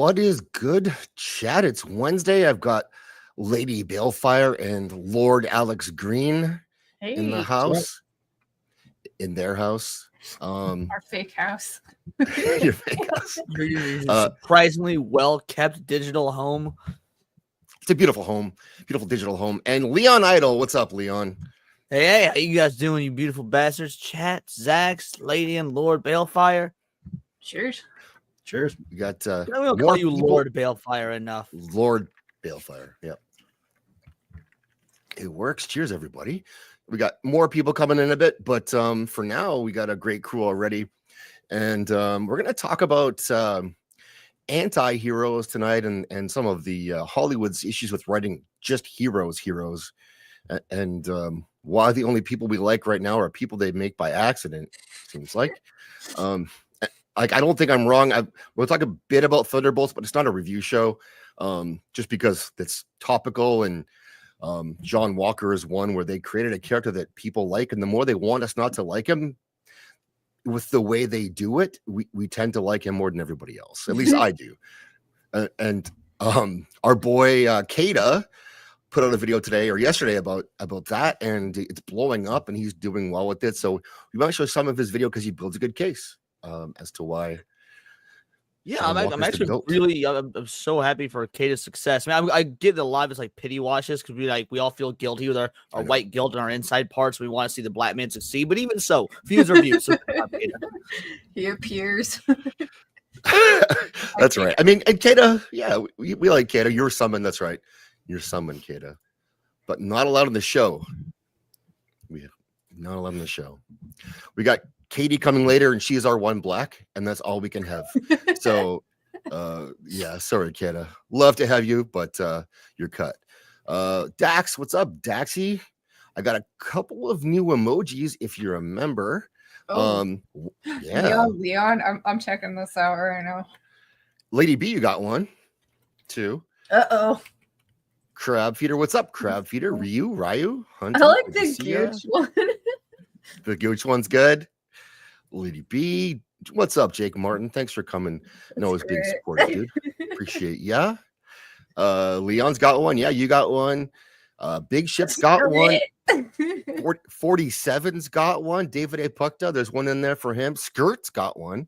What is good, chat? It's Wednesday. I've got Lady Balefire and Lord Alex Green in the house, in their house. Our fake house. Your fake house. Your surprisingly well-kept digital home. It's a beautiful home, beautiful digital home. And Leon Idol, what's up, Leon? Hey, how you guys doing, you beautiful bastards? Chat, Zax, Lady, and Lord Balefire. Cheers. Cheers. We got we don't call you people. Lord Balefire enough. Lord Balefire. Yep. It works. Cheers, everybody. We got more people coming in a bit, but for now, we got a great crew already. And we're going to talk about anti-heroes tonight and some of the Hollywood's issues with writing just heroes, and why the only people we like right now are people they make by accident, seems like. I don't think I'm wrong. We'll talk a bit about Thunderbolts, but it's not a review show, just because it's topical. And John Walker is one where they created a character that people like, and the more they want us not to like him, with the way they do it, we tend to like him more than everybody else. At least I do. And our boy Kaida put out a video today or yesterday about that, and it's blowing up, and he's doing well with it. So we might show some of his video because he builds a good case as to why. Yeah, I'm actually really I'm so happy for Kaida's success. I mean, I get that a lot of it's like pity washes because we all feel guilty with our white guilt and our inside parts. We want to see the black man succeed, but even so, views are views. So he appears. That's right. I mean, and Kaida, yeah, we like Kaida. You're summoned. That's right. You're summoned, Kaida, but not allowed in the show. We not allowed in the show. We got Katie coming later, and she is our one black, and that's all we can have. So, yeah, sorry, Kaida. Love to have you, but you're cut. Dax, what's up, Daxy? I got a couple of new emojis, if you remember. Oh. Yeah, Leon, I'm checking this out right now. Lady B, you got one, too. Uh-oh. Crab Feeder, what's up, Crab Feeder? Ryu, Hunter, I like the gooch one. The gooch one's good. Lady B, what's up, Jake Martin? Thanks for coming. And always being supportive, dude. Appreciate ya. Leon's got one. Yeah, you got one. Big Ship's got one. 47's got one. David A. Pukta, there's one in there for him. Skirt's got one.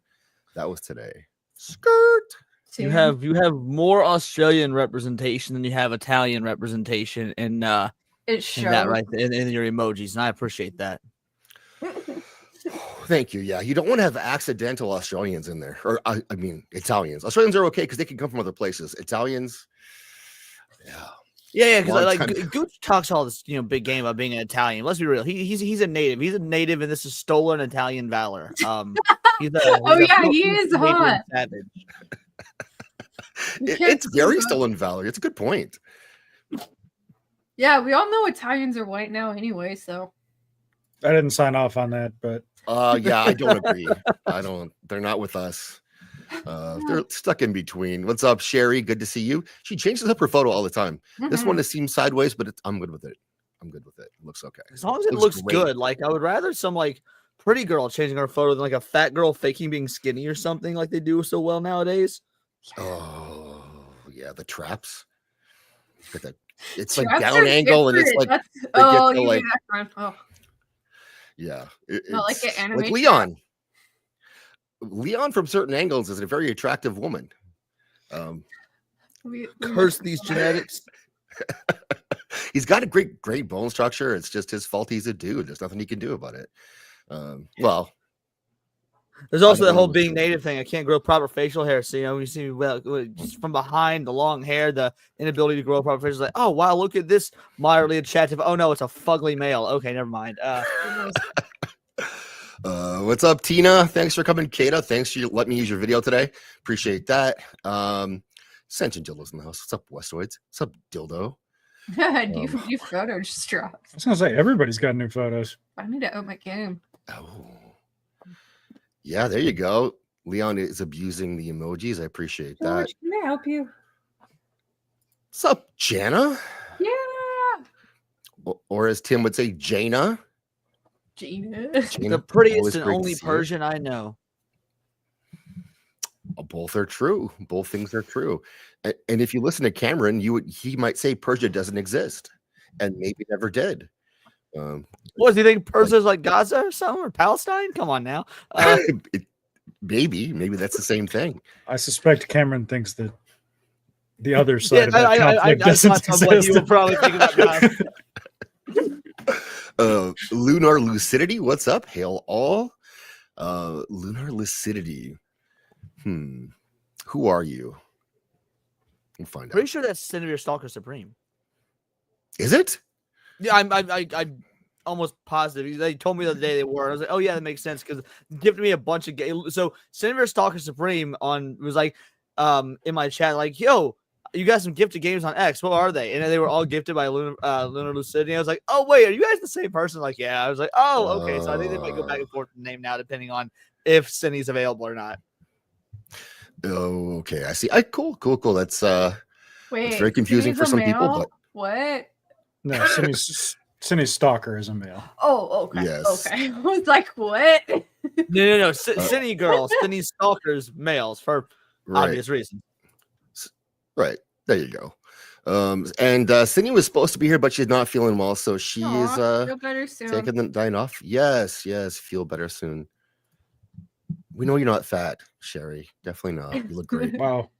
That was today. Skirt. You have more Australian representation than you have Italian representation in that right in your emojis, and I appreciate that. Thank you. Yeah, you don't want to have accidental Australians in there, or I mean Italians. Australians are okay because they can come from other places. Italians, yeah. Because like Gooch talks all this big game about being an Italian. Let's be real. He's a native. He's a native, and this is stolen Italian valor. He is hot. Savage. It's very stolen valor. It's a good point. Yeah, we all know Italians are white now anyway, so. I didn't sign off on that, but yeah, I don't agree. They're not with us. They're stuck in between. What's up, Sherry? Good to see you. She changes up her photo all the time. This one has seemed sideways, but I'm good with it. It looks okay. As long as it looks good. Like I would rather some like pretty girl changing her photo than like a fat girl faking being skinny or something like they do so well nowadays. Oh yeah, the traps. It's traps like down angle, and it's like yeah. It's like an anime like Leon. Leon from certain angles is a very attractive woman. Curse these genetics. He's got a great bone structure. It's just his fault. He's a dude. There's nothing he can do about it. Well. There's also that whole being native thing. I can't grow proper facial hair. So, you see just from behind, the long hair, the inability to grow proper facial hair. Like, oh, wow, look at this mildly attractive. Oh, no, it's a fugly male. Okay, never mind. What's up, Tina? Thanks for coming. Kaida, thanks for letting me use your video today. Appreciate that. Sentient Dildo's in the house. What's up, Westoids? What's up, Dildo? New photo just dropped. I was going to say, everybody's got new photos. I need to open my game. Oh. Yeah, there you go. Leon is abusing the emojis. I appreciate that. George, can I help you? What's up, Jana? Yeah. Or as Tim would say, Jana. Gina. The prettiest and only Persian I know. Both are true. Both things are true. And if you listen to Cameron, he might say Persia doesn't exist, and maybe never did. What do you think? Persia's like Gaza or something, or Palestine? Come on now. Maybe that's the same thing. I suspect Cameron thinks that the other side of that conflict I doesn't thought exist. you were probably thinking about now. Lunar Lucidity, what's up? Hail all. Lunar Lucidity. Who are you? We'll find Pretty out. sure that's Siniviere Stalker Supreme. Is it? Yeah, I'm almost positive. They told me the other day they were. I was like, oh yeah, that makes sense because gifted me a bunch of games. So Siniviere Stalker Supreme was like in my chat, like, yo, you got some gifted games on X. What are they? And they were all gifted by Lunar Lucidity. I was like, oh wait, are you guys the same person? Like, yeah. I was like, oh, okay. So I think they might go back and forth the name now, depending on if Cindy's available or not. Oh, okay. I see. Cool. That's Wait, it's very confusing for some people, but what? No, Cindy's Stalker is a male. Oh, okay. Yes. Okay. I was like, what? No. Cindy girls, Cindy stalkers, males for obvious reasons. Right. There you go. And Cindy was supposed to be here, but she's not feeling well, so she is feel better soon. taking the dine off. Yes, feel better soon. We know you're not fat, Sherry. Definitely not. You look great. Wow.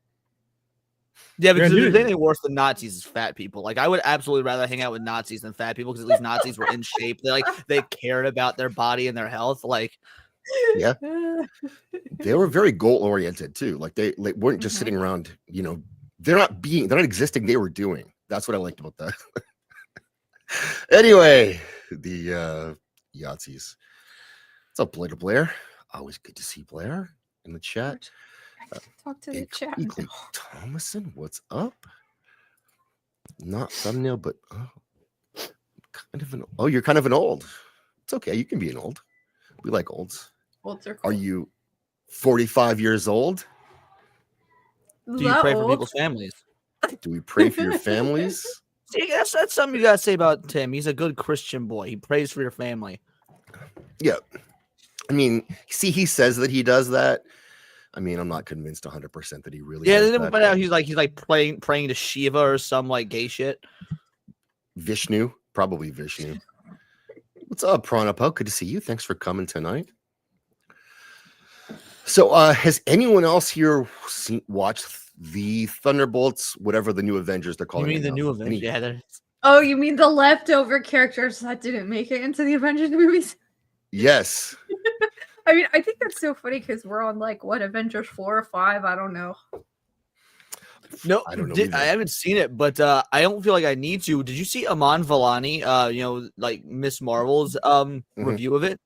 Yeah, because the thing that worse than Nazis is fat people. Like, I would absolutely rather hang out with Nazis than fat people because at least Nazis were in shape. They cared about their body and their health. Like, yeah, they were very goal oriented too. Like they weren't just sitting around. You know, they're not existing. They were doing. That's what I liked about that. Anyway, the Yahtzees. What's up, Blair? Always good to see Blair in the chat. Talk to the chat. Thomason, what's up? Not thumbnail, but you're kind of an old. It's okay. You can be an old. We like olds. Olds are cool. Are you 45 years old? do you pray for people's families? Do we pray for your families? See, that's something you gotta say about Tim. He's a good Christian boy. He prays for your family. Yeah. I mean, see, he says that he does that. I mean, I'm not convinced 100% that he really. Yeah, does then that, but he's like praying to Shiva or some like gay shit. Vishnu, probably Vishnu. What's up, Pranapo? Good to see you. Thanks for coming tonight. So, has anyone else here watched the Thunderbolts, whatever the new Avengers they're calling? You mean it the now? new Avengers? Yeah. Oh, you mean the leftover characters that didn't make it into the Avengers movies? Yes. I mean, I think that's so funny because we're on like what Avengers 4 or 5. I don't know. No, I don't know. I haven't seen it, but I don't feel like I need to. Did you see Aman Vellani? Like Miss Marvel's review of it?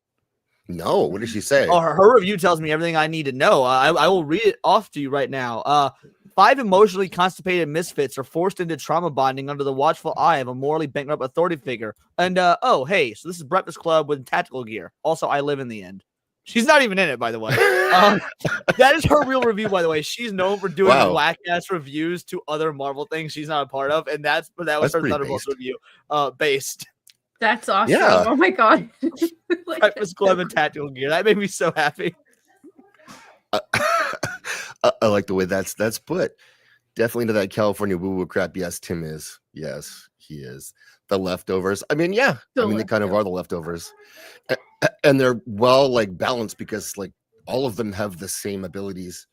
No. What did she say? Oh, her review tells me everything I need to know. I will read it off to you right now. 5 emotionally constipated misfits are forced into trauma bonding under the watchful eye of a morally bankrupt authority figure. And so this is Breakfast Club with tactical gear. Also, I live in the end. She's not even in it, by the way. That is her real review, by the way. She's known for doing whack ass reviews to other Marvel things she's not a part of, and that was her Thunderbolts review. Based. That's awesome. Yeah. Oh my god. Breakfast Club and tactical gear. That made me so happy. I like the way that's put. Definitely into that California woo-woo crap. Yes, Tim is. Yes, he is. The leftovers. I mean, yeah. They kind of are the leftovers. And they're well like balanced because like all of them have the same abilities,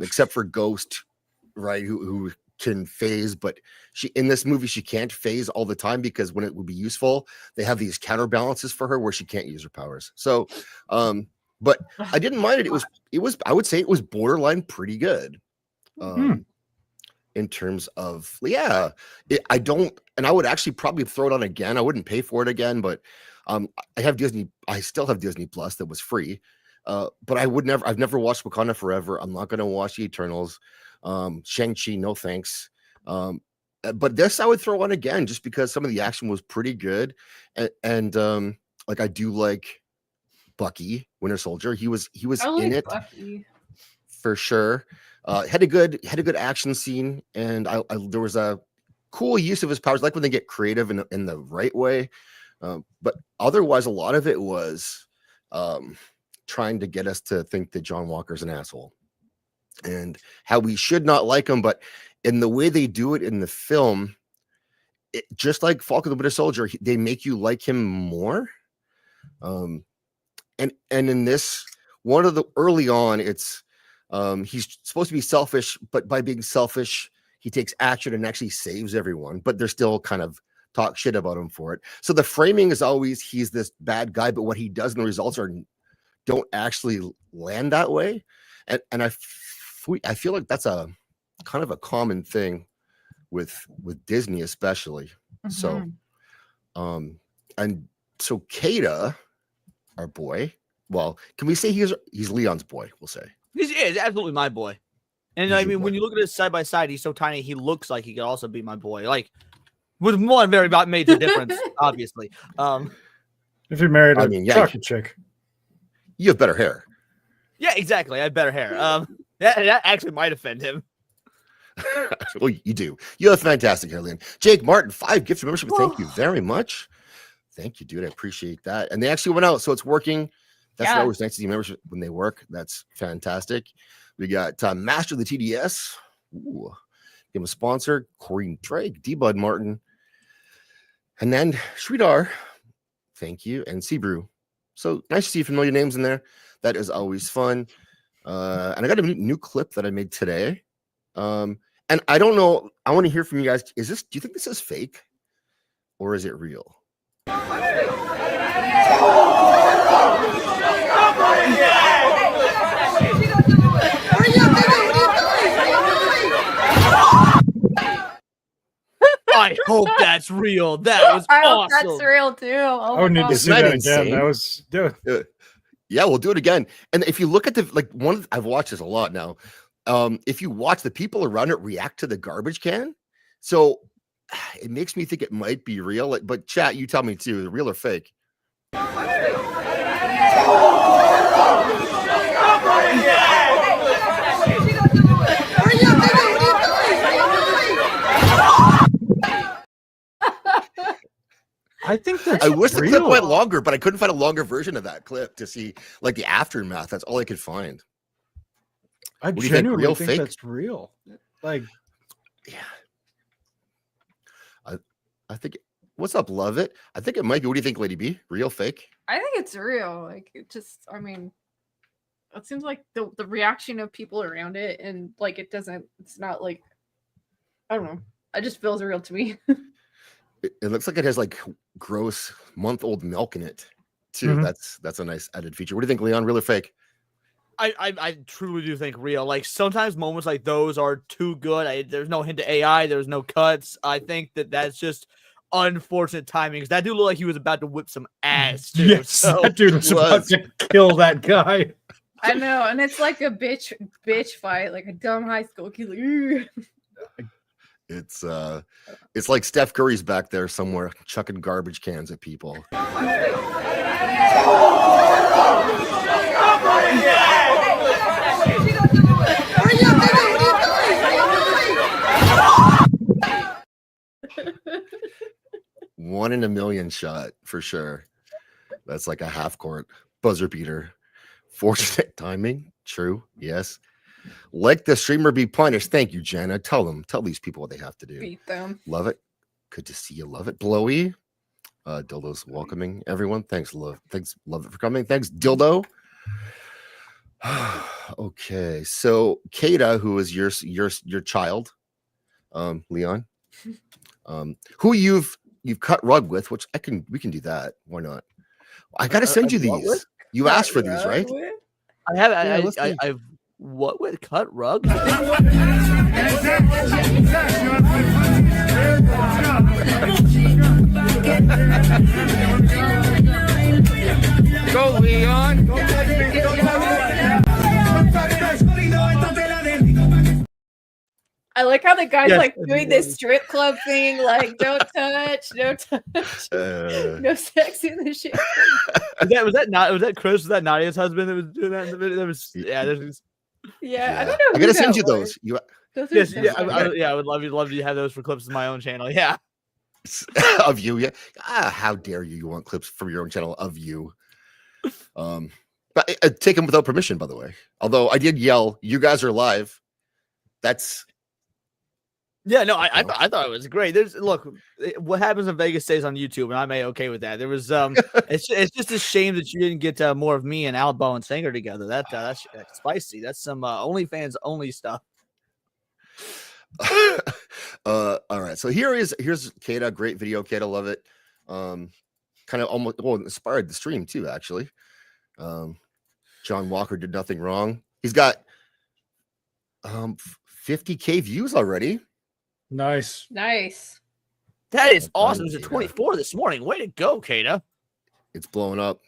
except for Ghost, right? Who can phase, but in this movie she can't phase all the time because when it would be useful, they have these counterbalances for her where she can't use her powers. So, but I didn't mind it. It was I would say it was borderline pretty good. In terms of I would actually probably throw it on again. I wouldn't pay for it again, but I still have Disney Plus that was free. But I've never watched Wakanda Forever. I'm not gonna watch the Eternals. Shang-Chi, no thanks. But this I would throw on again just because some of the action was pretty good. And like I do like Bucky, Winter Soldier. He was in it Bucky. For sure. Had a good action scene, and there was a cool use of his powers, like when they get creative in the right way. But otherwise, a lot of it was trying to get us to think that John Walker's an asshole. and how we should not like him, but in the way they do it in the film, just like Falcon the Winter Soldier, they make you like him more. And in this, one of the early on, it's he's supposed to be selfish, but by being selfish, he takes action and actually saves everyone. But they're still kind of talk shit about him for it. So the framing is always he's this bad guy, but what he does and the results don't actually land that way. And I feel like that's a kind of a common thing with Disney, especially. So, and so Kaida, our boy. Well, can we say he's Leon's boy? We'll say he's absolutely my boy. And I mean, when you look at it side by side, he's so tiny. He looks like he could also be my boy. Like, with one very major difference, obviously. If you're married, chocolate chick, you have better hair. Yeah, exactly. I have better hair. That actually might offend him. Well, you do. You have fantastic hair, Leon. Jake Martin, 5 gifts of membership. Thank you very much. Thank you, dude. I appreciate that. And they actually went out, so it's working. That's always nice to see membership when they work. That's fantastic. We got Master of the TDS. Ooh. Give him a sponsor. Corrine Drake, D-Bud Martin. And then Sridhar. Thank you. And Sebrew. So nice to see familiar names in there. That is always fun. And I got a new clip that I made today. And I don't know. I want to hear from you guys. Do you think this is fake or is it real? I hope that's real. That was I awesome. hope that's real too. Oh, I would need to see that again. That was yeah, we'll do it again. And if you look at I've watched this a lot now. If you watch the people around it react to the garbage can, so it makes me think it might be real. But chat, you tell me too, real or fake? I think that's I wish the real. clip went longer, but I couldn't find a longer version of that clip to see like the aftermath. That's all I could find. I genuinely think that's real. Like, yeah. I think. What's up, love it? I think it might be. What do you think, Lady B? Real, fake? I think it's real. Like, it just, I mean, it seems like the reaction of people around it, and like it's not like, I don't know. It just feels real to me. It looks like it has like gross month-old milk in it too. Mm-hmm. That's a nice added feature. What do you think, Leon? Real or fake? I truly do think real. Like sometimes moments like those are too good. There's no hint of AI. There's no cuts. I think that's just unfortunate timing. That dude looked like he was about to whip some ass. Too, yes, so. That dude was about to kill that guy. I know, and it's like a bitch fight, like a dumb high school kid. Like, it's like Steph Curry's back there somewhere chucking garbage cans at people. One in a million shot for sure. That's like a half court buzzer beater. Fortunate timing. True. Yes. Let the streamer be punished. Thank you, Jenna. Tell these people what they have to do. Beat them. Love it. Good to see you. Love it. Blowy. Dildo's welcoming everyone. Thanks, love. Thanks, love it for coming. Thanks, Dildo. Okay, so Kaida, who is your child, Leon, who you've cut rug with, which we can do that. Why not? I gotta send you these. You asked for these, right? I have. I've what with cut rug? Go, Leon. I like how the guy's like doing this strip club thing, like don't touch, no sex in the shit. Was that Chris? Was that Nadia's husband that was doing that in the video? That was I don't know. I gotta send you those. I would love you to have those for clips of my own channel. Yeah, of you. Yeah. How dare you? You want clips from your own channel of you? But Taken without permission, by the way. Although I did yell, "You guys are live." That's yeah. No, I thought it was great. Look, what happens in Vegas stays on YouTube, and I'm okay with that. There was it's just a shame that you didn't get more of me and Albo and Singer together. That's spicy. That's some OnlyFans only stuff. All right. So here's Kaida. Great video, Kaida. Love it. Kind of almost inspired the stream too, actually. John Walker did nothing wrong. He's got 50K views already. Nice. That is awesome. It's a 24 this morning. Way to go, Kaida. It's blowing up.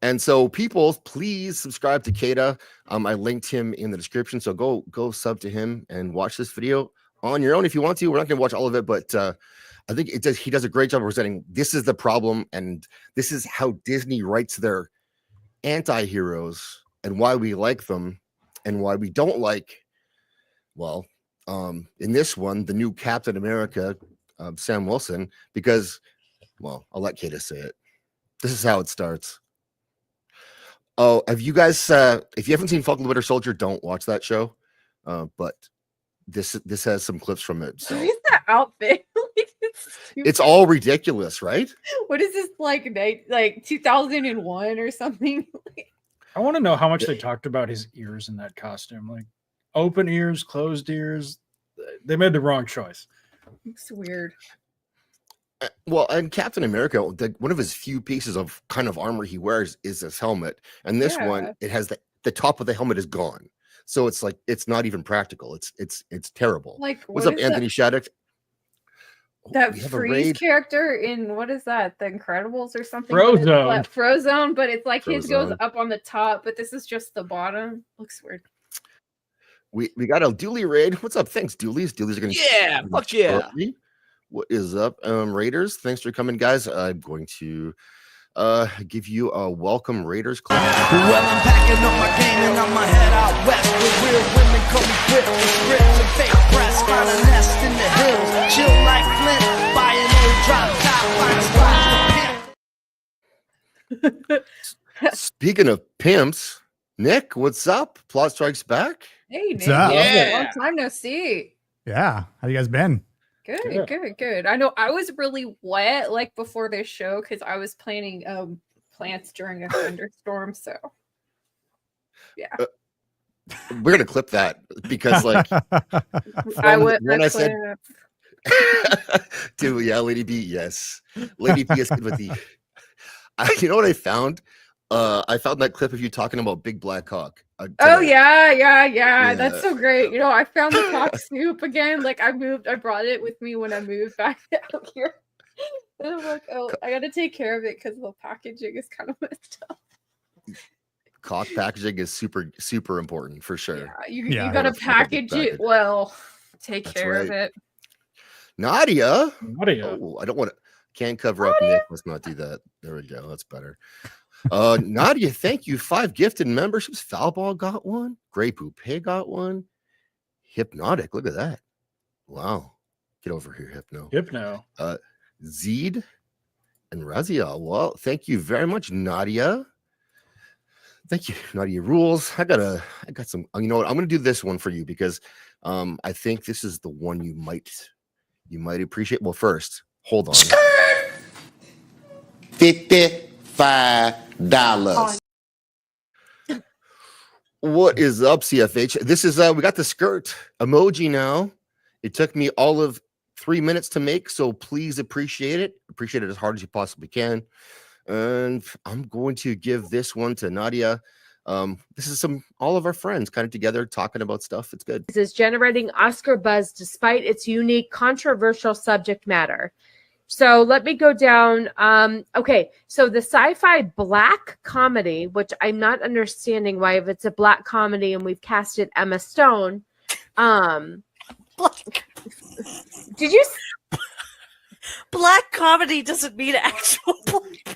And so people, please subscribe to Kaida. I linked him in the description. So go sub to him and watch this video on your own if you want to. We're not going to watch all of it, but I think he does a great job of presenting this is the problem, and this is how Disney writes their anti-heroes and why we like them and why we don't like, well, in this one, the new Captain America, Sam Wilson, because, well, I'll let Kaida say it. This is how it starts. Oh, have you guys, if you haven't seen Falcon the Winter Soldier, don't watch that show. But this has some clips from it. So. What is that outfit? It's all ridiculous, right? What is this, like 2001 or something? I want to know how much they talked about his ears in that costume. Like open ears, closed ears. They made the wrong choice. It's weird. Well, and Captain America, one of his few pieces of kind of armor he wears is his helmet. And this one, it has the top of the helmet is gone. So it's like it's not even practical. It's terrible. Like, what's up, Anthony Shattuck? That Freeze character in what is that? The Incredibles or something? Frozone. Frozone, but it's like his goes Frozone. up on the top, but this is just the bottom. Looks weird. We got a Dualie raid. What's up? Thanks, Dualies. Dualies are gonna Fuck yeah. What is up, Raiders? Thanks for coming, guys. I'm going to give you a welcome Raiders clap. Well, I'm packing up my game and I'ma head out west where real women call me grip and fake breasts. Find a nest in the hills, chill like Flint, buy an old drop top, find a Speaking of pimps, Nick, what's up? Plot Strikes Back. Hey, Nick. up? Long time no see. Yeah. How you guys been? Good. I know I was really wet like before this show because I was planting plants during a thunderstorm. So yeah. We're gonna clip that because like when I said dude, yeah, Lady B, yes. Lady B is good with the you know what I found? I found that clip of you talking about Big Black Hawk. Oh yeah. That's so great. You know, I found the cock soup again. Like I brought it with me when I moved back out here. And I'm like, oh, I gotta take care of it because the packaging is kind of messed up. Cock packaging is super important for sure. Yeah, you gotta package it well. Take care of it. Nadia. Oh, I don't want to. Can't cover up Nick. Let's not do that. There we go. That's better. Nadia, thank you. 5 gifted memberships. Foulball got one. Grey Poupée got one. Hypnotic. Look at that. Wow. Get over here, Hypno. Zeed and Razia. Well, thank you very much, Nadia. Thank you, Nadia Rules. I got some. You know what? I'm gonna do this one for you because I think this is the one you might appreciate. Well, first, hold on. $55. What is up, CFH? This is we got the skirt emoji now. It took me all of 3 minutes to make, so please appreciate it. Appreciate it as hard as you possibly can. And I'm going to give this one to Nadia. This is all of our friends kind of together talking about stuff. It's good. This is generating Oscar buzz despite its unique, controversial subject matter. So let me go down. Okay, so the sci-fi black comedy, which I'm not understanding why if it's a black comedy and we've casted Emma Stone. Did you? Black comedy doesn't mean actual black people.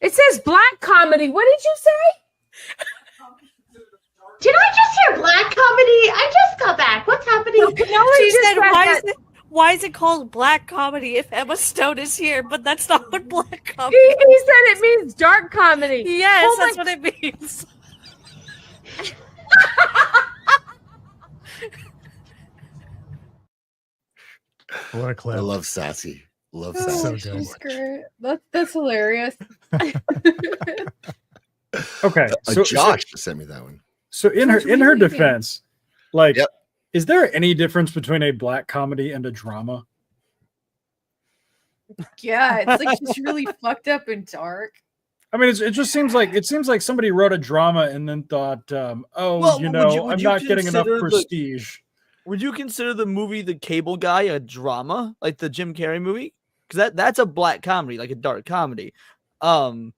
It says black comedy. What did you say? Did I just hear black comedy? I just got back. What's happening? She said, Why is it called black comedy if Emma Stone is here? But that's not what black comedy He said it means dark comedy. Yes, Oh that's what it means. What a clip. I love Sassy. Love Oh, Sassy. So so good. she's great. That's hilarious. Okay, Josh sent me that one. So in her defense, like, Yep. is there any difference between a black comedy and a drama? Yeah, it's like just really fucked up and dark. I mean, it just seems like somebody wrote a drama and then thought, Well, I'm not getting enough prestige. Would you consider the movie The Cable Guy a drama, like the Jim Carrey movie? Because that's a black comedy, like a dark comedy. I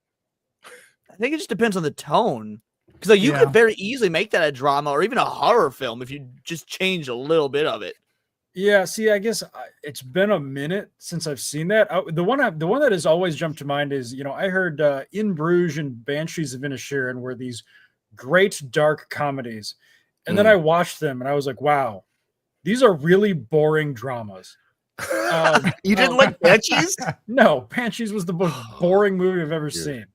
think it just depends on the tone. Because like you could very easily make that a drama or even a horror film if you just change a little bit of it. Yeah, see, I guess it's been a minute since I've seen that. The one that has always jumped to mind is, I heard In Bruges and Banshees of Inisherin were these great dark comedies. And then I watched them and I was like, wow, these are really boring dramas. You didn't like Banshees? No, Banshees was the most boring movie I've ever seen.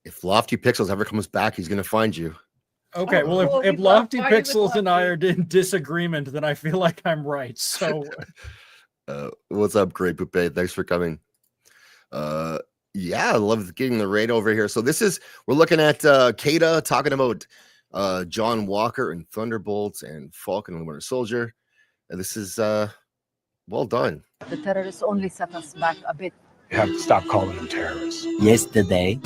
If Lofty Pixels ever comes back, he's going to find you. Okay, well, if Lofty Pixels and I are in disagreement, then I feel like I'm right. So, what's up, Great Poupée? Thanks for coming. Yeah, I love getting the raid over here. So we're looking at Kaida talking about John Walker and Thunderbolts and Falcon and Winter Soldier. And this is well done. The terrorists only set us back a bit. you have to stop calling them terrorists. Yesterday,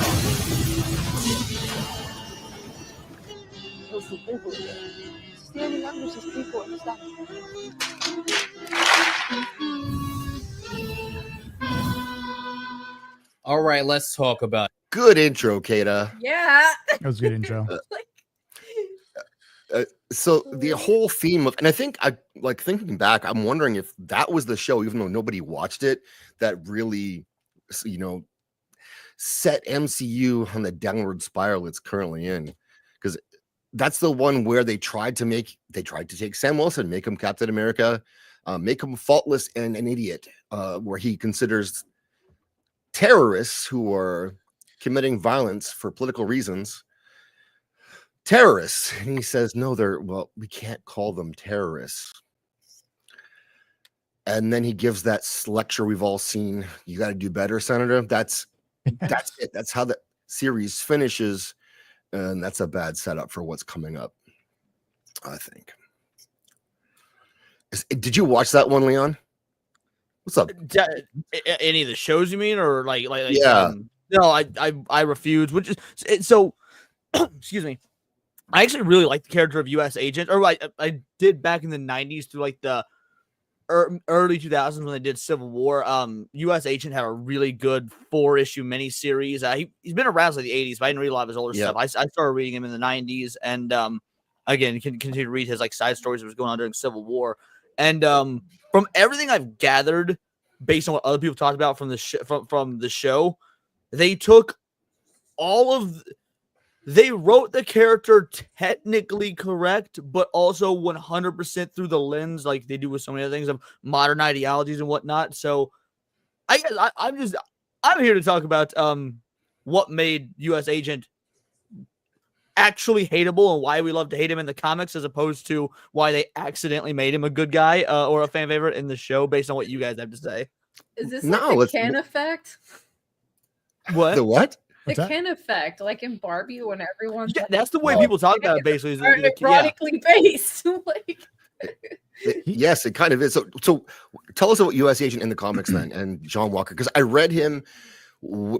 all right, let's talk about good intro, Kaida. Yeah. That was a good intro. So the whole theme of, and I think thinking back, I'm wondering if that was the show, even though nobody watched it, that really, set MCU on the downward spiral it's currently in. Because that's the one where they tried to take Sam Wilson, make him Captain America, make him faultless and an idiot, where he considers terrorists who are committing violence for political reasons terrorists, and he says no, we can't call them terrorists. And then he gives that lecture we've all seen, you got to do better, Senator. That's it. That's how the series finishes, and that's a bad setup for what's coming up, I think. Did you watch that one, Leon? What's up? Any of the shows you mean, or like yeah? No, I refuse. Which is so. Excuse me. I actually really like the character of U.S. Agent, or I did back in the 90s through like the early 2000s when they did Civil War. U.S. Agent had a really good 4-issue miniseries. He's been around since the 80s, but I didn't read a lot of his older stuff. I started reading him in the 90s, and again, can continue to read his like side stories that was going on during Civil War. And from everything I've gathered, based on what other people talked about from the show, they took all of. They wrote the character technically correct, but also 100% through the lens, like they do with so many other things, of modern ideologies and whatnot. So, I guess I'm here to talk about what made U.S. Agent actually hateable and why we love to hate him in the comics, as opposed to why they accidentally made him a good guy or a fan favorite in the show, based on what you guys have to say. Is this the Ken effect? What? The what? The Ken effect, like in Barbie, when everyone's that's the way people talk about it, basically. Erotically based. Yes, it kind of is. So tell us about U.S. Agent in the comics then, and John Walker, because I read him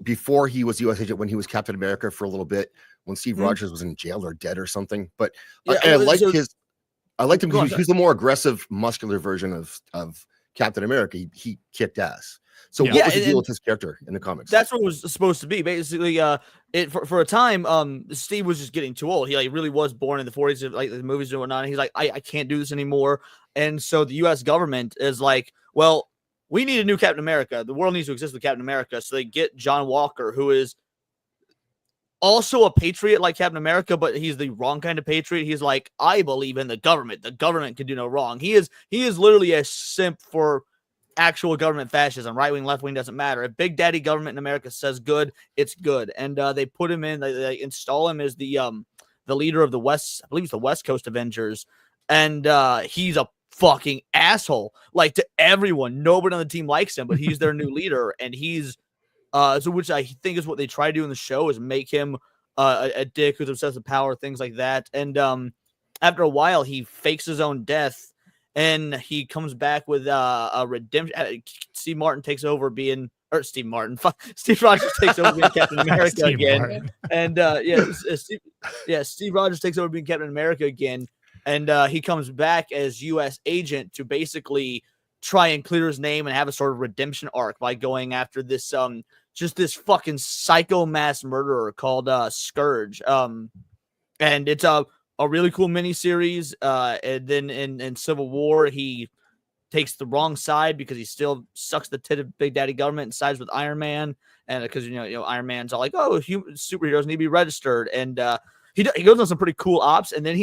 before he was U.S. Agent, when he was Captain America for a little bit, when Steve Rogers was in jail or dead or something. But I liked him because he's the more aggressive, muscular version of Captain America. He kicked ass. So what was the deal with his character in the comics? That's what it was supposed to be. Basically, for a time, Steve was just getting too old. He really was born in the 40s, like the movies and whatnot. And he's like, I can't do this anymore. And so the U.S. government is like, well, we need a new Captain America. The world needs to exist with Captain America. So they get John Walker, who is also a patriot like Captain America, but he's the wrong kind of patriot. He's like, I believe in the government. The government can do no wrong. He is literally a simp for actual government fascism. Right wing, left wing doesn't matter. If Big Daddy government in America says good, it's good. And they put him in. They install him as the leader of the West. I believe it's the West Coast Avengers, and he's a fucking asshole. Like to everyone, nobody on the team likes him, but he's their new leader, and he's. So which I think is what they try to do in the show is make him a dick who's obsessed with power, things like that. And after a while, he fakes his own death, and he comes back with a redemption. Steve Rogers takes over being Captain America again. Martin. And Steve Rogers takes over being Captain America again, and he comes back as U.S. agent to basically try and clear his name and have a sort of redemption arc by going after this just this fucking psycho mass murderer called Scourge. And it's a really cool miniseries. And then in Civil War, he takes the wrong side because he still sucks the tit of Big Daddy government and sides with Iron Man. And because you know Iron Man's all like, oh, superheroes need to be registered, and he goes on some pretty cool ops. And then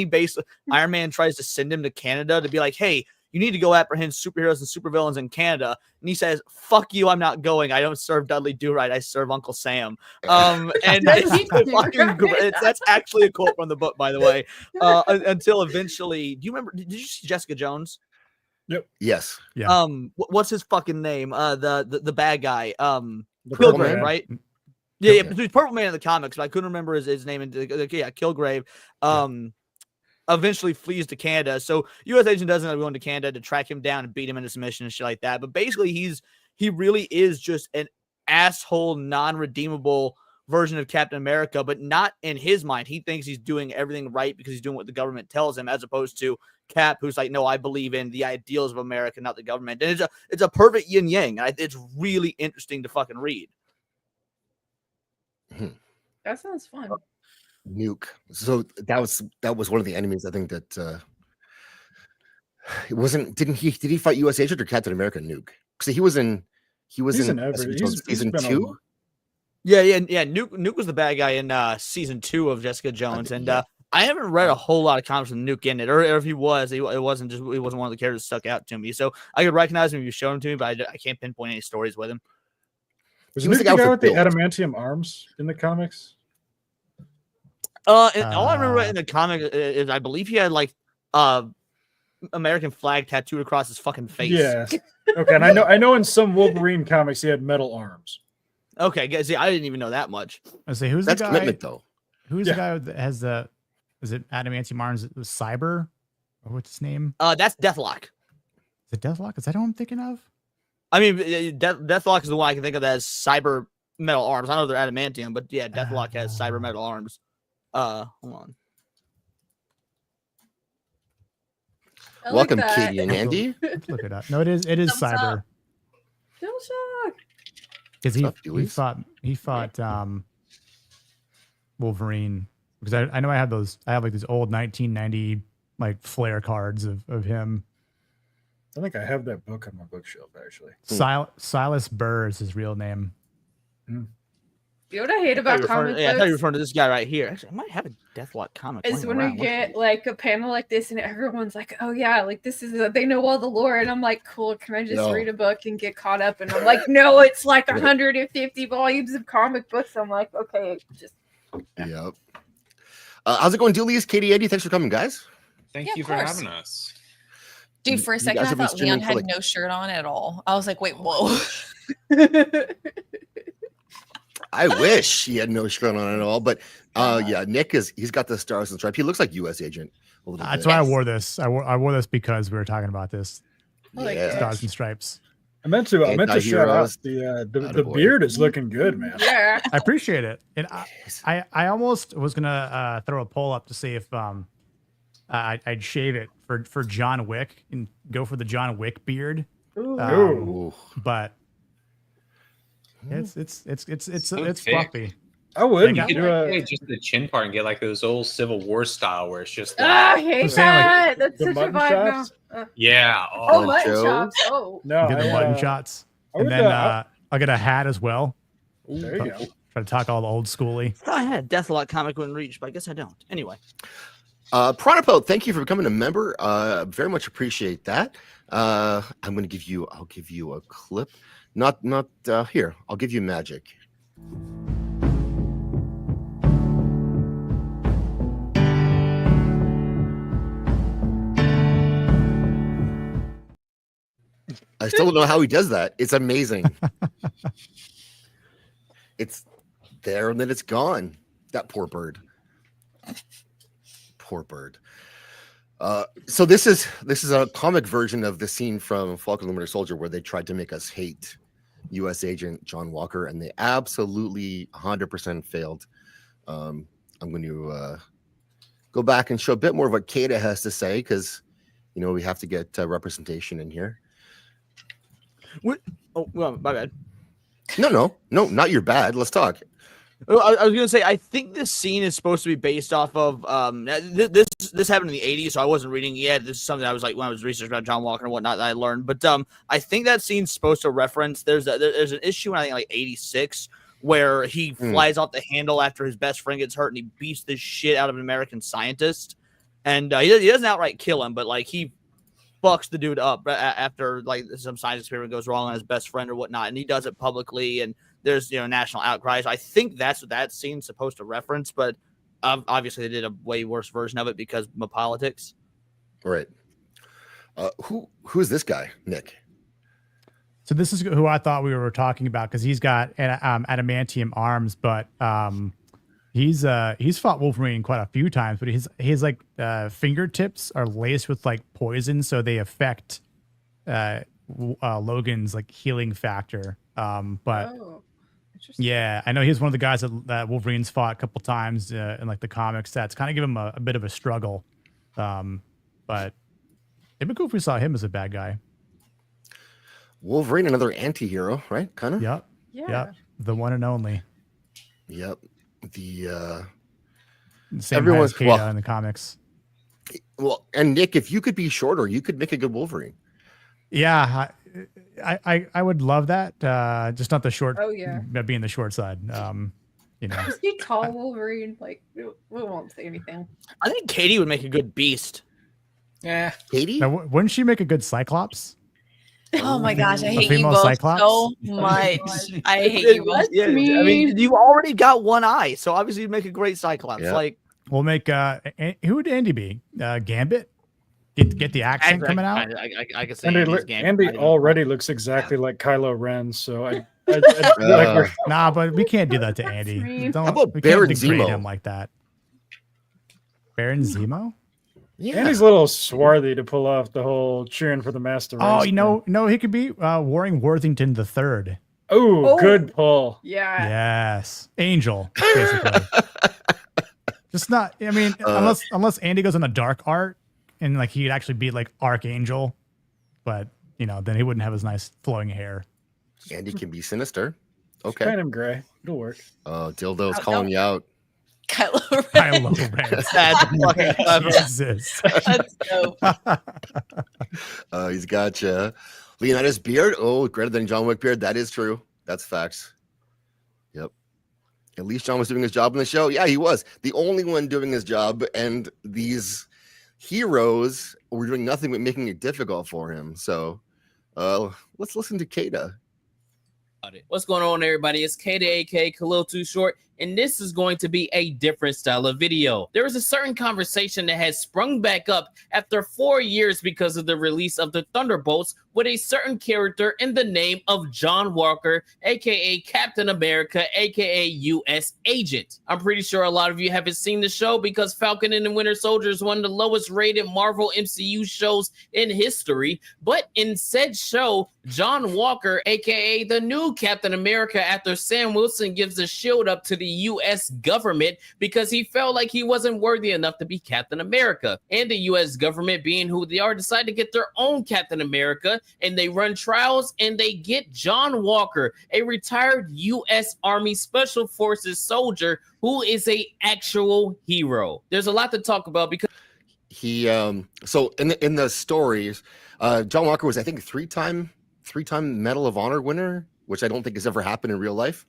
Iron Man tries to send him to Canada to be like, hey, you need to go apprehend superheroes and supervillains in Canada. And he says, fuck you, I'm not going. I don't serve Dudley Do-Right. I serve Uncle Sam. And that's actually a quote from the book, by the way. Until eventually, do you remember, did you see Jessica Jones? Yep. Yes. Yeah. What's his fucking name? The bad guy. Kilgrave, right? Yeah, he's Purple Man in the comics, but I couldn't remember his name. Kilgrave. Eventually flees to Canada. So U.S. agent doesn't end up going to Canada to track him down and beat him into submission and shit like that. But basically, he really is just an asshole, non-redeemable version of Captain America, but not in his mind. He thinks he's doing everything right because he's doing what the government tells him, as opposed to Cap, who's like, no, I believe in the ideals of America, not the government. And it's a perfect yin yang. It's really interesting to fucking read. That sounds fun. Nuke. So that was one of the enemies. I think that it wasn't. Did he fight U.S. agent or Captain America? Nuke. So he was in season 2. Yeah. Nuke was the bad guy in season 2 of Jessica Jones, and I haven't read a whole lot of comics with Nuke in it, or if he was, it wasn't one of the characters that stuck out to me. So I could recognize him if you showed him to me, but I can't pinpoint any stories with him. Was Nuke the guy with the adamantium arms in the comics? All I remember in the comic is I believe he had like American flag tattooed across his fucking face. Yeah. Okay, and I know in some Wolverine comics he had metal arms. Okay, see, I didn't even know that much. I say, who's That's the guy? commitment, though. Who's the guy that has the? Is it adamantium arms? Cyber, or what's his name? That's Deathlock. Is it Deathlock? Is that who I'm thinking of? I mean, Deathlock is the one I can think of that has cyber metal arms. I know they're adamantium, but yeah, Deathlock has cyber metal arms. Hold on. Welcome, like Katie and Andy. Let's look it up. No, it is cyber. Still shock. Because he fought Wolverine. Because I know I have like these old 1990 like flare cards of him. I think I have that book on my bookshelf, actually. Silas Burr is his real name. You know what I hate about comic books? I thought you were referring to this guy right here. Actually, I might have a Deathlock comic. Is when we get like a panel like this and everyone's like, oh yeah, like this is they know all the lore. And I'm like, cool, can I just read a book and get caught up? And I'm like, no, it's like 150 volumes of comic books. I'm like, okay, just. Yep. How's it going, Dualies? Katie, Andy, thanks for coming, guys. Thank you for having us. Dude, for a second, I thought Leon had no shirt on at all. I was like, wait, whoa. I wish he had no shirt on at all, but yeah, Nick he's got the stars and stripes. He looks like U.S. agent. That's why I wore this. I wore this because we were talking about this. Yeah. Stars and stripes. I meant to shout out the beard is looking good, man. Yeah, I appreciate it. And I almost was gonna throw a poll up to see if I'd shave it for John Wick and go for the John Wick beard. But it's fluffy. I would. You could just the chin part and get like those old Civil War style where it's just. I hate that. That's such a vibe now. Yeah. Mutton chops. Oh. No. Get the mutton shots. And then I'll get a hat as well. There you go. Try to talk all the old schooly. I had Deathlok comic when reached, but I guess I don't. Anyway. Pronopo, thank you for becoming a member. Very much appreciate that. I'll give you a clip. Not here. I'll give you magic. I still don't know how he does that. It's amazing. It's there and then it's gone. That poor bird. Poor bird. So this is a comic version of the scene from Falcon and the Winter Soldier where they tried to make us hate U.S. Agent John Walker, and they absolutely 100% failed. I'm going to go back and show a bit more of what Kaida has to say because, we have to get representation in here. What? Oh, well, my bad. No, not your bad. Let's talk. I was gonna say I think this scene is supposed to be based off of this happened in the 80s, so I wasn't reading yet. This is something I was like when I was researching about John Walker and whatnot that I learned. But I think that scene's supposed to reference there's an issue in I think like 86 where he flies off the handle after his best friend gets hurt and he beats the shit out of an American scientist, and he doesn't outright kill him, but like he fucks the dude up after like some science experiment goes wrong on his best friend or whatnot, and he does it publicly, and there's national outcries. I think that's what that scene's supposed to reference, but obviously they did a way worse version of it because of politics. Right. Who's this guy, Nick? So this is who I thought we were talking about because he's got adamantium arms, but he's fought Wolverine quite a few times, but his like fingertips are laced with like poison, so they affect Logan's like healing factor. But yeah, I know he's one of the guys that Wolverine's fought a couple times in like the comics. That's kind of give him a bit of a struggle. But it'd be cool if we saw him as a bad guy. Wolverine, another anti-hero, right? Kind of. Yep. Yeah. Yep. The one and only. Yep. The same everyone's Kaida in the comics. Well, and Nick, if you could be shorter, you could make a good Wolverine. Yeah, I would love that. Just not the short. Oh yeah, being the short side. Is he tall Wolverine? Like we won't say anything. I think Katie would make a good Beast. Yeah, Katie. Now, wouldn't she make a good Cyclops? Oh my gosh, I hate you female both Cyclops? so much. I hate you both. Yeah, I mean, you already got one eye, so obviously you'd make a great Cyclops. Yeah. Like we'll make who would Andy be? Gambit? Get the accent coming out. I can say Andy already looks exactly like Kylo Ren, so I nah, but we can't do that to Andy. How about we Baron can't degrade Zemo? him like that. Baron Zemo? Yeah. Andy's a little swarthy to pull off the whole cheering for the master race. Oh, no, he could be Warring Worthington III. Oh, good pull. Yeah. Yes, Angel, basically. Just not. I mean, unless Andy goes on the dark art and like he'd actually be like Archangel, but then he wouldn't have his nice flowing hair. Andy can be sinister. Okay. Paint him gray. It'll work. Oh, Dildo's calling you out. Kylo Ren. Kylo Ren. That's fucking clever. Jesus. That's dope. He's got you. Leonidas beard. Oh, greater than John Wick beard. That is true. That's facts. Yep. At least John was doing his job in the show. Yeah, he was the only one doing his job, and these heroes were doing nothing but making it difficult for him. So, let's listen to Kaida. What's going on, everybody? It's Kaida, aka Khalil Too Short, and this is going to be a different style of video. There is a certain conversation that has sprung back up after 4 years because of the release of the Thunderbolts with a certain character in the name of John Walker, aka Captain America, aka U.S. Agent. I'm pretty sure a lot of you haven't seen the show because Falcon and the Winter Soldier is one of the lowest rated Marvel MCU shows in history, but in said show, John Walker, aka the new Captain America, after Sam Wilson gives the shield up to the U.S. government because he felt like he wasn't worthy enough to be Captain America. And the U.S. government, being who they are, decided to get their own Captain America, and they run trials and they get John Walker, a retired U.S. Army Special Forces soldier who is a actual hero. There's a lot to talk about because He so in the stories, John Walker was, I think, three-time Medal of Honor winner, which I don't think has ever happened in real life.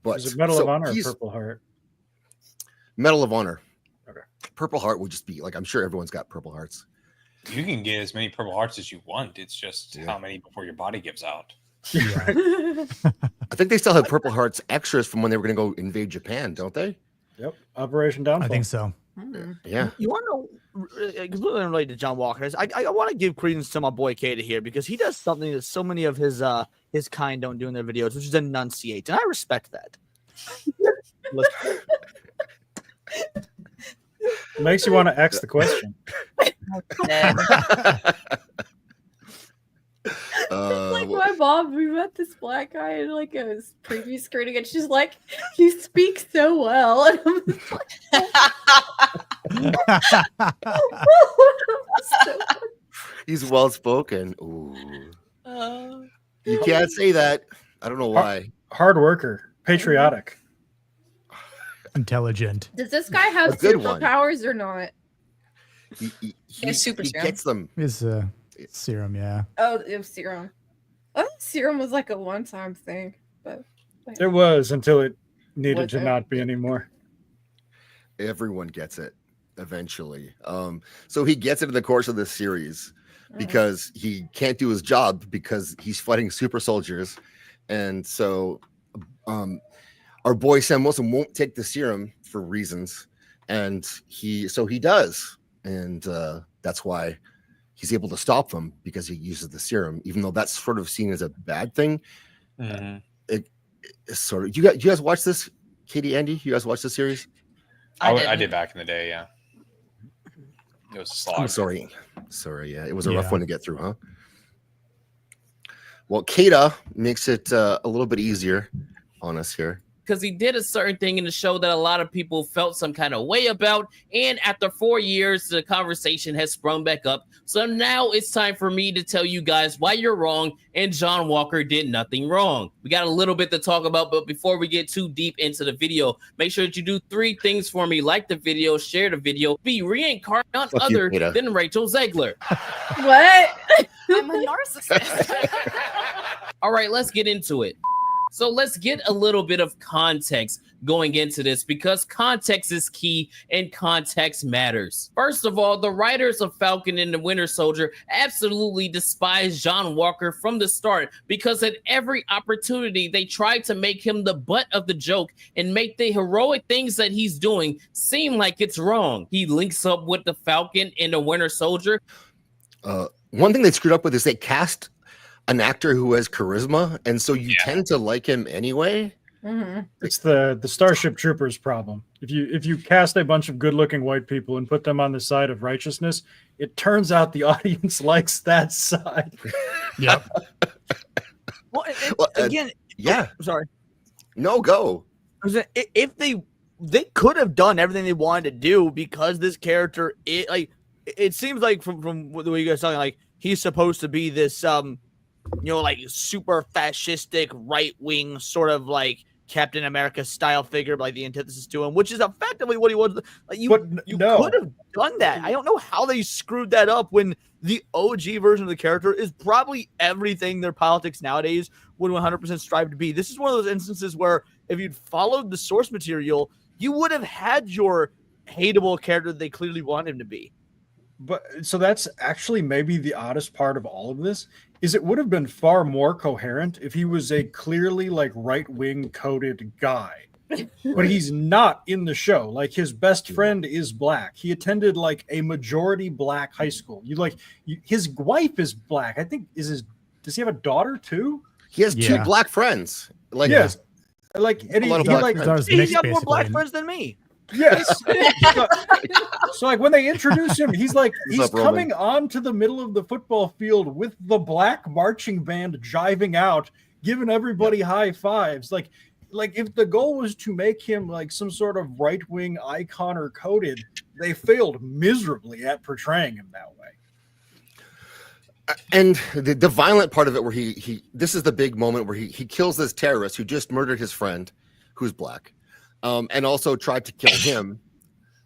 But is it Medal of Honor or Purple Heart? Medal of Honor. Okay. Purple Heart would just be like, I'm sure everyone's got Purple Hearts. You can get as many Purple Hearts as you want. It's just how many before your body gives out. Yeah. I think they still have Purple Hearts extras from when they were going to go invade Japan, don't they? Yep. Operation Downfall. I think so. Yeah. You want to know, completely unrelated to John Walker, I want to give credence to my boy Kaida here because he does something that so many of his kind don't do in their videos, which is enunciate, and I respect that. Makes you want to ask the question. Like my mom, we met this black guy in like a preview screening, and she's like, "You speak so well," and I'm just like, He's well spoken. Ooh. You can't say that. I don't know why. Hard worker, patriotic, intelligent. Does this guy have superpowers or not? He super serum. gets them. His serum, yeah. Oh, it was serum. I thought serum was like a one-time thing, but it was until it needed to not be anymore. Everyone gets it eventually. So he gets it in the course of this series because he can't do his job because he's fighting super soldiers, and so our boy Sam Wilson won't take the serum for reasons, and he does, and that's why he's able to stop them because he uses the serum, even though that's sort of seen as a bad thing. It's sort of. You guys watch this, Katie, Andy? You guys watch the series? I did back in the day. Yeah, it was a slog. I'm sorry. Yeah, it was a rough one to get through, huh? Well, Kaida makes it a little bit easier on us here. Because he did a certain thing in the show that a lot of people felt some kind of way about. And after 4 years, the conversation has sprung back up. So now it's time for me to tell you guys why you're wrong and John Walker did nothing wrong. We got a little bit to talk about, but before we get too deep into the video, make sure that you do 3 things for me. Like the video, share the video, be reincarnated none other than Rachel Zegler. What? I'm a narcissist. All right, let's get into it. So let's get a little bit of context going into this because context is key and context matters. First of all, the writers of Falcon and the Winter Soldier absolutely despise John Walker from the start because at every opportunity they tried to make him the butt of the joke and make the heroic things that he's doing seem like it's wrong. He links up with the Falcon and the Winter Soldier. One thing they screwed up with is they cast an actor who has charisma, and so you tend to like him anyway. It's the Starship Troopers problem. If you cast a bunch of good-looking white people and put them on the side of righteousness, it turns out the audience likes that side. Yep. Well, again, sorry. No, go. If they could have done everything they wanted to do because this character, it seems like from the way you guys are talking, like he's supposed to be this like super fascistic right-wing sort of like Captain America style figure, like the antithesis to him, which is effectively what he was. Like you could have done that. I don't know how they screwed that up when the OG version of the character is probably everything their politics nowadays would 100% strive to be. This is one of those instances where if you'd followed the source material, you would have had your hateable character that they clearly want him to be. But so that's actually maybe the oddest part of all of this is it would have been far more coherent if he was a clearly like right-wing coded guy, but he's not in the show. Like his best friend is black. He attended like a majority black high school. His wife is black. I think does he have a daughter too? He has 2 black friends. Like and he's got more black friends than me. Yes. So like when they introduce him, he's coming onto the middle of the football field with the black marching band jiving out, giving everybody high fives. Like if the goal was to make him like some sort of right-wing icon or coded, they failed miserably at portraying him that way. And the violent part of it where this is the big moment where he kills this terrorist who just murdered his friend who's black. And also tried to kill him.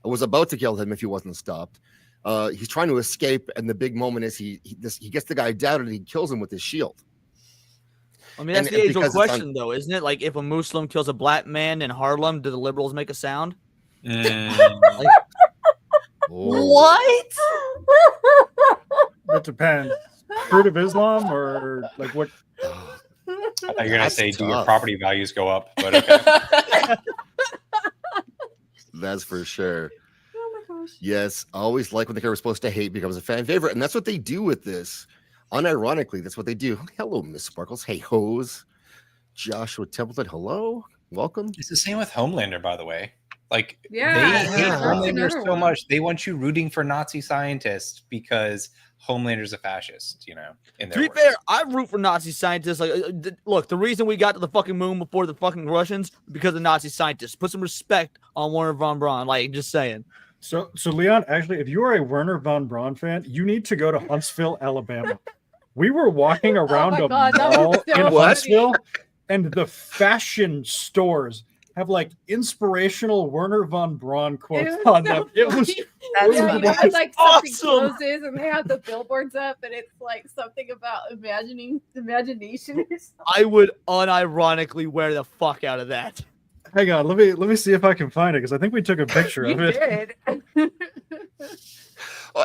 I was about to kill him if he wasn't stopped. He's trying to escape, and the big moment is he gets the guy down and he kills him with his shield. I mean, that's the age-old question, though, isn't it? Like, if a Muslim kills a black man in Harlem, do the liberals make a sound? Like, what? That depends. Fruit of Islam or like what? I thought you were gonna say, do your property values go up? But okay. That's for sure. Oh my gosh. Yes, I always like when the character we're supposed to hate becomes a fan favorite, and that's what they do with this. Unironically, that's what they do. Hello, Miss Sparkles. Hey, Hose. Joshua Templeton. Hello, welcome. It's the same with Homelander, by the way. Like, Yeah, they yeah, hate that's Homelander another so one. much. They want you rooting for Nazi scientists because Homelander's a fascist, you know, in to their be words. fair, I root for Nazi scientists. Like, look, the reason we got to the fucking moon before the fucking Russians because of Nazi scientists. Put some respect on Werner von Braun. Like, just saying. So Leon, actually, if you are a Werner von Braun fan, you need to go to Huntsville, Alabama. We were walking around my a God, that mall was so in funny. Huntsville, and the fashion stores have like inspirational Werner von Braun quotes was on so them. It was That's Yeah, funny. you know, it's like something awesome. closes and they have the billboards up and it's like something about imagination or something. I would unironically wear the fuck out of that. hang on, let me see if I can find it because I think we took a picture You of it. did.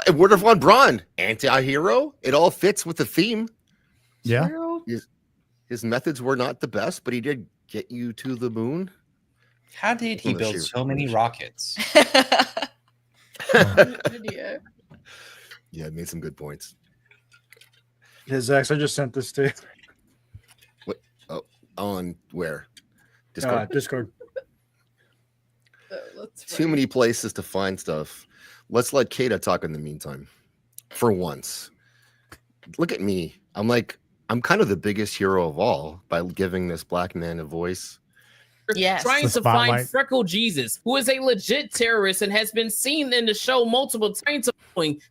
And Werner von Braun, anti-hero. It all fits with the theme. Yeah. True. His methods were not the best, but he did get you to the moon. How did he Well, build sure. so many rockets? Idiot. Yeah, it made some good points. Hey, Zach, I just sent this to you. On where? Discord. Discord. Too many places to find stuff. Let's let Kaida talk in the meantime. For once. Look at me. I'm kind of the biggest hero of all by giving this black man a voice. Yes. Trying The to find spotlight. Freckle Jesus, who is a legit terrorist and has been seen in the show multiple times,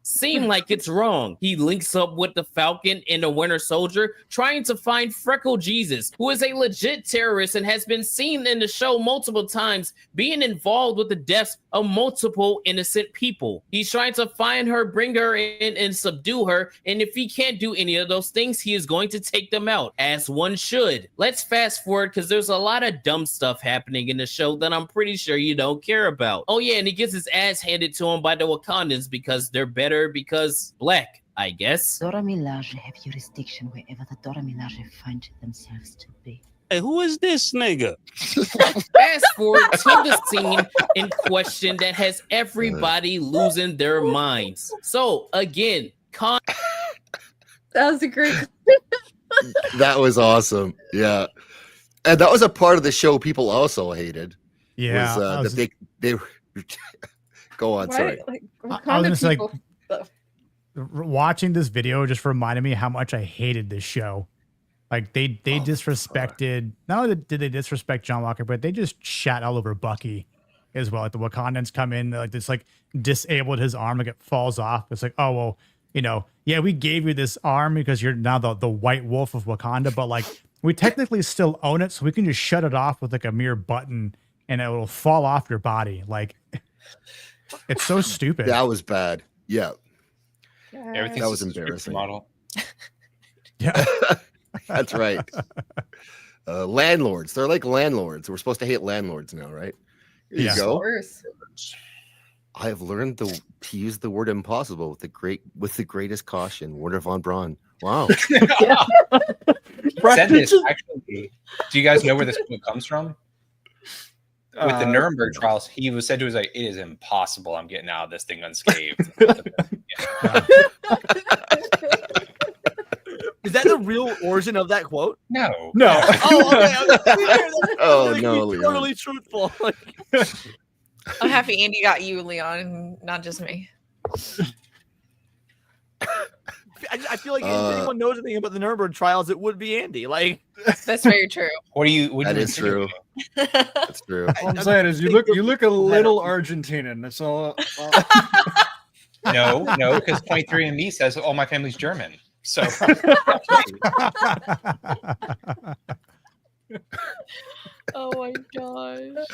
seem like it's wrong. He links up with the Falcon and the Winter Soldier, trying to find Freckle Jesus, who is a legit terrorist and has been seen in the show multiple times, being involved with the deaths of multiple innocent people. He's trying to find her, bring her in, and subdue her. And if he can't do any of those things, he is going to take them out, as one should. Let's fast forward because there's a lot of dumb stuff happening in the show that I'm pretty sure you don't care about. Oh yeah, and he gets his ass handed to him by the Wakandans because they're better because black, I guess. Dora Milaje have jurisdiction wherever the Dora Milaje find themselves to be. Hey, who is this nigga? Fast forward to the scene in question that has everybody losing their minds. So again, That was a great. That was awesome. Yeah. And that was a part of the show people also hated. Yeah. Was, that they were go on, sorry. Like, I was Wakanda gonna people- watching this video just reminded me how much I hated this show. Like they disrespected. Not only did they disrespect John Walker, but they just shat all over Bucky as well. Like the Wakandans come in, like this, like disabled his arm, like it falls off. It's like, oh well, you know, yeah, we gave you this arm because you're now the white wolf of Wakanda, but like we technically still own it, so we can just shut it off with like a mere button, and it will fall off your body. Like it's so stupid. That was bad. Yeah. Everything That was embarrassing. Model. Yeah. That's right. Landlords. They're like landlords. We're supposed to hate landlords now, right? Here Yeah. you go. Worse. I have learned to use the word impossible with the greatest caution. Werner von Braun. Wow. Said this, actually. Do you guys know where this quote comes from? With the Nuremberg trials, he was said to us like, "It is impossible. I'm getting out of this thing unscathed." Is that the real origin of that quote? No. No. Oh, okay. Oh, no, Leon. Totally truthful. Like, I'm happy Andy got you, Leon, not just me. I feel like if anyone knows anything about the Nuremberg trials, it would be Andy. Like, That's very true. What do you? That is true. That's true. All I'm saying is you look a little Argentinian. That's all. No, because 23andMe says all my family's German. So Oh my gosh.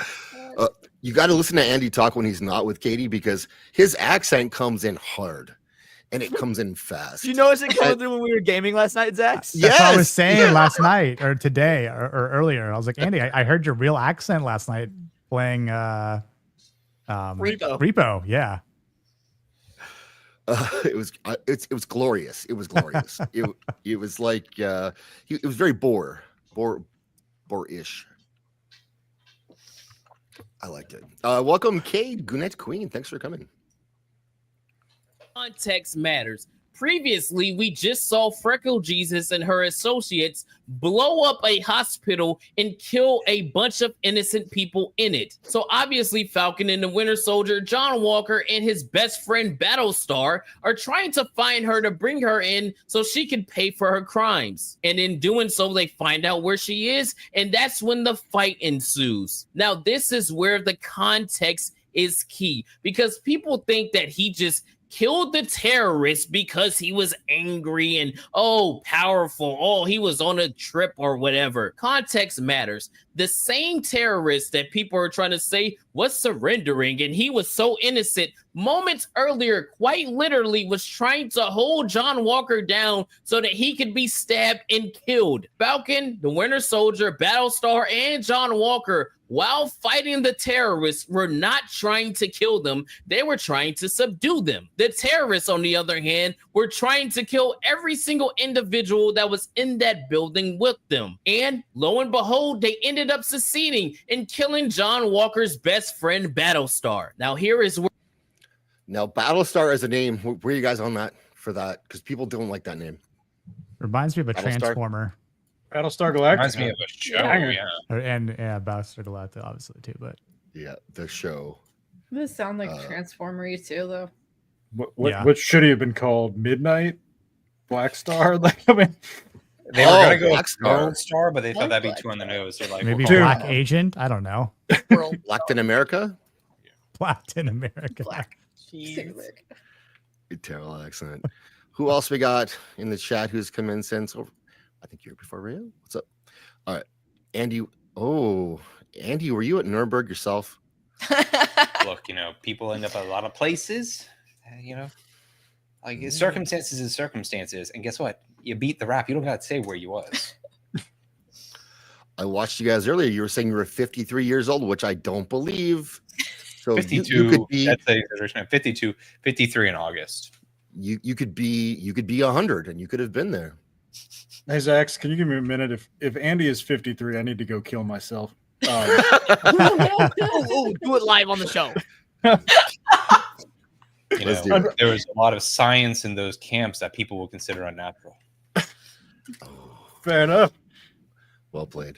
You got to listen to Andy talk when he's not with Katie because his accent comes in hard. and it comes in fast. Did you notice it coming through when we were gaming last night, Zach? That's what I was saying last night or today or earlier. I was like, Andy, I heard your real accent last night playing Repo. Yeah. It was glorious. It was glorious. it was like it was very bore-ish. I liked it. Welcome, Cade, Gwinnett Queen. Thanks for coming. Context matters. Previously, we just saw Freckle Jesus and her associates blow up a hospital and kill a bunch of innocent people in it. So obviously, Falcon and the Winter Soldier, John Walker, and his best friend Battlestar are trying to find her to bring her in so she can pay for her crimes. And in doing so, they find out where she is, and that's when the fight ensues. Now, this is where the context is key, because people think that he just killed the terrorist because he was angry and powerful. He was on a trip or whatever. Context matters. The same terrorist that people are trying to say was surrendering and he was so innocent moments earlier, quite literally was trying to hold John Walker down so that he could be stabbed and killed. Falcon, the Winter Soldier, Battlestar, and John Walker, while fighting the terrorists, were not trying to kill them. They were trying to subdue them. The terrorists, on the other hand, were trying to kill every single individual that was in that building with them. And lo and behold, they ended up succeeding in killing John Walker's best friend, Battlestar. Now, here is where... Now, Battlestar as a name, where are you guys on that for that? Because people don't like that name. Reminds me of a Transformer. Battlestar Galactica. Reminds me of a show, yeah. And Battlestar Galactica, obviously, too. But yeah, the show. This sound like Transformer-y too, though. What should he have been called? Midnight? Black Star? Like, I mean, they were gonna go with Gold Star, but they thought that'd be too on the nose. They're like, maybe Black Agent. I don't know. Black in America. Black in America. Black. Terrible accent. Who else we got in the chat who's come in since? I think you're before Rio. What's up? All right, Andy. Oh, Andy, were you at Nuremberg yourself? Look, people end up at a lot of places. Like circumstances is circumstances, and guess what? You beat the rap. You don't got to say where you was. I watched you guys earlier. You were saying you were 53 years old, which I don't believe. So 52. You could be, that's the 52, 53 in August. You could be 100, and you could have been there. Hey Zach, can you give me a minute? If Andy is 53, I need to go kill myself. Do it live on the show. There was a lot of science in those camps that people will consider unnatural. Fair enough. Well played.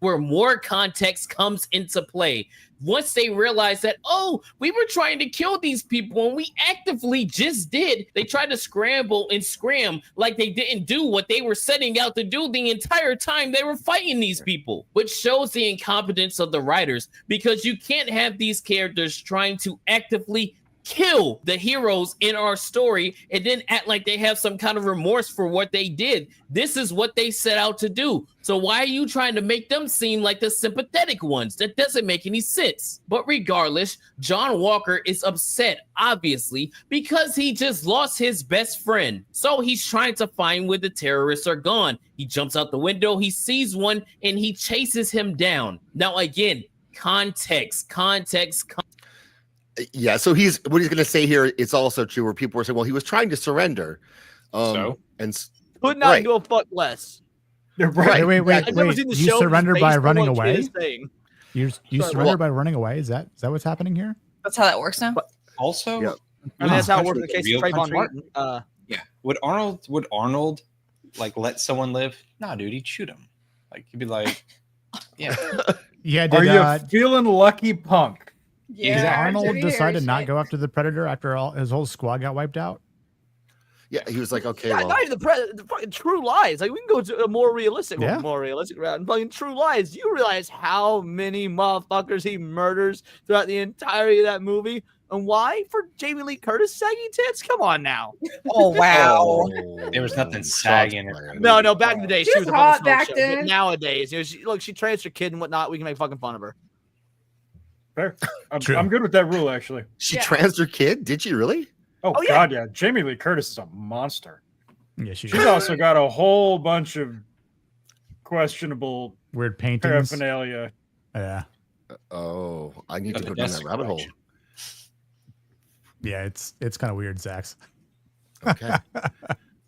Where more context comes into play. Once they realize that, we were trying to kill these people and we actively just did, they tried to scramble and scram like they didn't do what they were setting out to do the entire time they were fighting these people, which shows the incompetence of the writers, because you can't have these characters trying to actively kill the heroes in our story and then act like they have some kind of remorse for what they did. This is what they set out to do. So why are you trying to make them seem like the sympathetic ones? That doesn't make any sense. But regardless, John Walker is upset, obviously, because he just lost his best friend. So he's trying to find where the terrorists are gone. He jumps out the window, he sees one, and he chases him down. Now, again, context. Yeah, so what he's going to say here, it's also true where people were saying, well, he was trying to surrender. And could not do a fuck less. Right. Wait. You surrender by running away? You surrender by running away? Is that what's happening here? That's how that works now? But also, yeah. That's how it works in the case of Trayvon Martin. Yeah. Would Arnold like let someone live? No, dude, he'd shoot him. Like he'd be like, yeah. Yeah. Are you feeling lucky, punk? Yeah, did Arnold decide to not go after the Predator after his whole squad got wiped out? Yeah, he was like, okay, not even the fucking True Lies. Like, we can go to a more realistic route. Fucking True Lies. You realize how many motherfuckers he murders throughout the entirety of that movie? And why? For Jamie Lee Curtis sagging tits? Come on now. Oh, wow. There was nothing sagging. No, back in the day, she was hot back then. Nowadays, she transed her kid and whatnot. We can make fucking fun of her. Fair. I'm good with that rule, actually. She trans her kid? Did she really? Oh, God, yeah. Jamie Lee Curtis is a monster. Yeah, she's also got a whole bunch of questionable weird paintings. Paraphernalia. Yeah. Oh, I need to go down that rabbit hole. Yeah, it's kind of weird, Zax. Okay.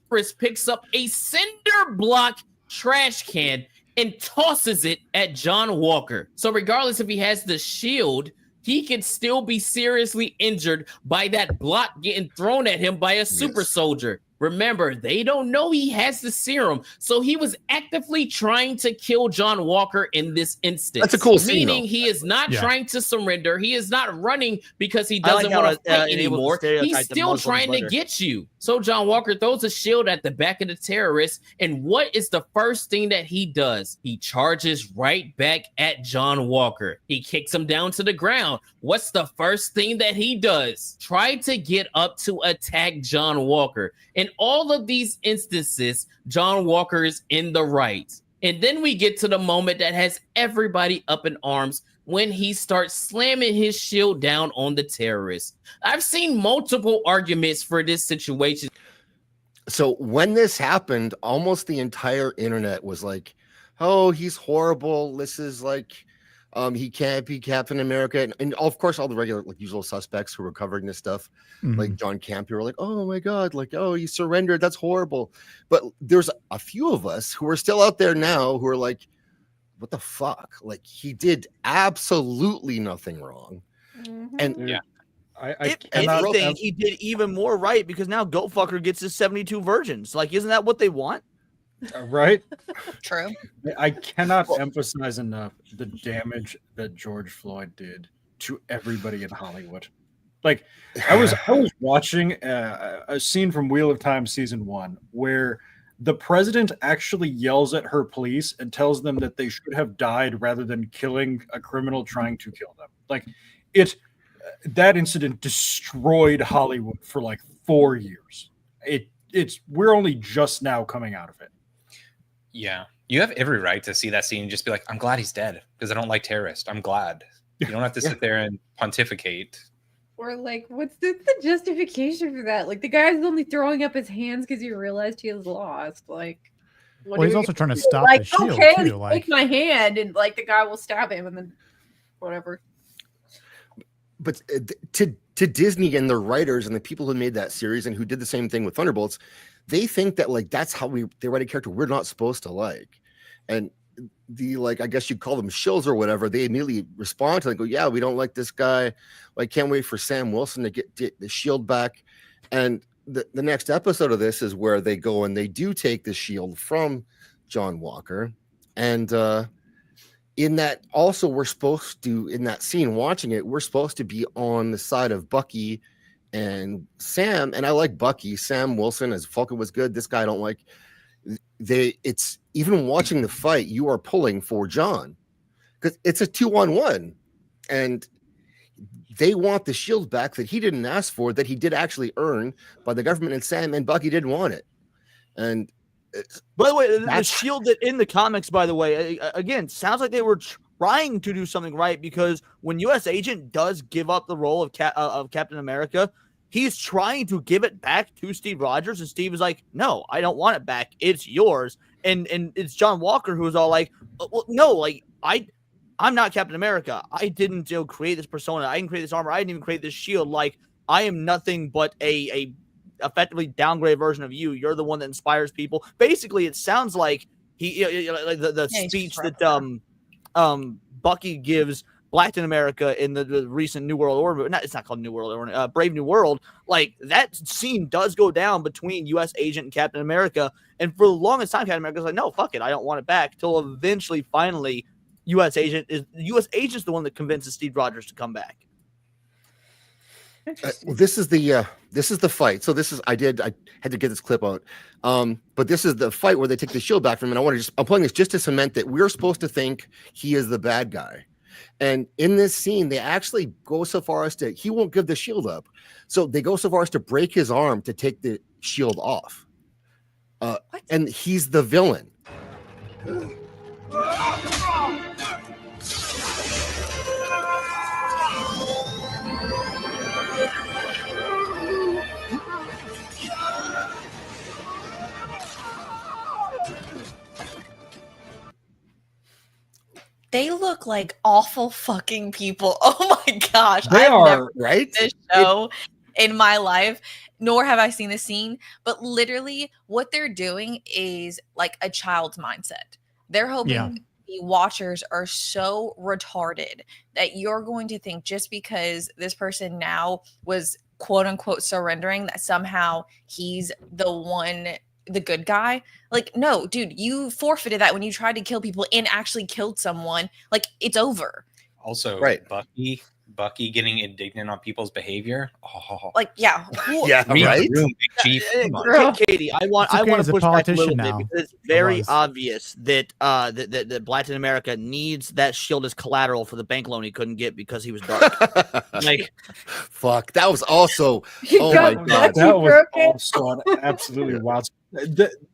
Chris picks up a cinder block trash can and tosses it at John Walker. So regardless if he has the shield, he can still be seriously injured by that block getting thrown at him by a super soldier. Remember, they don't know he has the serum, so he was actively trying to kill John Walker in this instance. That's a cool scene, meaning though. he is not trying to surrender. He is not running because he doesn't want to fight anymore. He's still trying to get you. So John Walker throws a shield at the back of the terrorist, and what is the first thing that he does? He charges right back at John Walker. He kicks him down to the ground. What's the first thing that he does? Try to get up to attack John Walker. In all of these instances, John Walker is in the right. And then we get to the moment that has everybody up in arms when he starts slamming his shield down on the terrorist. I've seen multiple arguments for this situation. So when this happened, almost the entire internet was like, oh, he's horrible. This is like, he can't be Captain America. And of course, all the regular, like, usual suspects who were covering this stuff, like John Campion, were like, oh my God, like, oh, he surrendered. That's horrible. But there's a few of us who are still out there now who are like, what the fuck? Like, he did absolutely nothing wrong. And if anything, he did even more right, because now Goatfucker gets his 72 virgins. Like, isn't that what they want? Right? True. I cannot emphasize enough the damage that George Floyd did to everybody in Hollywood. Like, I was watching a scene from Wheel of Time season 1 where the president actually yells at her police and tells them that they should have died rather than killing a criminal trying to kill them. Like, that incident destroyed Hollywood for like 4 years. We're only just now coming out of it. Yeah. You have every right to see that scene and just be like, I'm glad he's dead because I don't like terrorists. I'm glad. You don't have to sit there and pontificate. Or like, what's the justification for that? Like, the guy's only throwing up his hands because he realized he was lost. Like, well, he's also trying to stop like, the shield okay, too. Like, take my hand, and like the guy will stab him, and then whatever. But to Disney and the writers and the people who made that series and who did the same thing with Thunderbolts, they think that like that's how they write a character we're not supposed to like. And the, like, I guess you'd call them shills or whatever, they immediately respond to it and go, yeah, we don't like this guy. Like, can't wait for Sam Wilson to get the shield back. And the next episode of this is where they go and they do take the shield from John Walker. And in that also, we're supposed to, in that scene watching it, we're supposed to be on the side of Bucky and Sam. And I like Bucky. Sam Wilson as Falcon was good. This guy I don't like. It's even watching the fight, you are pulling for John because it's a 2-on-1 and they want the shield back that he didn't ask for, that he did actually earn by the government, and Sam and Bucky didn't want it. And by the way, the shield that in the comics, by the way, again, sounds like they were trying to do something right, because when U.S. Agent does give up the role of Captain America, he's trying to give it back to Steve Rogers, and Steve is like, no, I don't want it back. It's yours. And it's John Walker who is all like, well, no, like, I'm not Captain America. I didn't create this persona. I didn't create this armor. I didn't even create this shield. Like, I am nothing but a effectively downgrade version of you. You're the one that inspires people. Basically, it sounds like like the speech that Bucky gives Black America in the recent New World Order. It's not called New World Order. Brave New World. Like, that scene does go down between U.S. Agent and Captain America. And for the longest time, Captain America's like, no, fuck it, I don't want it back. Till eventually, finally, U.S. Agent's the one that convinces Steve Rogers to come back. This is the fight. So I had to get this clip out. But this is the fight where they take the shield back from him. And I'm playing this just to cement that we're supposed to think he is the bad guy. And in this scene, they actually go so far as to, he won't give the shield up. So they go so far as to break his arm to take the shield off. And he's the villain. They look like awful fucking people. Oh my gosh. They I've are, never right? seen this show in my life, nor have I seen this scene. But literally, what they're doing is like a child's mindset. They're hoping the watchers are so retarded that you're going to think just because this person now was quote unquote surrendering that somehow he's the good guy. Like, no, dude, you forfeited that when you tried to kill people and actually killed someone. Like, it's over. Also, Right. Bucky getting indignant on people's behavior. Oh, like, yeah, yeah, right. Katie, I want to push back a little now. bit because it's very obvious that that Latin America needs that shield as collateral for the bank loan he couldn't get because he was dark. Like, fuck, that was also. Oh my god, that was also absolutely wild.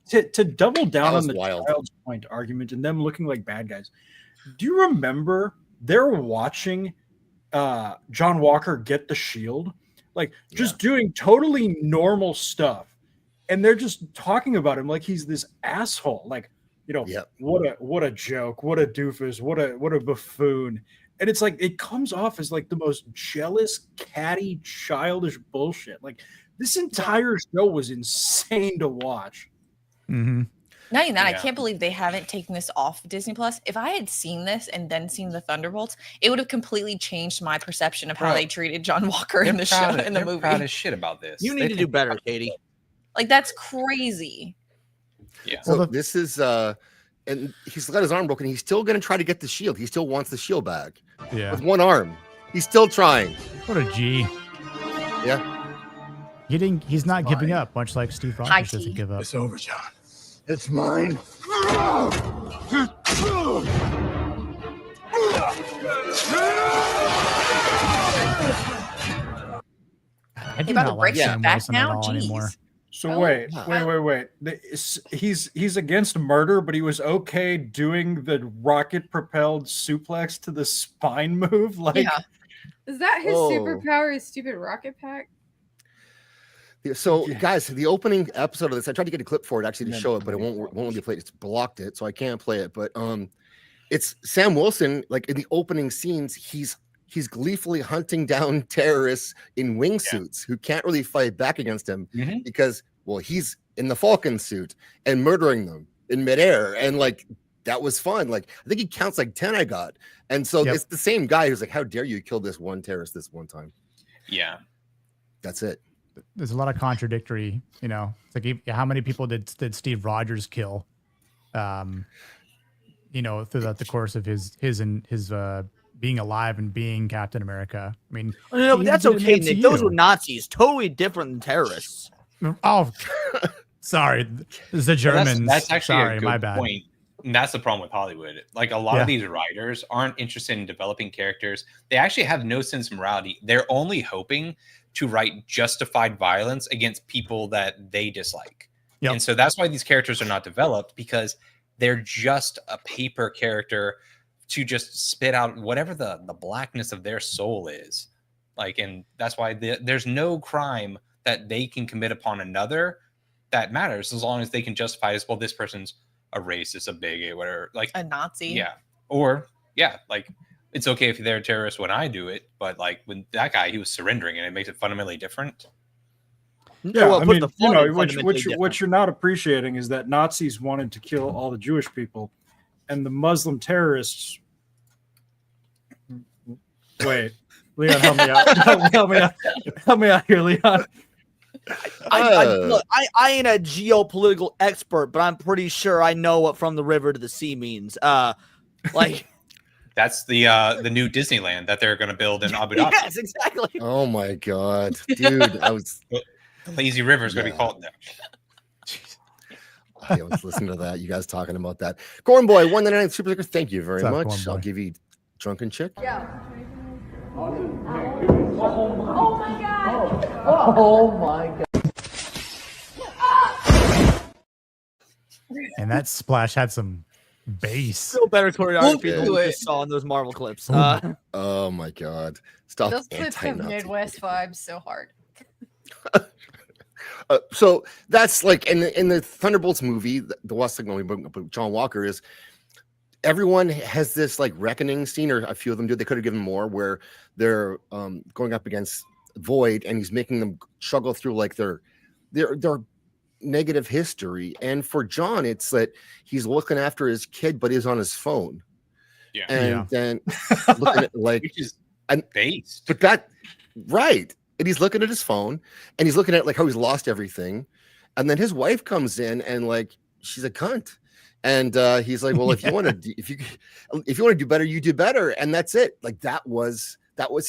To double down on the child's point argument and them looking like bad guys. Do you remember they're watching John Walker get the shield, like just doing totally normal stuff, and they're just talking about him like he's this asshole, like, you know, what a joke, what a doofus, what a buffoon. And it's like it comes off as like the most jealous, catty, childish bullshit. Like this entire show was insane to watch. Mm-hmm. Not even that, I can't believe they haven't taken this off Disney Plus. If I had seen this and then seen the Thunderbolts, it would have completely changed my perception of how they treated John Walker in the show, in the movie. Proud as shit about this. You need to do better, Katie. Like, that's crazy. Yeah. So this is and he's got his arm broken. He's still gonna try to get the shield. He still wants the shield back. Yeah. With one arm. He's still trying. What a G. Yeah. He's not giving up, much like Steve Rogers doesn't give up. It's over, John. It's mine. I do not like Sam Wilson at all anymore. So wait. He's against murder, but he was okay doing the rocket-propelled suplex to the spine move. Like, is that his superpower? His stupid rocket pack? So, guys, the opening episode of this, I tried to get a clip for it actually to show it, but it won't let me play it. It's blocked it, so I can't play it. But it's Sam Wilson, like in the opening scenes, he's gleefully hunting down terrorists in wingsuits who can't really fight back against him because, well, he's in the Falcon suit and murdering them in midair. And like that was fun. Like I think he counts like 10 I got. And so it's the same guy who's like, how dare you kill this one terrorist this one time? Yeah. That's it. There's a lot of contradictory, you know. It's like how many people did Steve Rogers kill? You know, throughout the course of his being alive and being Captain America. I mean, no, but that's okay, Nick. Those were Nazis, totally different than terrorists. Oh, sorry, the Germans. That's actually sorry, a good my bad. point. And that's the problem with Hollywood. Like a lot of these writers aren't interested in developing characters. They actually have no sense of morality. They're only hoping to write justified violence against people that they dislike. And so that's why these characters are not developed, because they're just a paper character to just spit out whatever the blackness of their soul is. Like, and that's why there's no crime that they can commit upon another that matters, as long as they can justify as, well, this person's a racist, a bigot, whatever, like a Nazi. Yeah. Or like it's okay if they're a terrorist when I do it, but like when that guy, he was surrendering and it makes it fundamentally different. Yeah, well, I mean, you know, what you're not appreciating is that Nazis wanted to kill all the Jewish people, and the Muslim terrorists. Wait, Leon, help me out! Help me out here, Leon. Look, I ain't a geopolitical expert, but I'm pretty sure I know what from the river to the sea means. Like. That's the new Disneyland that they're going to build in Abu Dhabi. Yes, exactly. Oh my god, dude! I was the lazy river is going to be called that. I was listening to that. You guys talking about that? Corn Boy 199 Super Sticker. Thank you very much. I'll give you Drunken Chick. Yeah. Oh my god! Oh my god! And that splash had some bass. Still better choreography than we just saw in those Marvel clips. Oh my god! Stop. Those clips have Midwest vibes so hard. So that's like in the Thunderbolts movie, the last thing we bring up with John Walker is everyone has this like reckoning scene, or a few of them do. They could have given more, where they're going up against Void, and he's making them struggle through like their negative history. And for John, it's that he's looking after his kid, but he's on his phone. Yeah. And then looking at like Which is based. But that right. And he's looking at his phone, and he's looking at like how he's lost everything. And then his wife comes in, and like she's a cunt. And he's like, well, if you want to if you want to do better, you do better. And that's it. Like that was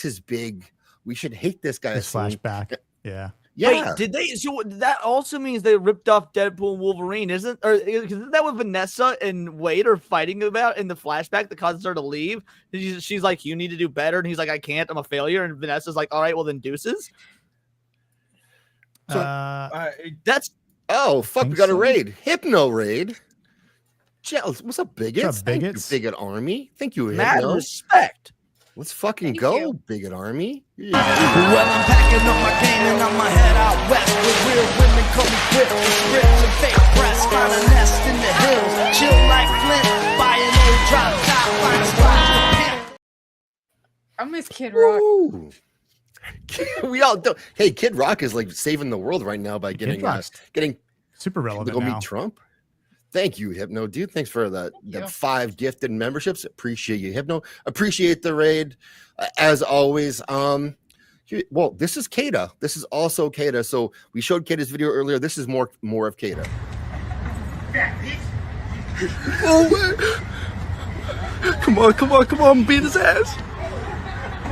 his big, we should hate this guy. His flashback. Yeah. Yeah. Wait, did they? So that also means they ripped off Deadpool and Wolverine, isn't? Or isn't that what Vanessa and Wade are fighting about in the flashback that causes her to leave? She's like, "You need to do better," and he's like, "I can't. I'm a failure." And Vanessa's like, "All right, well then, deuces." So that's fuck. We got a raid, Hypno raid. Gels, what's up, bigots? What's up, bigots? Thank you, Bigot Army. Thank you, mad Hypno. respect. Let's fucking go, Bigot Army. Yeah. Well, I'm packing up my game and I'ma head out west where real women call me quick with scripts and fake press. Find a nest in the hills, chill like Flint, buy an old drop top, find a spot. I miss Kid Rock. We all do. Hey, Kid Rock is like saving the world right now by getting super relevant to go now. meet Trump. Thank you, Hypno, dude. Thanks for the 5 gifted memberships. Appreciate you, Hypno. Appreciate the raid, as always. Well, this is Kaida. This is also Kaida. So we showed Kaida's video earlier. This is more of Kaida. Oh, come on, beat his ass.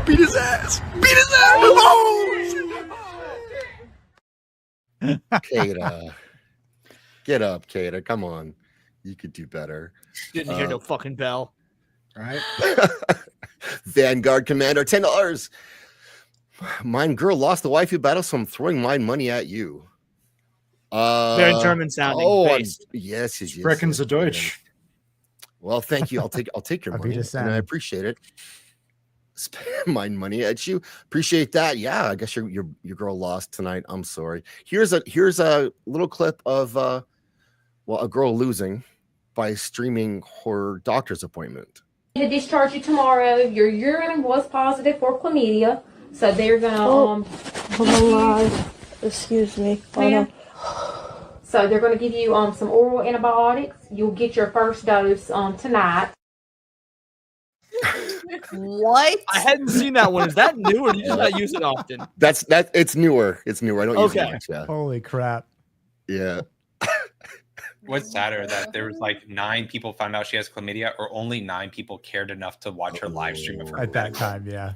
Beat his ass. Kaida. Get up, Kaida. Come on. You could do better. Didn't hear no fucking bell. Right. Vanguard Commander, $10. Mine girl lost the waifu battle, so I'm throwing mine money at you. Very German sounding. Yes. Sprechen Sie Deutsch. Well, thank you. I'll take your money, and I appreciate it. Spend mine money at you. Appreciate that. Yeah, I guess your girl lost tonight. I'm sorry. Here's a little clip of a girl losing by streaming her doctor's appointment. To discharge you tomorrow. Your urine was positive for chlamydia, so they're gonna excuse me. So they're gonna give you some oral antibiotics. You'll get your first dose tonight. What? I hadn't seen that one. Is that new, or do you just not use it often? It's newer. It's newer. I don't use it much. Yeah. Holy crap. Yeah. What's sadder that there was like 9 people found out she has chlamydia, or only 9 people cared enough to watch her live stream of her at that time. Yeah.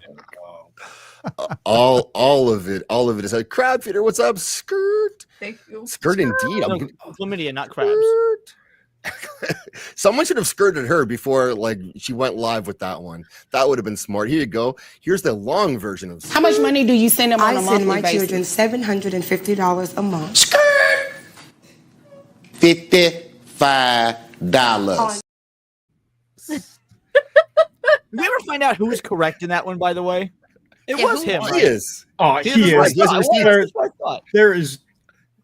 all of it is like crab feeder. What's up, skirt? Thank you. Skirt indeed. No, chlamydia, not crabs. Someone should have skirted her before like she went live with that one. That would have been smart. Here you go. Here's the long version of How much money do you send them on a monthly my basis? children $750 a month. $55. Did we ever find out who was correct in that one, by the way? It was him. He right? is. Oh, he is. That's what I thought. There is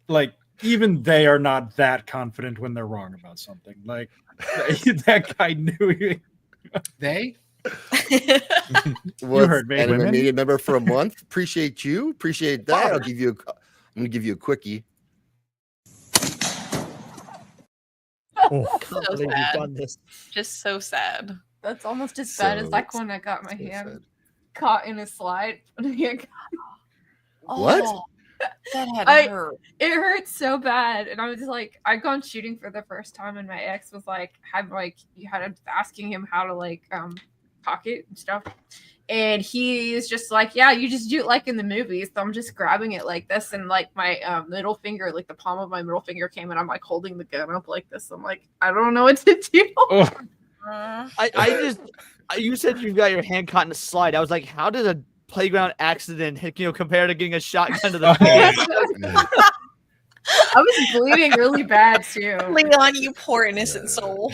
like even they are not that confident when they're wrong about something. Like that guy knew. They You heard me. Anime media member for a month. Appreciate you. Appreciate that. I'm gonna give you a quickie. Oh, So sad. Just so sad. That's almost as bad as like when I got my hand caught in a slide. What? That had to hurt. It hurt so bad, and I was like, I'd gone shooting for the first time, and my ex was like, asking him how to like pocket and stuff, and he's just like, yeah, you just do it like in the movies. So I'm just grabbing it like this, and like my middle finger, like the palm of my middle finger came, and I'm like holding the gun up like this. I'm like, I don't know what to do. You said you got your hand caught in a slide. I was like, how did a playground accident, compare to getting a shotgun to the face? I was bleeding really bad too. Leon, you poor innocent soul.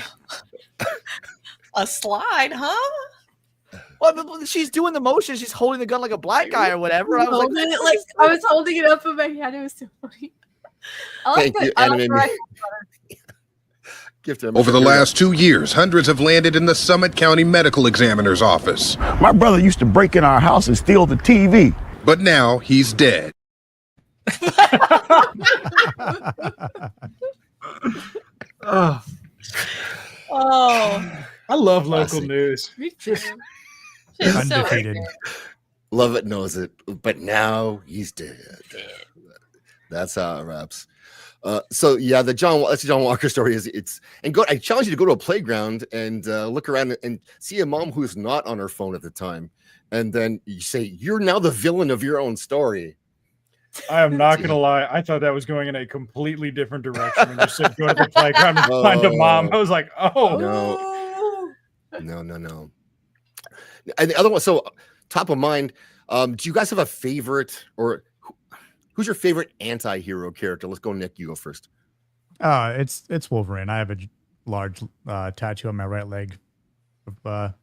A slide, huh? Well, but she's doing the motion. She's holding the gun like a black guy or whatever. I was like, I was holding it up in my hand. It was so funny. Thank you, anime. Over the last 2 years, hundreds have landed in the Summit County Medical Examiner's office. My brother used to break in our house and steal the TV. But now he's dead. Oh, I love local news. me too. Undefeated. Love it, knows it, but now he's dead. That's how it wraps. So yeah, that's the John Walker story. I challenge you to go to a playground and look around and see a mom who's not on her phone at the time, and then you say you're now the villain of your own story. I am not gonna lie. I thought that was going in a completely different direction when you said go to the playground and find a mom. I was like, oh no. And the other one, so top of mind, do you guys have a favorite, or who's your favorite anti-hero character? Let's go, Nick. You go first. It's Wolverine. I have a large tattoo on my right leg of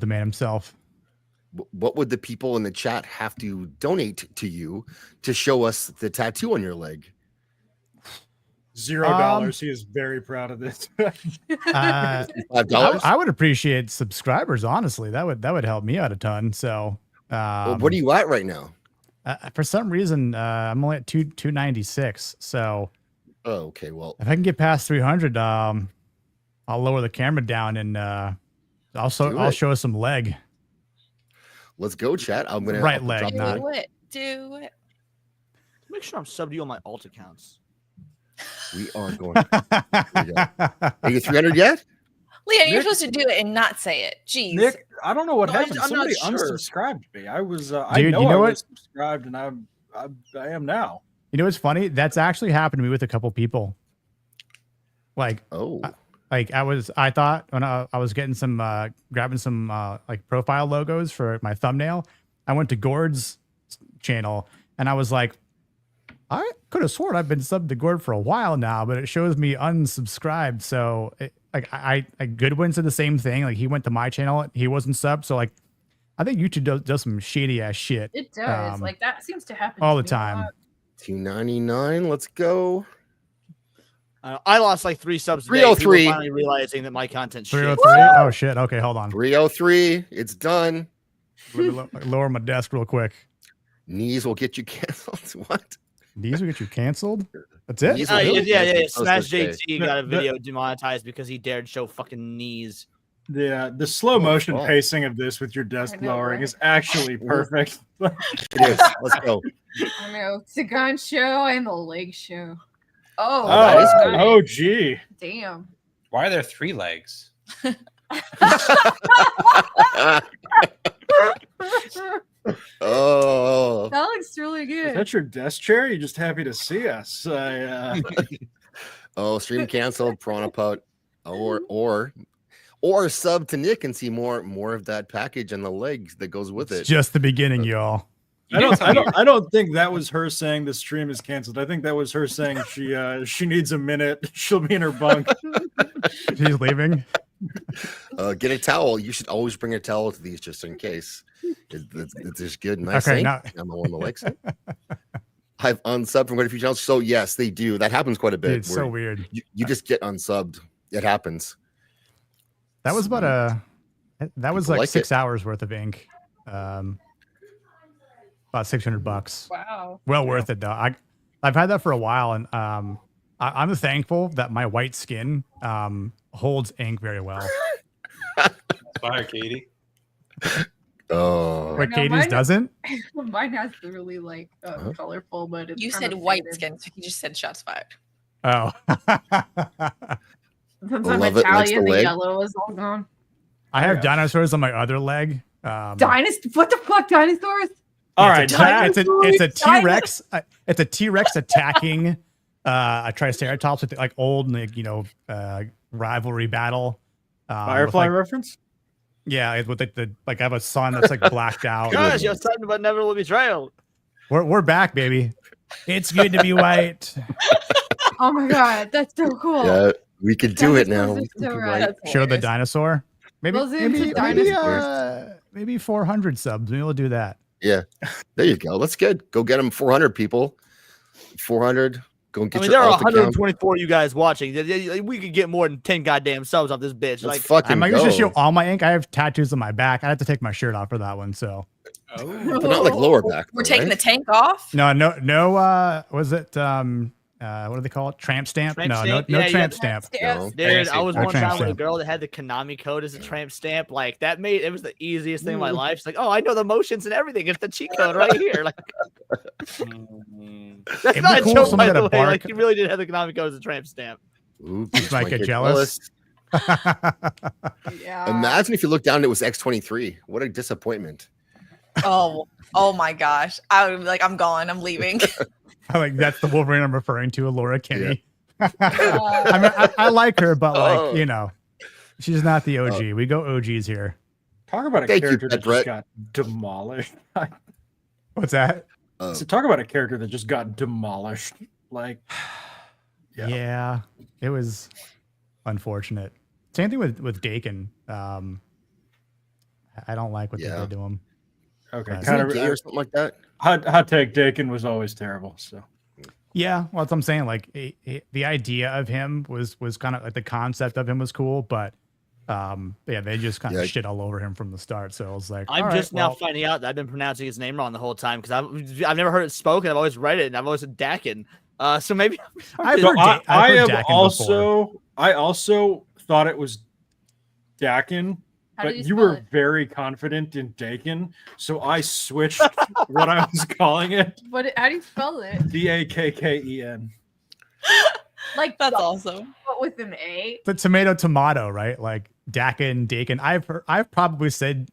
the man himself. What would the people in the chat have to donate to you to show us the tattoo on your leg? $0. He is very proud of this. $5? I would appreciate subscribers. Honestly, that would help me out a ton. So, what are you at right now? For some reason, I'm only at 296. So, okay. Well, if I can get past 300, I'll lower the camera down and I'll show some leg. Let's go, chat. I'm gonna right leg. Do it. Make sure I'm subbed to you on my alt accounts. We are going. Are you 300 yet? Leon, you're supposed to do it and not say it. Jeez. Nick, I don't know what happened. I'm Somebody not sure. unsubscribed me. I was. Dude, I know you know I what? was subscribed, and I am now. You know what's funny? That's actually happened to me with a couple people. Like, I thought when I was getting some, grabbing some like profile logos for my thumbnail, I went to Gord's channel and I was like, I could have sworn I've been subbed to Gord for a while now, but it shows me unsubscribed. So Goodwin said the same thing. Like he went to my channel, he wasn't subbed. So like, I think YouTube does some shady ass shit. It does. Like that seems to happen all to the me a time. lot. $2.99. Let's go. I lost like 3 subs. 303. People finally realizing that my content's shit. 303. Oh shit. Okay, hold on. 303. It's done. Let me lower my desk real quick. Knees will get you canceled. What? Knees will get you canceled? That's it? Yeah. Smash JT got a video demonetized because he dared show fucking knees. Yeah, the slow motion pacing of this with your desk lowering is actually perfect. It is. Let's go. I know. It's the gun show and the leg show. Gee. Damn. Why are there 3 legs? Oh, that looks really good. Is that your desk chair? You're just happy to see us. Stream canceled. Piranha Pout, or sub to Nick and see more of that package and the legs that goes with it. Just the beginning, y'all. I don't think that was her saying the stream is canceled. I think that was her saying she needs a minute. She'll be in her bunk. She's leaving. Get a towel. You should always bring a towel to these just in case. It's just good. Nice. Okay, I'm the one that likes it. I've unsubbed from quite a few channels. So yes, they do. That happens quite a bit. It's so weird. You just get unsubbed. It happens. That was about like 6 hours worth of ink. About $600. Wow. Well worth it though. I've had that for a while, and I'm thankful that my white skin holds ink very well. Fire, Katie. Oh, but Katie's doesn't. Mine has really like colorful, but it's You kind said of white faded. skin, so you just said shots fired. Oh. Since I'm Italian, the yellow is all gone. I have dinosaurs on my other leg. What the fuck, dinosaurs? All right, it's a T-Rex. It's a T-Rex attacking a Triceratops with like old, rivalry battle. Firefly reference. Yeah, with the I have a son that's like blacked out. Gosh, you're talking about inevitable betrayal. We're back, baby. It's good to be white. Oh my god, that's so cool. Yeah, we could do it now. Show the dinosaur. Maybe 400 subs. Maybe we'll do that. Yeah, there you go. That's good. Go get them 400 people. 400. Go and get I mean, your there are alt account. 124 of you guys watching. We could get more than 10 goddamn subs off this bitch. Let's Like, fucking I might go. just show all my ink. I have tattoos on my back. I have to take my shirt off for that one. So, but not like lower back. We're though, taking right? the tank off. no. Was it what do they call it? Tramp stamp? Tramp no, stamp? no Yeah, tramp yeah. stamp. No. dude, I was No one tramp time with a stamp. girl that had the Konami code as a tramp stamp. Like that made it was the easiest thing in my life. She's like, oh, I know the motions and everything. It's the cheat code right here. Like, that's It'd not be a cool if joke, someone by had the a way. Like, barcode. you really did have the Konami code as a tramp stamp. Ooh, Might get jealous. Yeah. Imagine if you look down and it was X23. What a disappointment. Oh my gosh. I'm gone. I'm leaving. Like that's the Wolverine I'm referring to, Laura Kinney. I mean, I like her, but like you know, she's not the OG. We go OGs here. Talk about a Thank you, character that Brett. just got demolished. What's that? So talk about a character that just got demolished. Like, Yeah, it was unfortunate. Same thing with Dakin. I don't like what they did to him. Okay, Isn't he gay or something like that? Hot take. Dakin was always terrible. So Yeah, well, that's what I'm saying. Like the idea of him was kind of like the concept of him was cool, but yeah, they just kind of shit all over him from the start. So I was like, I'm all just right, now well, finding out that I've been pronouncing his name wrong the whole time because I've never heard it spoken. I've always read it and I've always said Dakin. So maybe I've So heard I have Dakin also before. I also thought it was Dakin, How but do you you spell were it? very confident in Dakin, so I switched what I was calling it. How do you spell it? Dakken. Like That's awesome. but with an A. The tomato, right? Like Dakin. I've probably said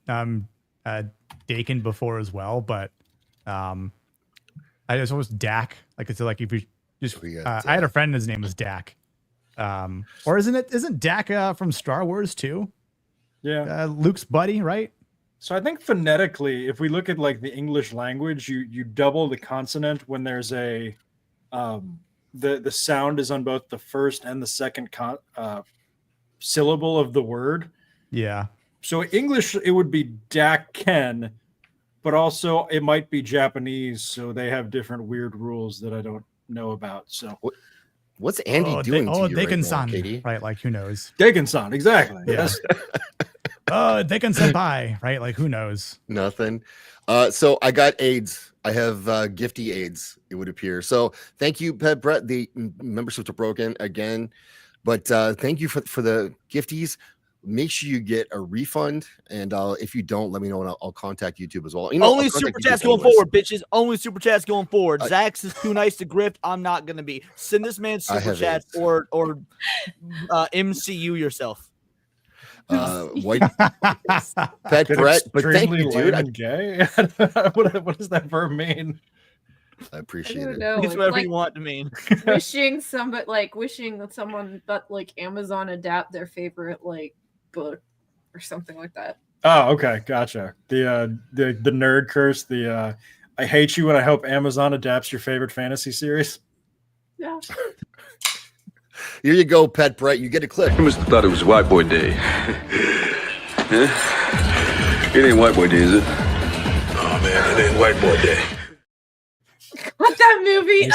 Dakin before as well, but I just always Dak. Like it's like if you just I had a friend, his name was Dak. Or isn't Dak from Star Wars too? Yeah. Luke's buddy, right? So I think phonetically, if we look at like the English language, you double the consonant when there's a the sound is on both the first and the second syllable of the word. Yeah. So English, it would be Dakken, but also it might be Japanese, so they have different weird rules that I don't know about. So what's Andy doing to you right now, Dakin-san, Katie? right? Like who knows? Dakin-san, exactly. Yeah. Yes. Dakin-senpai, right? Like who knows? Nothing. So I got AIDS. I have gifty AIDS, it would appear. So thank you, Pet Brett. The memberships are broken again, but thank you for the gifties. Make sure you get a refund, and if you don't, let me know, and I'll contact YouTube as well. You know, only I'll contact super YouTube chats going anyways. forward, bitches. Only super chats going forward. Zax is too nice to grift. I'm not gonna be. Send this man super have chats or MCU yourself. White Pet Brett, but thank you, dude. Lame and gay. What does that verb mean? I appreciate I it. don't know. It's whatever you want to mean. wishing someone that like Amazon adapt their favorite like book or something like that. Oh, okay, gotcha. The nerd curse. I hate you, and I hope Amazon adapts your favorite fantasy series. Yeah. Here you go, Pet Brett. You get a clip. You must have thought it was White Boy Day. Huh? It ain't White Boy Day, is it? Oh, man, it ain't White Boy Day. What that movie?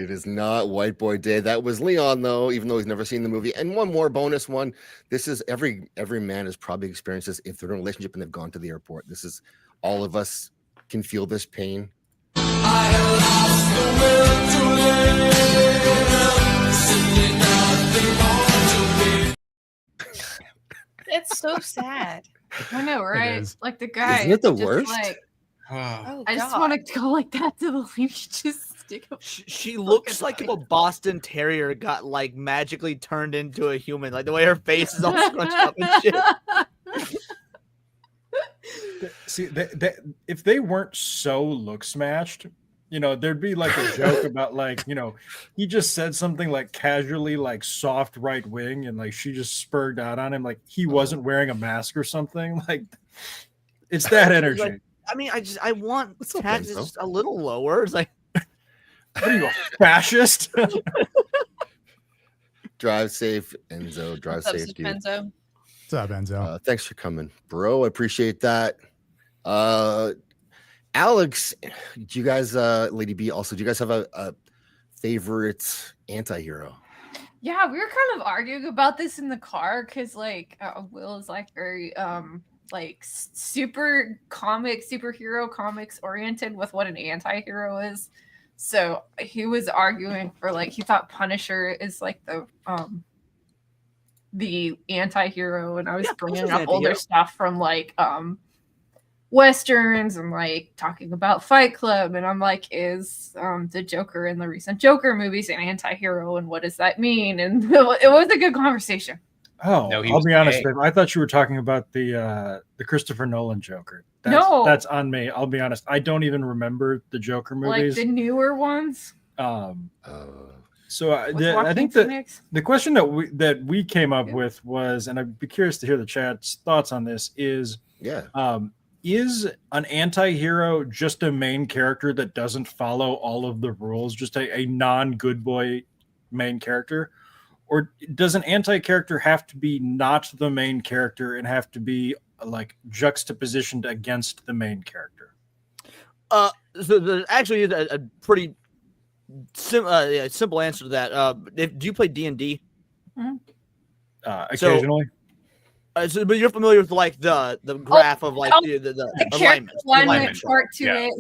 It is not White Boy Day. That was Leon, though, even though he's never seen the movie. And one more bonus one. This is every man has probably experienced this if they're in a relationship and they've gone to the airport. This is all of us can feel this pain. It's so sad. I know, right? is. Like the guy. Isn't it the just worst? Like, Oh, I just God. want to go like that to the leaf. Just stick up. She looks like if a Boston Terrier got like magically turned into a human, like the way her face is all scrunched up and shit. See, if they weren't so look smashed, there'd be like a joke about like, he just said something like casually like soft right wing, and like she just spurred out on him like he wasn't wearing a mask or something. Like it's that energy. Like, I mean, I want taxes just a little lower. It's like, what are you, a fascist? Drive safe, Enzo. Drive What's up, safe, dude. Suspenso? What's up, Enzo? Thanks for coming, bro. I appreciate that. Alex, do you guys, Lady B, also, do you guys have a favorite anti-hero? Yeah, we were kind of arguing about this in the car because Will is very superhero comics oriented with what an anti-hero is. So he was arguing for he thought Punisher is the anti-hero, and I was bringing up older stuff from Westerns and talking about Fight Club, and I'm is the Joker in the recent Joker movies an anti-hero, and what does that mean? And it was a good conversation. Oh, no, I'll be honest, babe. I thought you were talking about the Christopher Nolan Joker. That's on me. I'll be honest. I don't even remember the Joker movies, the newer ones. So I think that the question that we came up with was, and I'd be curious to hear the chat's thoughts on this, is is an anti-hero just a main character that doesn't follow all of the rules, just a non-good boy main character? Or does an anti-character have to be not the main character and have to be juxtapositioned against the main character? So there actually is a pretty simple answer to that. Do you play D&D? Occasionally. But you're familiar with the graph of the alignment chart to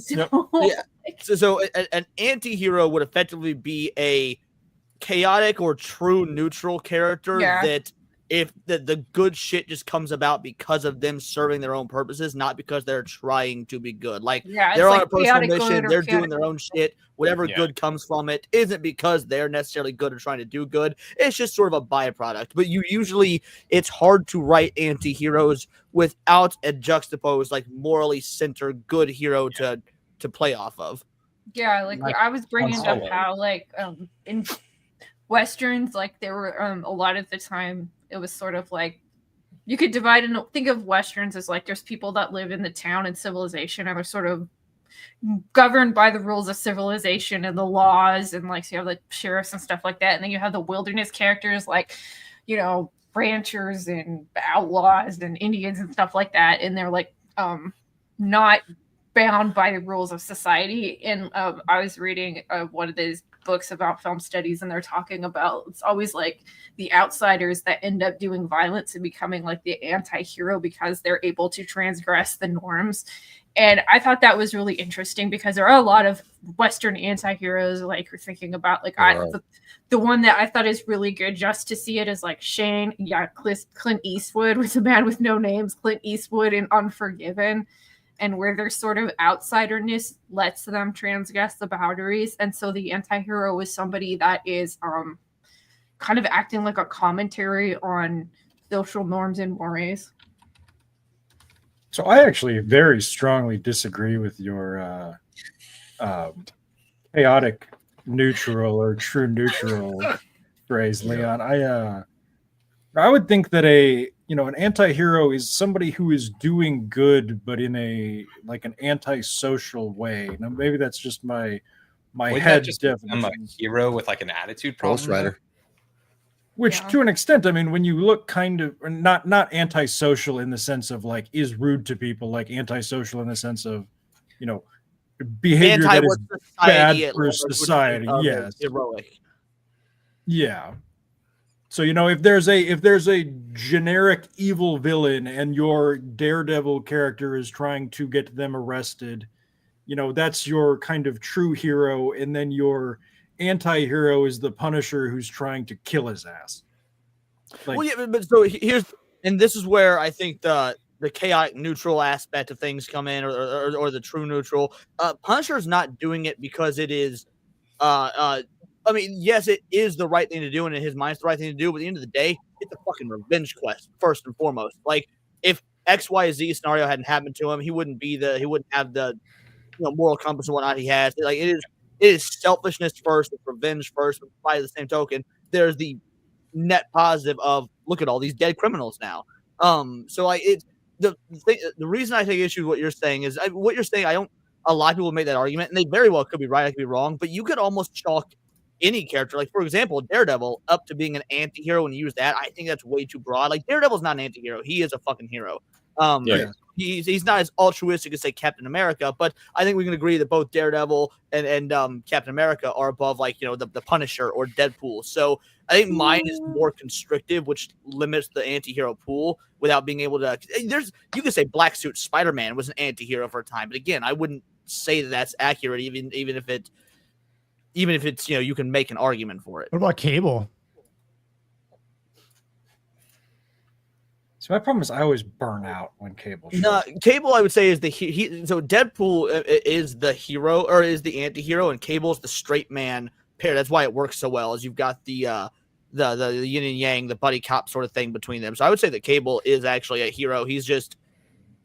it. So an anti-hero would effectively be a chaotic or true neutral character that if the good shit just comes about because of them serving their own purposes, not because they're trying to be good. They're on a personal mission, they're doing their own shit. Whatever good comes from it isn't because they're necessarily good or trying to do good. It's just sort of a byproduct. But it's hard to write anti-heroes without a juxtaposed, morally centered good hero to play off of. Yeah, I was bringing up how in Westerns, there were a lot of the time it was sort of you could divide and think of Westerns as there's people that live in the town and civilization and are sort of governed by the rules of civilization and the laws, and so you have the sheriffs and stuff like that, and then you have the wilderness characters ranchers and outlaws and Indians and stuff like that, and they're not bound by the rules of society. And I was reading one of these books about film studies, and they're talking about it's always the outsiders that end up doing violence and becoming the anti-hero because they're able to transgress the norms. And I thought that was really interesting because there are a lot of Western anti-heroes you're thinking about the one that I thought is really good just to see it is Shane, Clint Eastwood with A Man with No Names, Clint Eastwood in Unforgiven, and where their sort of outsiderness lets them transgress the boundaries. And so the anti-hero is somebody that is kind of acting like a commentary on social norms and mores. So I actually very strongly disagree with your chaotic neutral or true neutral phrase, Leon. I would think that an anti-hero is somebody who is doing good, but in an antisocial way. Now, maybe that's just my head definition. I'm a hero with an attitude problem. Ghost Rider. Which, to an extent, I mean, when you look kind of not antisocial in the sense of is rude to people, antisocial in the sense of, behavior that is bad for society. Yes, heroic. Yeah. So if there's a generic evil villain and your Daredevil character is trying to get them arrested, that's your kind of true hero, and then your anti-hero is the Punisher who's trying to kill his ass. But so this is where I think the chaotic neutral aspect of things come in, or the true neutral. Punisher's not doing it because it is I mean, yes, it is the right thing to do, and in his mind, it's the right thing to do. But at the end of the day, it's a fucking revenge quest first and foremost. If XYZ scenario hadn't happened to him, he wouldn't have the moral compass and whatnot he has. It is selfishness first, it's revenge first. But by the same token, there's the net positive of look at all these dead criminals now. The reason I take issue with what you're saying is what you're saying. A lot of people make that argument, and they very well could be right. I could be wrong, but you could almost chalk any character, for example, Daredevil, up to being an anti-hero and use that. I think that's way too broad. Daredevil's not an anti-hero. He is a fucking hero. He's not as altruistic as say Captain America, but I think we can agree that both Daredevil and Captain America are above the Punisher or Deadpool. So I think mine is more constrictive, which limits the anti-hero pool without being able to. You could say Black Suit Spider-Man was an anti-hero for a time, but again, I wouldn't say that's accurate, even if it's you can make an argument for it. What about Cable? So my problem is I always burn out when Cable. No, Cable I would say is so Deadpool is the hero or is the anti-hero, and Cable is the straight man pair. That's why it works so well. Is you've got the yin and yang, the buddy cop sort of thing between them. So I would say that Cable is actually a hero. He's just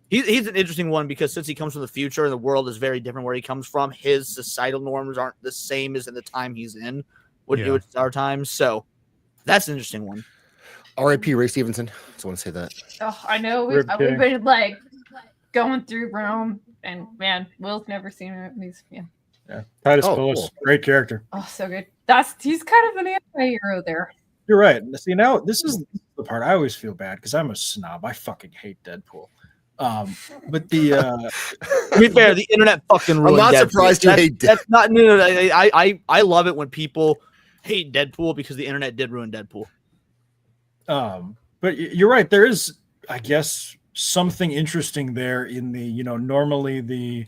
he's an interesting one because since he comes from the future and the world is very different where he comes from, his societal norms aren't the same as in the time he's in, which is our time. So that's an interesting one. R.I.P. Ray Stevenson. Just want to say that. Oh, I know. We've been like going through Rome, and man, Will's never seen it. Yeah, Titus Bullis, great character. Oh, so good. He's kind of an anti-hero there. You're right. See, now this is the part I always feel bad because I'm a snob. I fucking hate Deadpool. But to be fair, the internet fucking ruined I'm not Deadpool. surprised you hate Deadpool. That's not no. I love it when people hate Deadpool because the internet did ruin Deadpool. But you're right. There is, I guess, something interesting there in the, normally the,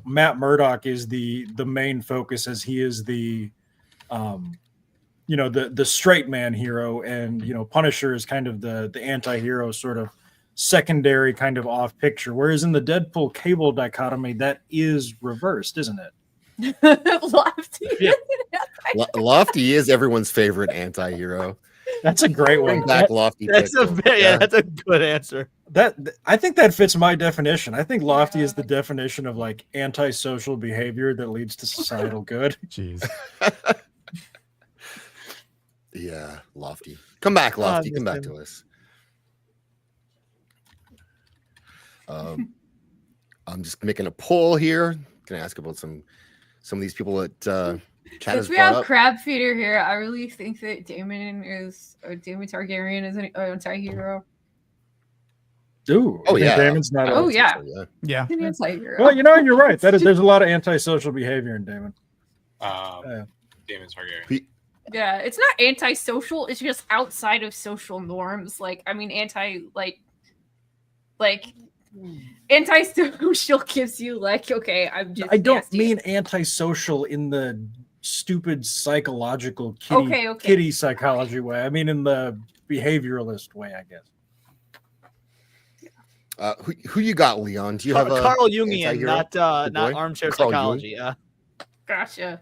Matt Murdock is the main focus as he is the, the straight man hero, and, Punisher is kind of the anti-hero sort of secondary kind of off picture. Whereas in the Deadpool Cable dichotomy, that is reversed, isn't it? Lofty. Yeah. Lofty is everyone's favorite anti-hero. That's a great one. Back Lofty. That's that's a good answer. I think that fits my definition. I think Lofty is the definition of like antisocial behavior that leads to societal good. Jeez. Yeah, Lofty. Come back, Lofty. Come back to us. I'm just making a poll here. Can I ask about some of these people that chat has If we brought have up? Crab Feeder here, I really think that Damon Targaryen is an anti-hero. Ooh, oh yeah, Damon's not. Oh yeah, yeah. An anti-hero. Well, you're right. There's a lot of antisocial behavior in Damon. Damon's Targaryen. Yeah, it's not antisocial. It's just outside of social norms. Like, I mean, antisocial gives you like, okay, I'm just. I don't nasty. mean antisocial in the stupid psychological Okay. kitty psychology way. I mean in the behavioralist way, I guess. Who you got, Leon? Do you have Carl Jungian, anti-hero? not armchair Carl psychology? Jung? Yeah. Gotcha.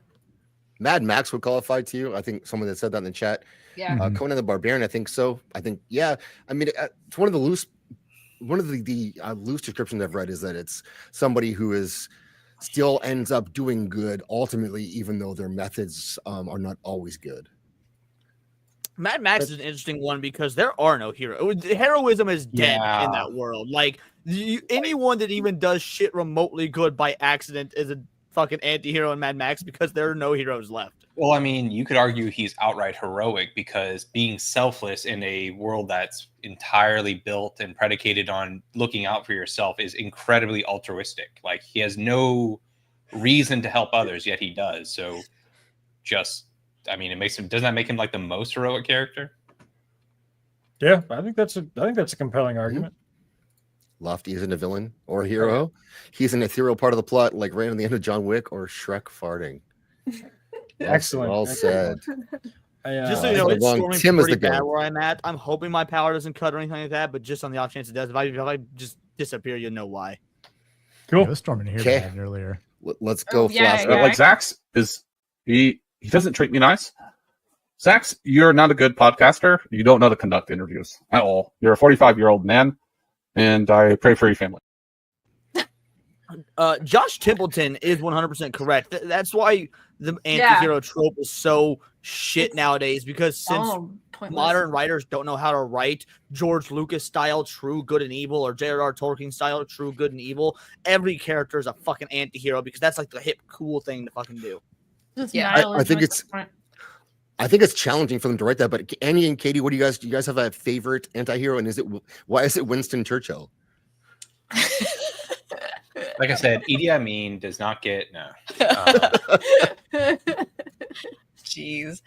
Mad Max would qualify to you. I think someone that said that in the chat. Yeah. Conan the Barbarian. I think so. I think yeah. I mean, it's one of the loose descriptions I've read is that it's somebody who is still ends up doing good ultimately, even though their methods are not always good. Mad Max is an interesting one because there are no heroes. Heroism is dead in that world. Like anyone that even does shit remotely good by accident is a fucking anti-hero in Mad Max because there are no heroes left. Well, I mean, you could argue he's outright heroic because being selfless in a world that's entirely built and predicated on looking out for yourself is incredibly altruistic. Like he has no reason to help others, yet he does. So doesn't that make him like the most heroic character? Yeah, I think that's a compelling argument. Lofty isn't a villain or a hero. He's an ethereal part of the plot, like right on the end of John Wick or Shrek farting. Excellent. Well said. Just so you know, it's storming Tim is pretty the bad goat. where I'm at. I'm hoping my power doesn't cut or anything like that, but just on the off chance it does, if I just disappear, you'll know why. Cool. It was storming here Okay. bad earlier. Let's go. Like Zax is he doesn't treat me nice. Zax, you're not a good podcaster. You don't know to conduct interviews at all. You're a 45-year-old man, and I pray for your family. Josh Templeton is 100% correct. That's why the anti-hero trope is so shit nowadays, because since modern writers don't know how to write George Lucas style true good and evil or J.R.R. Tolkien style true good and evil, every character is a fucking anti-hero because that's like the hip cool thing to fucking do. I think it's challenging for them to write that. But Annie and Katie, do you guys have a favorite anti-hero? And why is it Winston Churchill? Like I said, Idi Amin does not get no. Jeez.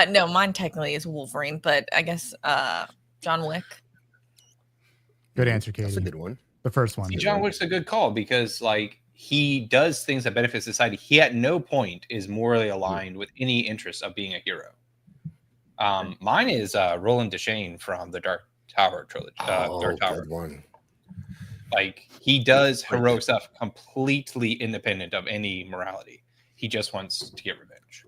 No, mine technically is Wolverine, but I guess John Wick. Good answer, Katie. That's a good one. The first one. See, John Wick's a good call because like he does things that benefit society. He at no point is morally aligned with any interest of being a hero. Mine is Roland Deschain from the Dark Tower trilogy. Dark Tower. Good one. Like he does heroic stuff completely independent of any morality. He just wants to get revenge.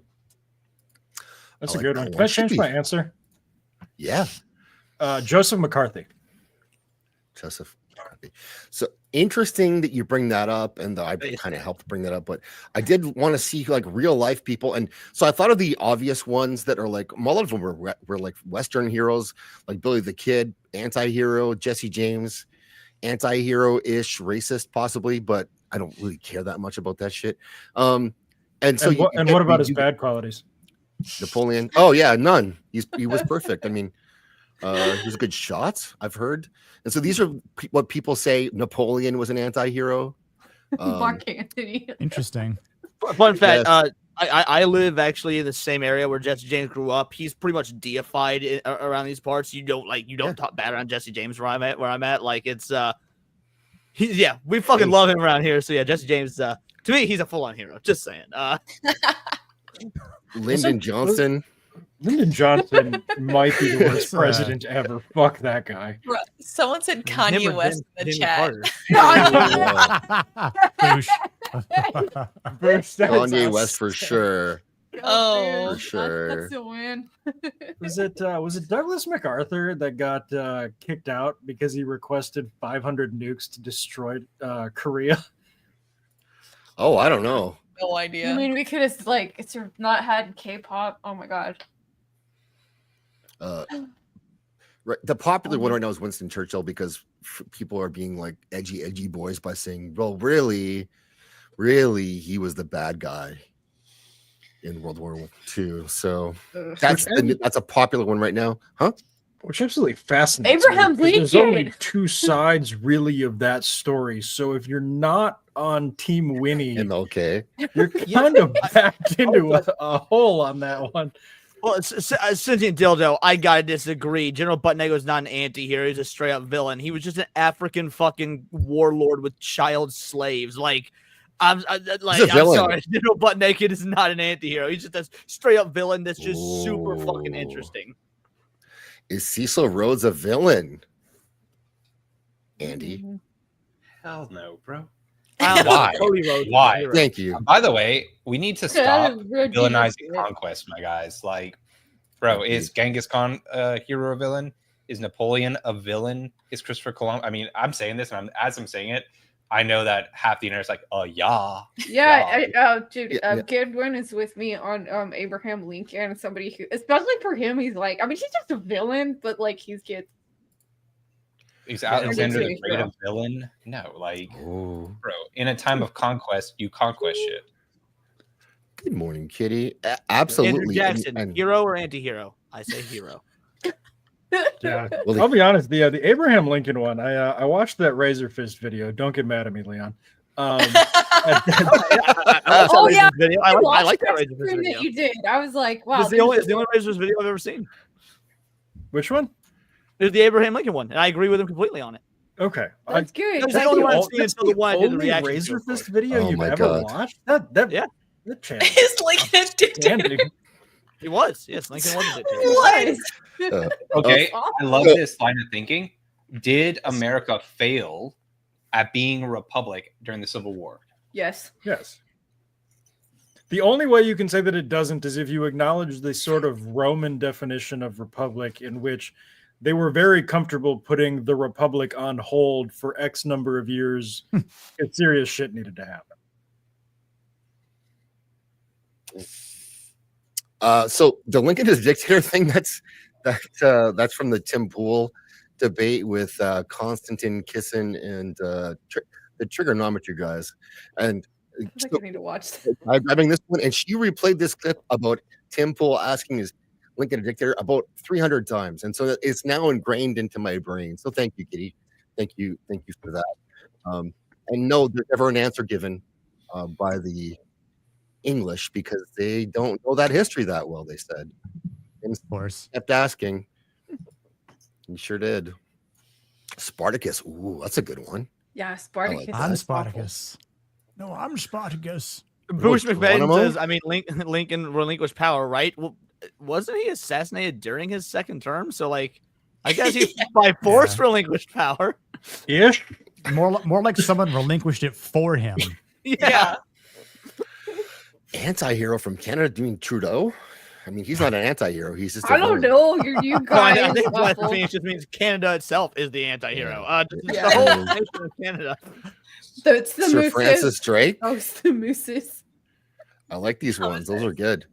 That's a good one. Can I change my answer? Yeah. Joseph McCarthy. Joseph McCarthy. So interesting that you bring that up, and I kind of helped bring that up, but I did want to see like real life people, and so I thought of the obvious ones that are like a lot of them were like Western heroes, like Billy the Kid, anti-hero, Jesse James, anti-hero-ish, racist possibly, but I don't really care that much about that shit. And so what about his bad qualities? Napoleon? Oh yeah, none. He was perfect. I mean, he was a good shot, I've heard. And so these are what people say Napoleon was an anti-hero. Mark Anthony. Interesting. Fun fact, I live actually in the same area where Jesse James grew up. He's pretty much deified around these parts. You don't talk bad around Jesse James where I'm at. Like it's we fucking love him around here. So yeah, Jesse James to me, he's a full-on hero. Just saying. Lyndon Johnson. Lyndon Johnson might be the worst president ever. Fuck that guy. Bro, someone said Kanye West in the chat. Kanye West for sure. Oh, for sure. That's a win. Was it Douglas MacArthur that got kicked out because he requested 500 nukes to destroy Korea? Oh, I don't know. No idea. I mean, we could have not had K-pop. Oh my god. Right, the popular one right now is Winston Churchill because people are being like edgy boys by saying, well, really, he was the bad guy in World War II. So that's a popular one right now, huh? Which absolutely fascinates Abraham me. There's Lincoln. only two sides really of that story. So if you're not on Team Winnie, and okay, you're kind of backed into a hole on that one. Well, Sentient Dildo, I gotta disagree. General Buttnagel is not an anti-hero. He's a straight up villain. He was just an African fucking warlord with child slaves. Like, I'm sorry. General Buttnaked is not an anti-hero. He's just a straight up villain that's just super fucking interesting. Is Cecil Rhodes a villain? Andy? Hell no, bro. Why? Why? Thank you. By the way, we need to stop villainizing conquest, my guys. Like, bro, is Genghis Khan a hero or villain? Is Napoleon a villain? Is Christopher Columbus? I mean, I'm saying this, and as I'm saying it, I know that half the internet's like, yeah. Goodwin is with me on Abraham Lincoln. Somebody who, especially for him, he's like, I mean, he's just a villain, but like he's good. Is Alexander the Great a villain? No, like, bro, in a time of conquest, you conquest shit. Good morning, Kitty. Absolutely. Andrew Jackson, hero or anti-hero? I say hero. Yeah, I'll be honest. The Abraham Lincoln one, I watched that Razor Fist video. Don't get mad at me, Leon. I like that Razor Fist video. That you did. I was like, wow. It's the only Razor Fist video I've ever seen. Which one? There's the Abraham Lincoln one, and I agree with him completely on it. Okay, that's good. That's the only one I've seen until the one I did the only reaction Razor to, Fist video you've ever watched. That channel. Is Lincoln a dictator? He was. Yes, Lincoln was a dictator. Okay, I love this line of thinking. Did America fail at being a republic during the Civil War? Yes. Yes. The only way you can say that it doesn't is if you acknowledge the sort of Roman definition of republic in which they were very comfortable putting the republic on hold for X number of years if serious shit needed to happen. So the Lincoln is dictator thing, that's from the Tim Pool debate with Konstantin Kisin and the trigonometry guys. And I think I need to watch that. I'm grabbing this one, and she replayed this clip about Tim Pool asking is Lincoln a dictator about 300 times, and so it's now ingrained into my brain. So thank you, Kitty. Thank you for that. And no, there's never an answer given by the English because they don't know that history that well, they said. And of course. Kept asking. He sure did. Spartacus. Ooh, that's a good one. Yeah, Spartacus. I'm Spartacus. No, I'm Spartacus. Bruce McFadden Geronimo? says, I mean, Lincoln relinquished power, right? Well, wasn't he assassinated during his second term? So, like, I guess he by force relinquished power. Ish. More like someone relinquished it for him. Yeah. Anti-hero from Canada. Do you mean Trudeau? I mean, he's not an anti-hero. He's just. I don't know. You guys. I think what awful. it just means Canada itself is the anti-hero. Yeah. The whole nation of Canada. So it's the Sir mooses. Francis Drake. Oh, it's the mooses. I like these ones. Those are good.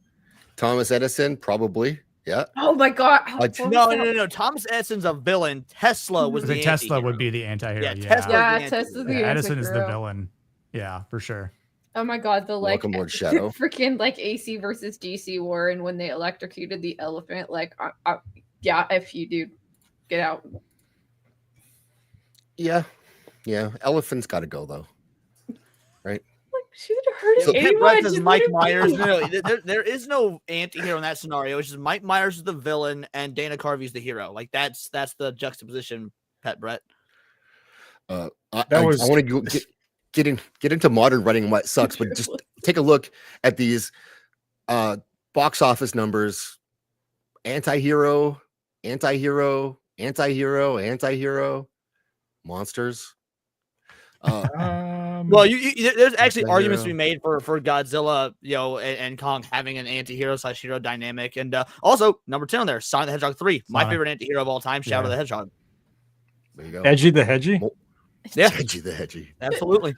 Thomas Edison, probably. Yeah. Oh my god. No. Thomas Edison's a villain. Tesla was the Tesla anti-hero. would be the anti-hero. Yeah, Yeah, Tesla's Tesla's the Edison is the anti-hero. villain. Yeah, for sure. Oh my god, the like Welcome, Lord Shadow. freaking like AC versus DC war, and when they electrocuted the elephant, like, yeah, F you, dude, get out. Yeah. Elephant's got to go though, right? She would hurt So Pit anyone. Brett says just Mike let it be. Myers. There is no anti-hero in that scenario. It's just Mike Myers is the villain and Dana Carvey's the hero. Like that's the juxtaposition, Pet Brett. I want to get into modern writing and what sucks, but just take a look at these box office numbers. Anti-hero, monsters. Well, there's actually arguments to be made for Godzilla, and Kong having an anti-hero / hero dynamic, and also number 10 on there, Sonic the Hedgehog 3, my favorite anti-hero of all time. Shadow the Hedgehog. There you go. Edgy the Hedgy. Yeah, Edgy the Hedgy. Absolutely.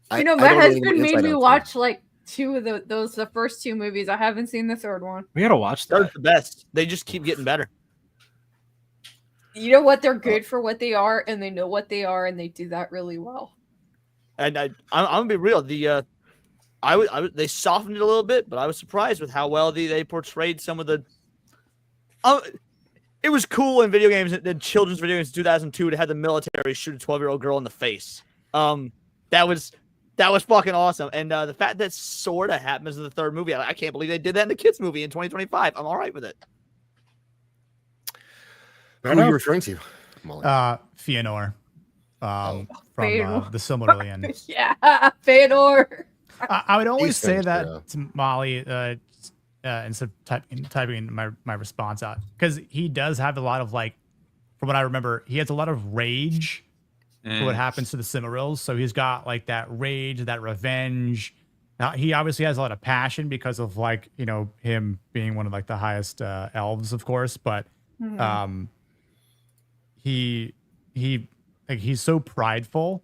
My husband made me watch like two of the first two movies. I haven't seen the third one. We gotta watch that. They're the best. They just keep getting better. You know what? They're good for what they are, and they know what they are, and they do that really well. And I'm gonna be real. They softened it a little bit, but I was surprised with how well they portrayed some of the. It was cool in video games, in children's video games in 2002 to have the military shoot a 12-year-old girl in the face. That was fucking awesome. And the fact that sort of happens in the third movie, I can't believe they did that in the kids movie in 2025. I'm all right with it. Who are you referring to, Molly? Fëanor, from the Silmarillion. Yeah, Fëanor. I would always say that to Molly instead of typing my response out, because he does have a lot of, like, from what I remember, he has a lot of rage for what happens to the Silmarils. So he's got like that rage, that revenge. Now, he obviously has a lot of passion because of, like, him being one of like the highest elves, of course, but he's so prideful,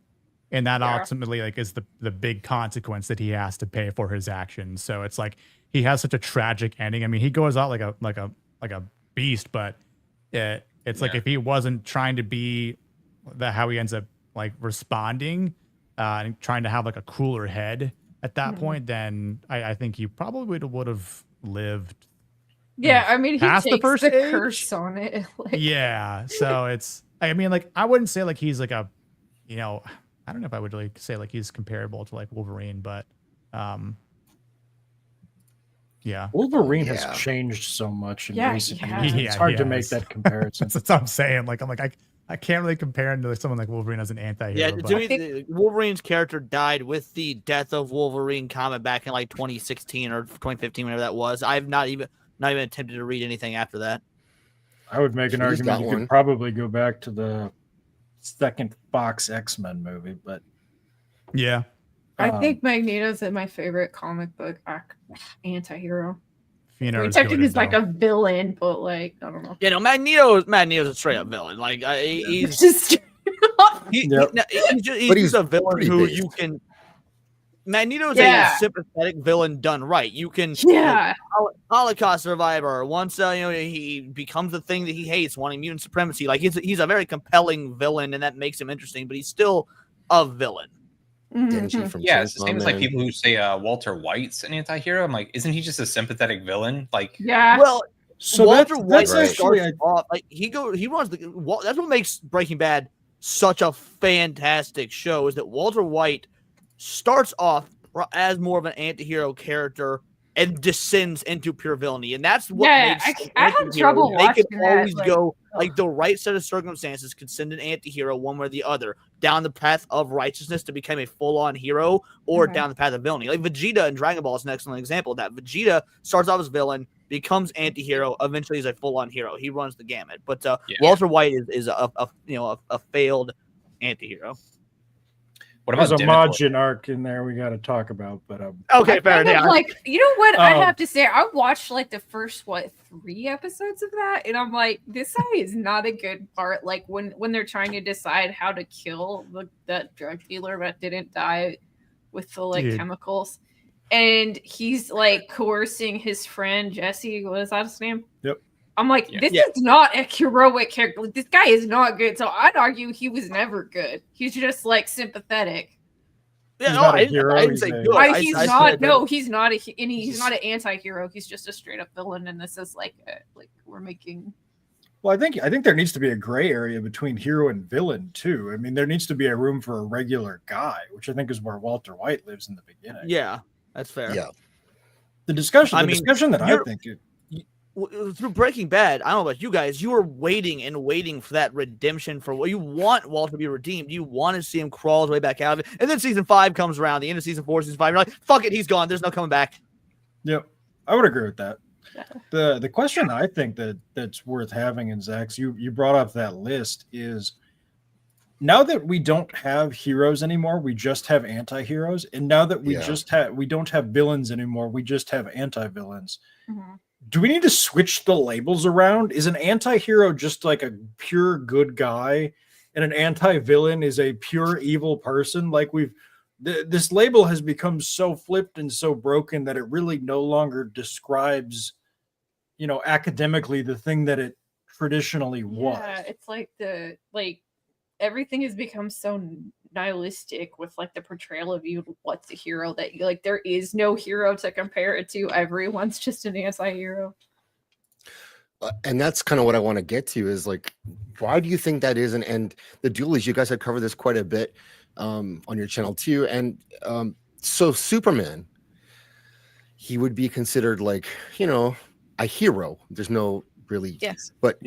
and that ultimately like is the big consequence that he has to pay for his actions. So it's like he has such a tragic ending. I mean, he goes out like a beast, but it's like if he wasn't trying to be how he ends up like responding and trying to have like a cooler head at that point, then I think he probably would have lived. Yeah, I mean, he past takes the first the age? curse on it. Like, Yeah, so it's. I mean, like, I wouldn't say like he's like a, I don't know if I would really say like he's comparable to like Wolverine, but yeah, Wolverine has changed so much in recent years. It's hard to make that comparison. That's what I'm saying. Like, I can't really compare him to someone like Wolverine as an anti-hero. Yeah, to me, Wolverine's character died with the Death of Wolverine comic back in like 2016 or 2015, whenever that was. I've not even attempted to read anything after that. I would make an argument you could probably go back to the second Fox X-Men movie, but yeah, I think Magneto's my favorite comic book anti-hero. Fëanor's Detective is goated, like a villain, but like, I don't know. Yeah, no, Magneto's a straight up villain. Like he's just he's a villain who you can. Magneto's a sympathetic villain done right. You can, Holocaust survivor. Once he becomes the thing that he hates, wanting mutant supremacy. Like he's a very compelling villain, and that makes him interesting. But he's still a villain. Mm-hmm. Yeah, it's the same as like people who say Walter White's an anti-hero. I'm like, isn't he just a sympathetic villain? Like, well, so Walter White that's actually starts off like he runs the. That's what makes Breaking Bad such a fantastic show is that Walter White starts off as more of an anti-hero character and descends into pure villainy, and that's what makes I had trouble they can watching always that, go like the right set of circumstances can send an anti-hero one way or the other down the path of righteousness to become a full-on hero, or down the path of villainy. Like Vegeta in Dragon Ball is an excellent example of that. Vegeta starts off as villain, becomes anti-hero, eventually he's a full-on hero. He runs the gamut. But Walter White is a failed anti-hero. What about There's a Majin arc in there we got to talk about, but okay, fair enough. Like, you know what? I have to say, I watched like the first 3 episodes of that, and I'm like, this guy is not a good part. Like when they're trying to decide how to kill that drug dealer that didn't die with the chemicals, and he's like coercing his friend Jesse. What is that his name? Yep. I'm like, this is not a heroic character. Like, this guy is not good. So I'd argue he was never good. He's just like sympathetic. Yeah, no, I didn't say good. He's not. No, he's not he's not an anti-hero. He's just a straight up villain. And this is like we're making. Well, I think there needs to be a gray area between hero and villain too. I mean, there needs to be a room for a regular guy, which I think is where Walter White lives in the beginning. Yeah, that's fair. Yeah. The discussion that I think. Through Breaking Bad, I don't know about you guys, you were waiting for that redemption for what you want Walter to be redeemed. You want to see him crawl his way back out of it. And then season 5 comes around, the end of season 4, season 5, you're like, fuck it, he's gone. There's no coming back. Yep. I would agree with that. The question I think that's worth having, and Zach, you brought up that list, is now that we don't have heroes anymore, we just have anti-heroes. And now that we don't have villains anymore, we just have anti-villains. Mm-hmm. Do we need to switch the labels around? Is an anti-hero just like a pure good guy, and an anti-villain is a pure evil person? Like this label has become so flipped and so broken that it really no longer describes, academically the thing that it traditionally was. Yeah, it's like everything has become so nihilistic with like the portrayal of you. What's a hero that you like? There is no hero to compare it to. Everyone's just an anti-hero. And that's kind of what I want to get to is like, why do you think that is? And the Dualies, you guys have covered this quite a bit on your channel too. And so Superman, he would be considered like, a hero. There's no really, but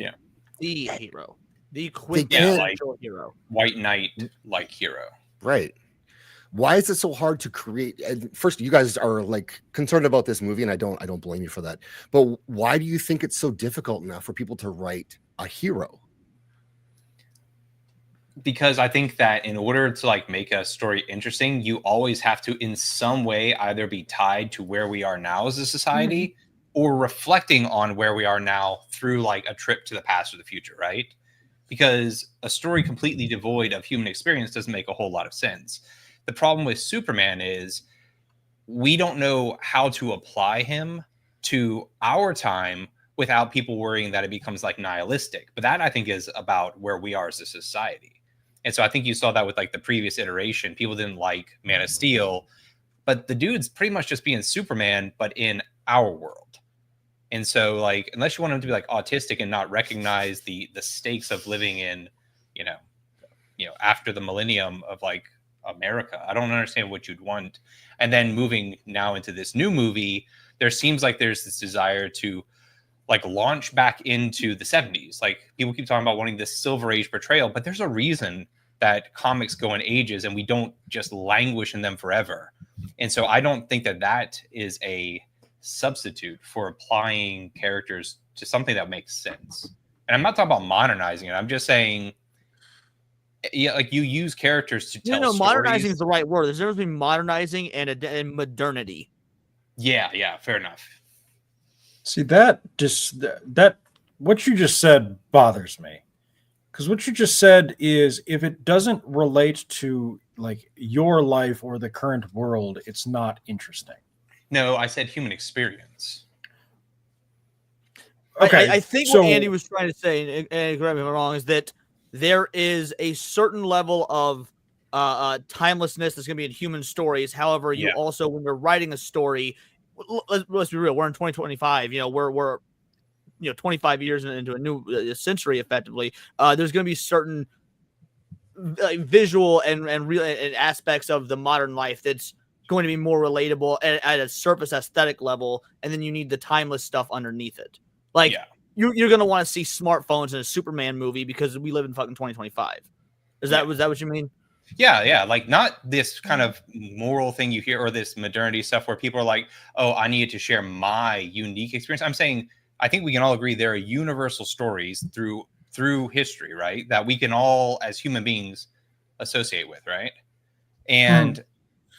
the hero. The quintessential hero. White Knight like hero. Right. Why is it so hard to create? And first, you guys are like concerned about this movie, and I don't blame you for that. But why do you think it's so difficult now for people to write a hero? Because I think that in order to like make a story interesting, you always have to in some way either be tied to where we are now as a society or reflecting on where we are now through like a trip to the past or the future, right? Because a story completely devoid of human experience doesn't make a whole lot of sense. The problem with Superman is we don't know how to apply him to our time without people worrying that it becomes like nihilistic. But that I think is about where we are as a society. And so I think you saw that with like the previous iteration. People didn't like Man of Steel, but the dude's pretty much just being Superman, but in our world. And so, like, unless you want him to be like autistic and not recognize the stakes of living in, after the millennium of like America, I don't understand what you'd want. And then moving now into this new movie, there seems like there's this desire to like launch back into the 70s. Like people keep talking about wanting this Silver Age portrayal, but there's a reason that comics go in ages and we don't just languish in them forever. And so I don't think that is a substitute for applying characters to something that makes sense. And I'm not talking about modernizing it. I'm just saying, like you use characters to tell stories. Modernizing is the right word. There's a difference between modernizing and modernity. Yeah, fair enough. See, that what you just said bothers me. Because what you just said is if it doesn't relate to like your life or the current world, it's not interesting. No, I said human experience. Okay, I think what Andy was trying to say, and correct me if I'm wrong, is that there is a certain level of timelessness that's going to be in human stories. However, you also, when you're writing a story, let's be real, we're in 2025. We're 25 years into a new century, effectively. There's going to be certain like visual and real and aspects of the modern life that's going to be more relatable at a surface aesthetic level, and then you need the timeless stuff underneath it. Like you're gonna want to see smartphones in a Superman movie because we live in fucking 2025. Was that what you mean? Yeah. Like not this kind of moral thing you hear or this modernity stuff where people are like, oh, I need to share my unique experience. I'm saying I think we can all agree there are universal stories through history, right? That we can all as human beings associate with, right? And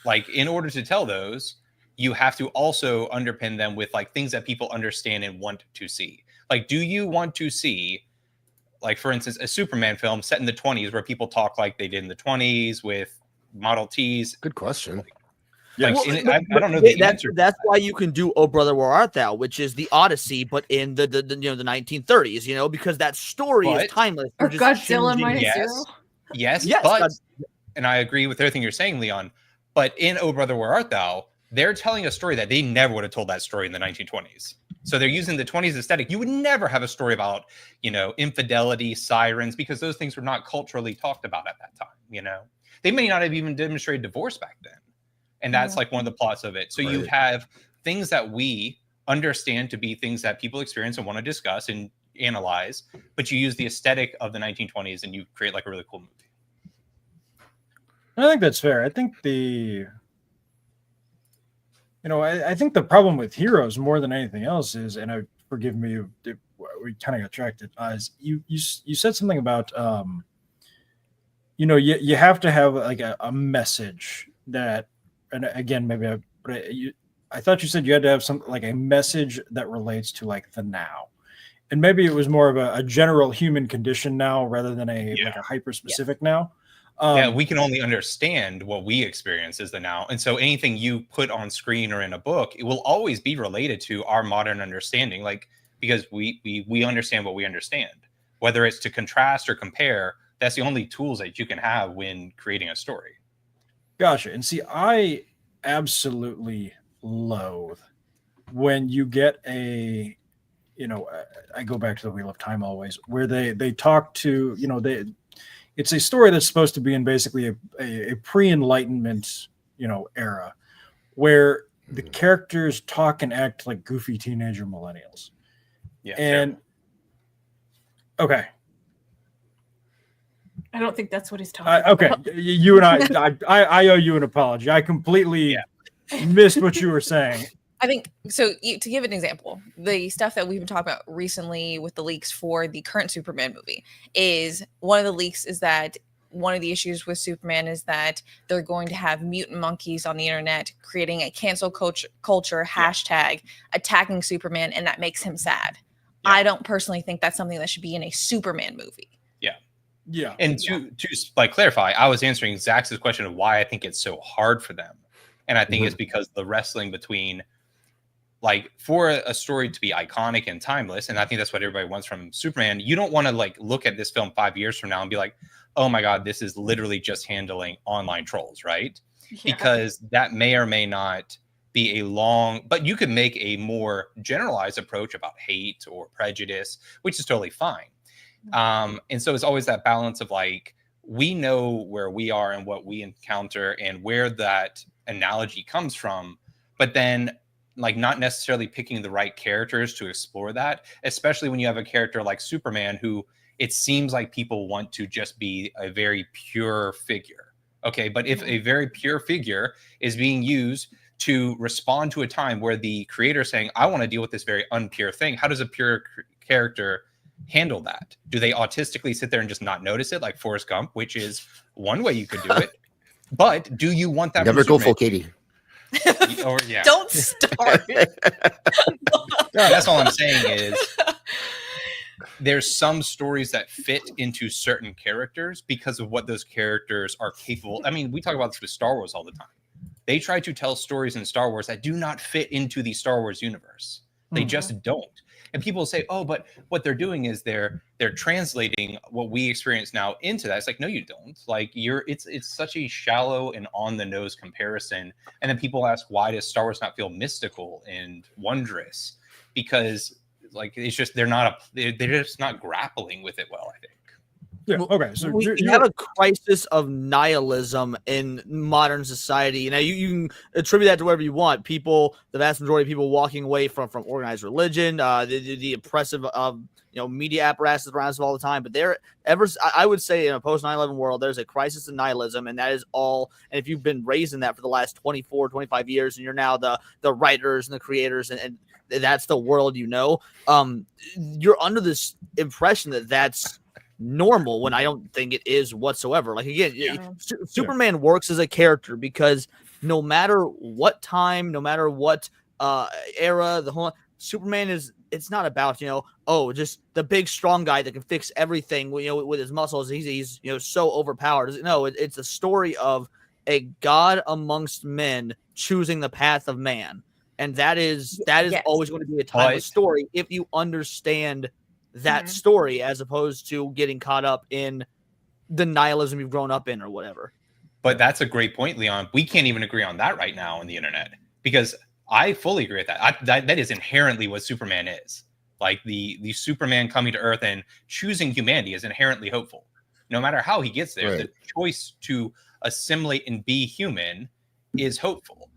like in order to tell those, you have to also underpin them with like things that people understand and want to see. Like, do you want to see, like, for instance, a Superman film set in the 20s where people talk like they did in the 20s with Model Ts? Good question. Like, Well, I don't know the answer. That's why you can do "Oh Brother, Where Art Thou," which is the Odyssey, but in the 1930s. Because that story is timeless. Or Godzilla minus zero. Yes, but and I agree with everything you're saying, Leon. But in "Oh Brother, Where Art Thou," they're telling a story that they never would have told that story in the 1920s. So they're using the 20s aesthetic. You would never have a story about, infidelity, sirens, because those things were not culturally talked about at that time. They may not have even demonstrated divorce back then. And that's like one of the plots of it. So you have things that we understand to be things that people experience and want to discuss and analyze, but you use the aesthetic of the 1920s and you create like a really cool movie. I think that's fair. I think I think the problem with Heroes more than anything else is, and forgive me, we kind of got tracked. Is you said something about you have to have like a message that, and again maybe I thought you said you had to have some like a message that relates to like the now, and maybe it was more of a general human condition now rather than like a hyper specific now. We can only understand what we experience as the now. And so anything you put on screen or in a book, it will always be related to our modern understanding, like because we understand what we understand. Whether it's to contrast or compare, that's the only tools that you can have when creating a story. Gotcha. And see, I absolutely loathe when you get I go back to the Wheel of Time always, where they talk to, it's a story that's supposed to be in basically a pre-Enlightenment, era, where the characters talk and act like goofy teenager millennials. Yeah. And okay. I don't think that's what he's talking Okay, about. you and I owe you an apology. I completely missed what you were saying. I think so. To give an example, the stuff that we've been talking about recently with the leaks for the current Superman movie is one of the leaks is that one of the issues with Superman is that they're going to have mutant monkeys on the internet creating a cancel culture hashtag attacking Superman, and that makes him sad. I don't personally think that's something that should be in a Superman movie. Yeah. And to like clarify, I was answering Zach's question of why I think it's so hard for them. And I think it's because the wrestling between, like, for a story to be iconic and timeless, and I think that's what everybody wants from Superman, you don't want to like look at this film 5 years from now and be like, oh my God, this is literally just handling online trolls, right? Because that may or may not be but you could make a more generalized approach about hate or prejudice, which is totally fine. And so it's always that balance of like, we know where we are and what we encounter and where that analogy comes from, but then like not necessarily picking the right characters to explore that, especially when you have a character like Superman, who it seems like people want to just be a very pure figure. Okay. But if a very pure figure is being used to respond to a time where the creator is saying, I want to deal with this very unpure thing, how does a pure character handle that? Do they autistically sit there and just not notice it like Forrest Gump, which is one way you could do it? But do you want that? Never go full Katie. Don't start. That's all I'm saying is there's some stories that fit into certain characters because of what those characters are capable. I mean, we talk about this with Star Wars all the time. They try to tell stories in Star Wars that do not fit into the Star Wars universe. They just don't. And people say, oh, but what they're doing is they're translating what we experience now into that. It's like, no, you don't. Like it's such a shallow and on the nose comparison. And then people ask, why does Star Wars not feel mystical and wondrous? Because like, it's just, they're just not grappling with it well, I think. Yeah. Okay. So we have a crisis of nihilism in modern society. Now you can attribute that to whatever you want. People, the vast majority of people, walking away from organized religion, the oppressive media apparatuses around us all the time. But I would say in a post 9/11 world, there's a crisis of nihilism, and that is all. And if you've been raised in that for the last 24, 25 years, and you're now the writers and the creators, and that's the world you're under this impression that that's normal, when I don't think it is whatsoever. Like, again, Superman works as a character because no matter what time, no matter what era, the whole Superman it's not about just the big strong guy that can fix everything with his muscles. He's so overpowered. No, it's a story of a god amongst men choosing the path of man, and that is always going to be a timeless story if you understand that story, as opposed to getting caught up in the nihilism you've grown up in or whatever. But that's a great point, Leon. We can't even agree on that right now on the internet, because I fully agree with that. That is inherently what Superman is. Like the Superman coming to Earth and choosing humanity is inherently hopeful. No matter how he gets there, the choice to assimilate and be human is hopeful.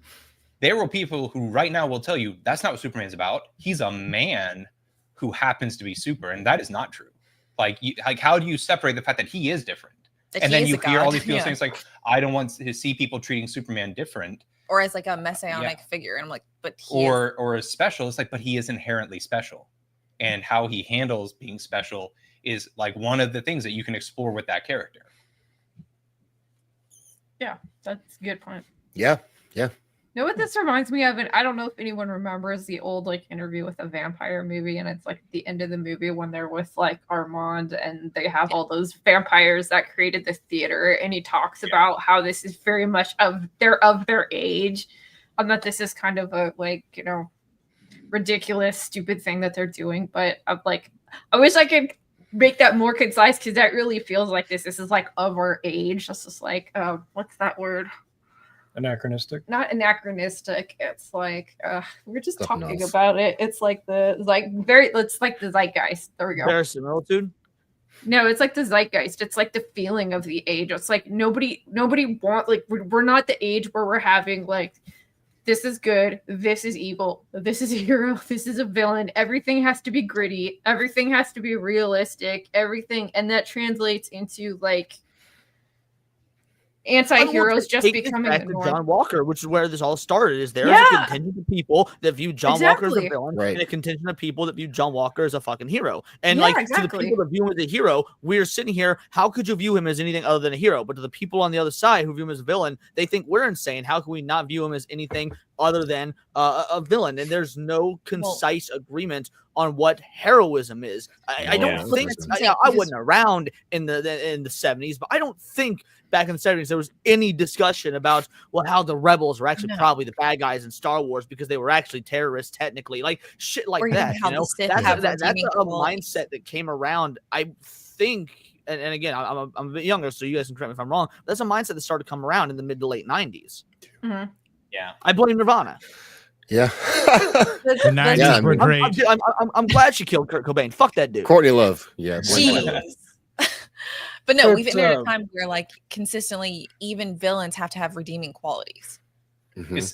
There are people who right now will tell you that's not what Superman's about. He's a man who happens to be super, and that is not true. Like how do you separate the fact that he is different? And then you hear all these people saying, like, I don't want to see people treating Superman different. Or as like a messianic figure. And I'm like, but or as special. It's like, but he is inherently special. And how he handles being special is like one of the things that you can explore with that character. Yeah, that's a good point. Yeah. You know what this reminds me of? And I don't know if anyone remembers the old interview with a vampire movie, and it's like the end of the movie when they're with like Armand and they have all those vampires that created this theater, and he talks about how this is very much of their age, and that this is kind of a ridiculous, stupid thing that they're doing. But I'm like, I wish I could make that more concise, because that really feels like this is like of our age. This is like what's that word? Anachronistic. Not anachronistic. It's like we're just talking about it. It's like it's like the zeitgeist. There we go. Verisimilitude? No, it's like the zeitgeist. It's like the feeling of the age. It's like nobody we're not the age where we're having like, this is good, this is evil, this is a hero, this is a villain. Everything has to be gritty. Everything has to be realistic. Everything, and that translates into like anti-heroes just becoming back to John Walker, which is where this all started. Is there's a contingent of people that view John Walker as a villain, and a contingent of people that view John Walker as a fucking hero. And to the people that view him as a hero, we're sitting here, how could you view him as anything other than a hero? But to the people on the other side who view him as a villain, they think we're insane. How can we not view him as anything other than a villain? And there's no concise agreement on what heroism is. I don't think I wasn't around in the 70s, but I don't think back in the 70s there was any discussion about how the rebels were actually probably the bad guys in Star Wars, because they were actually terrorists technically, like shit like that. That's a mindset that came around, I think. And again, I'm a bit younger, so you guys can correct me if I'm wrong. That's a mindset that started to come around in the mid to late 90s. Mm-hmm. Yeah, I blame Nirvana. Yeah, the 90s were great. I'm glad she killed Kurt Cobain. Fuck that dude. Courtney Love. Yeah. But no, we've entered a time where like consistently even villains have to have redeeming qualities.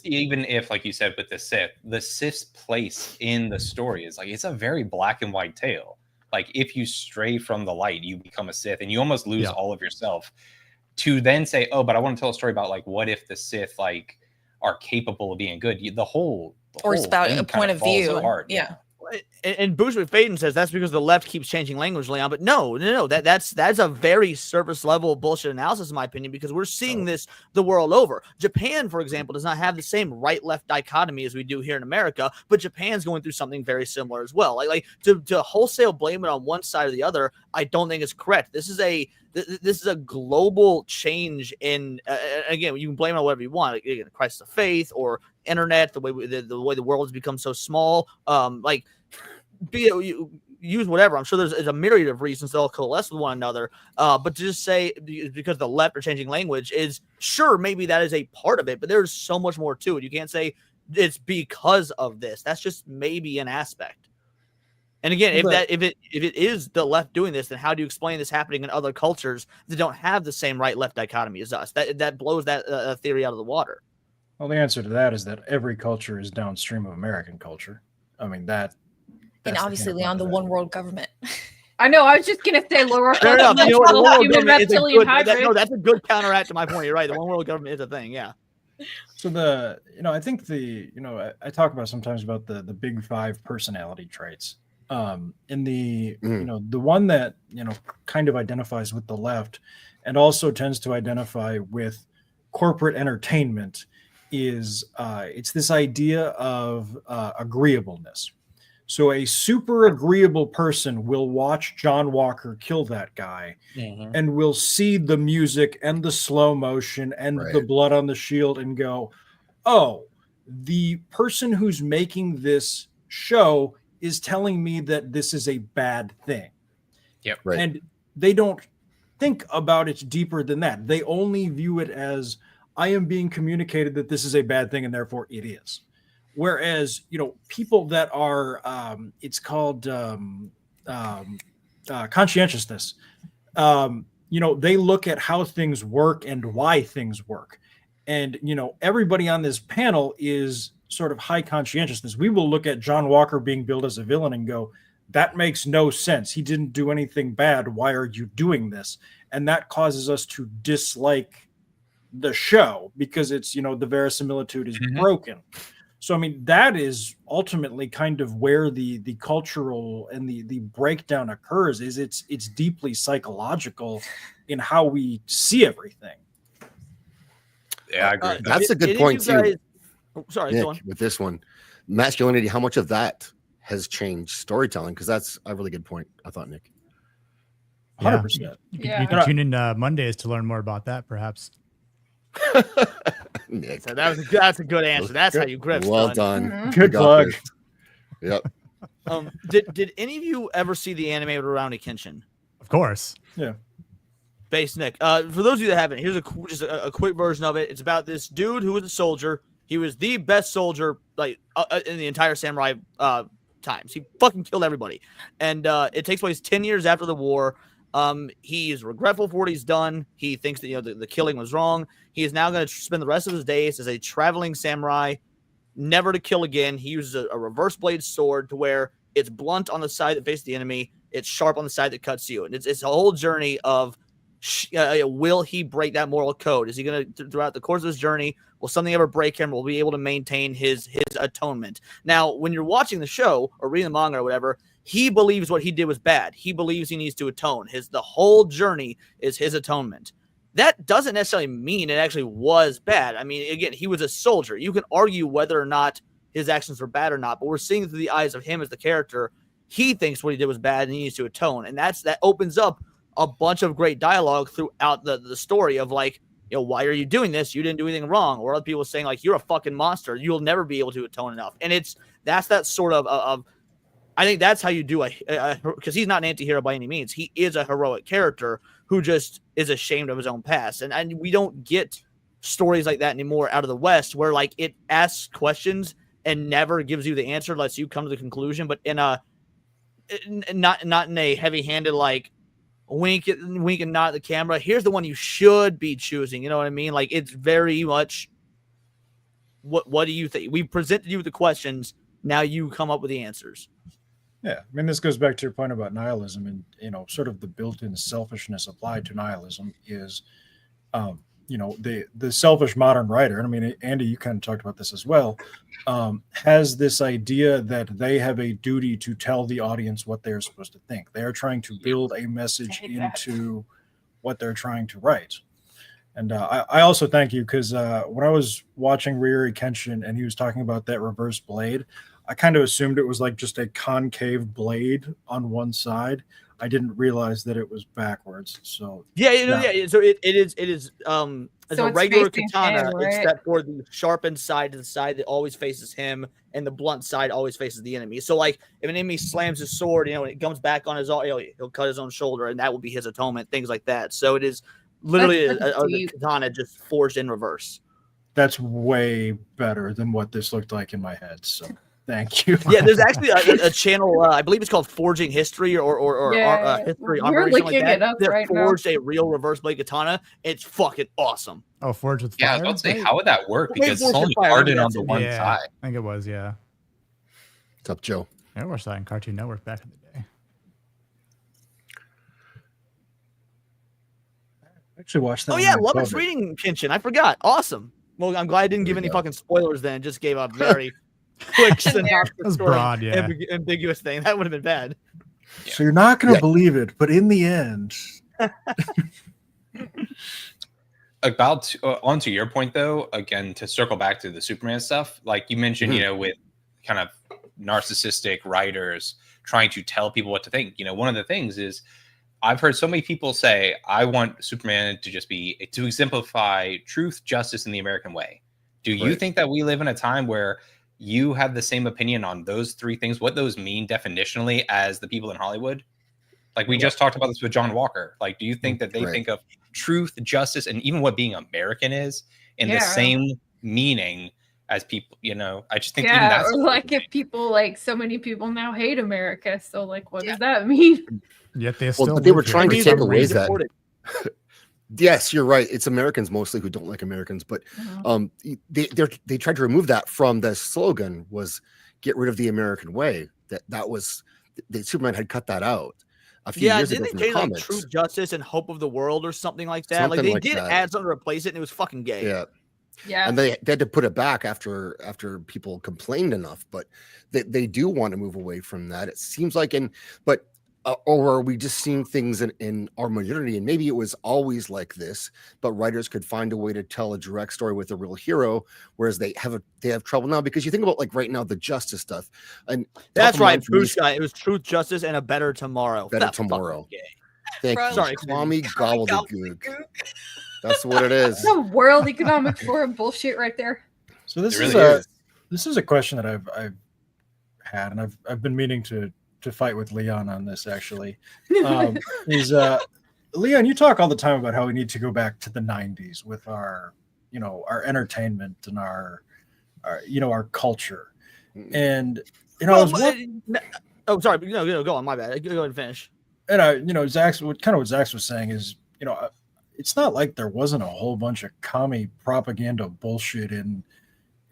Even if, like you said, with the Sith's place in the story is like, it's a very black and white tale. Like, if you stray from the light, you become a Sith, and you almost lose all of yourself. To then say, oh, but I want to tell a story about like, what if the Sith like are capable of being good? The whole it's about a point of view. Apart. Yeah. And Bushwick Faden says that's because the left keeps changing language, Leon. But no, that's a very surface level bullshit analysis, in my opinion, because we're seeing this the world over. Japan, for example, does not have the same right-left dichotomy as we do here in America, but Japan's going through something very similar as well. Like to wholesale blame it on one side or the other, I don't think is correct. This is a global change in. Again, you can blame it on whatever you want. Like, again, crisis of faith or internet, the way the world has become so small. Use whatever. I'm sure there's a myriad of reasons they'll coalesce with one another. But to just say because the left are changing language is sure, maybe that is a part of it, but there's so much more to it. You can't say it's because of this. That's just maybe an aspect. And again, if it is the left doing this, then how do you explain this happening in other cultures that don't have the same right-left dichotomy as us? That blows that theory out of the water. Well, the answer to that is that every culture is downstream of American culture. I mean that. And obviously, Leon, the one world government. I know. I was just gonna say lower. Fair enough. You know what, the one world government is a good, that's a good counteract to my point. You're right. The one world government is a thing. Yeah. So I think I talk about sometimes about the big 5 personality traits. In the the one that kind of identifies with the left and also tends to identify with corporate entertainment is it's this idea of agreeableness. So a super agreeable person will watch John Walker kill that guy and will see the music and the slow motion and the blood on the shield and go, oh, the person who's making this show is telling me that this is a bad thing. Yep. Right. And they don't think about it deeper than that. They only view it as I am being communicated that this is a bad thing and therefore it is. Whereas, people that are, it's called conscientiousness. They look at how things work and why things work. And, everybody on this panel is sort of high conscientiousness. We will look at John Walker being billed as a villain and go, that makes no sense. He didn't do anything bad. Why are you doing this? And that causes us to dislike the show because it's, the verisimilitude is broken. So, I mean, that is ultimately kind of where the cultural and the breakdown occurs is it's deeply psychological in how we see everything. Yeah, I agree. That's a good point too. Sorry, Nick, go on. with this one, masculinity, how much of that has changed storytelling? Because that's a really good point, I thought, Nick. 100%. You can tune in Mondays to learn more about that, perhaps. Nick. So that's a good answer. That's how you grip. Well done. Good plug. Yep. Did any of you ever see the animated Rurouni Kenshin? Of course. Yeah. Base Nick. For those of you that haven't, here's just a quick version of it. It's about this dude who was a soldier. He was the best soldier in the entire samurai times. He fucking killed everybody. And it takes place 10 years after the war. He is regretful for what he's done. He thinks that the killing was wrong. He is now going to spend the rest of his days as a traveling samurai, never to kill again. He uses a reverse blade sword to where it's blunt on the side that faces the enemy, it's sharp on the side that cuts you. And it's a whole journey of will he break that moral code? Is he going to, throughout the course of his journey, will something ever break him? Will he be able to maintain his atonement? Now, when you're watching the show or reading the manga or whatever, he believes what he did was bad. He believes he needs to atone. The whole journey is his atonement. That doesn't necessarily mean it actually was bad. I mean, again, he was a soldier. You can argue whether or not his actions were bad or not, but we're seeing through the eyes of him as the character. He thinks what he did was bad and he needs to atone. And that opens up a bunch of great dialogue throughout the story of why are you doing this? You didn't do anything wrong. Or other people saying you're a fucking monster. You'll never be able to atone enough. And that's that sort of I think that's how you do because he's not an anti-hero by any means. He is a heroic character who just is ashamed of his own past. And we don't get stories like that anymore out of the West where it asks questions and never gives you the answer, lets you come to the conclusion, but in a not in a heavy-handed wink and nod at the camera. Here's the one you should be choosing. You know what I mean? It's very much what do you think? We presented you with the questions. Now you come up with the answers. Yeah, I mean, this goes back to your point about nihilism and, sort of the built-in selfishness applied to nihilism is, the selfish modern writer, and I mean, Andy, you kind of talked about this as well, has this idea that they have a duty to tell the audience what they're supposed to think. They are trying to build a message into what they're trying to write. And I also thank you because when I was watching Rurouni Kenshin and he was talking about that reverse blade, I kind of assumed it was just a concave blade on one side. I didn't realize that it was backwards. So yeah. So it is as so a regular katana, him, right? except for the sharpened side to the side that always faces him, and the blunt side always faces the enemy. So if an enemy slams his sword, when it comes back on he'll cut his own shoulder, and that will be his atonement. Things like that. So it is literally a katana just forged in reverse. That's way better than what this looked like in my head. So. Thank you. Yeah, there's actually a channel. I believe it's called Forging History or History. We're looking it up right now. Forged a real reverse blade katana. It's fucking awesome. Oh, Forged with Yeah, I fire. was about to say, right? how would that work? Maybe Because it's Forged only with Fire, hardened maybe on the one yeah, side. I think it was. Yeah, What's up, Joe? I watched that in Cartoon Network back in the day. Actually watched that. Oh yeah, Lubbock's reading pension. I forgot. Awesome. Well, I'm glad I didn't give any fucking spoilers then. Just gave a very quick synopsis. That's broad, yeah. Ambiguous thing. That would have been bad. So you're not going to believe it, but in the end, about onto your point though, again, to circle back to the Superman stuff, like you mentioned, you know, with kind of narcissistic writers trying to tell people what to think. You know, one of the things is I've heard so many people say, I want Superman to just be to exemplify truth, justice, in the American way. Do you think that we live in a time where you have the same opinion on those three things, what those mean definitionally as the people in Hollywood? Like we just talked about this with John Walker. Like, do you think that they think of truth, justice, and even what being American is in the same meaning as people? You know, I just think even that's or like if people like so many people now hate America, so like what does that mean? Yet they still. But they were trying to take away that. Yes, you're right. It's Americans mostly who don't like Americans, but they tried to remove that from the slogan was "Get rid of the American way." That was the Superman had cut that out a few years ago didn't from they the change like comics. Truth, Justice, and Hope of the World or something like that? Something like they like did that. add something to replace it, and it was fucking gay. Yeah, and they had to put it back after people complained enough. But they do want to move away from that. It seems like, or are we just seeing things in our modernity? And maybe it was always like this, but writers could find a way to tell a direct story with a real hero, whereas they have trouble now. Because you think about like right now the justice stuff, and that's right, Bruce guy. It was Truth, Justice, and a Better Tomorrow. Better Tomorrow. Thank you. Sorry, Kwame gobbledygook. That's what it is. The World Economic Forum bullshit right there. So this is a question that I've had, and I've been meaning to fight with Leon on this actually. Leon, you talk all the time about how we need to go back to the 90s with our entertainment and our culture. And I was sorry, go on, my bad. Go ahead and finish. And Zach's what Zach was saying is, it's not like there wasn't a whole bunch of commie propaganda bullshit in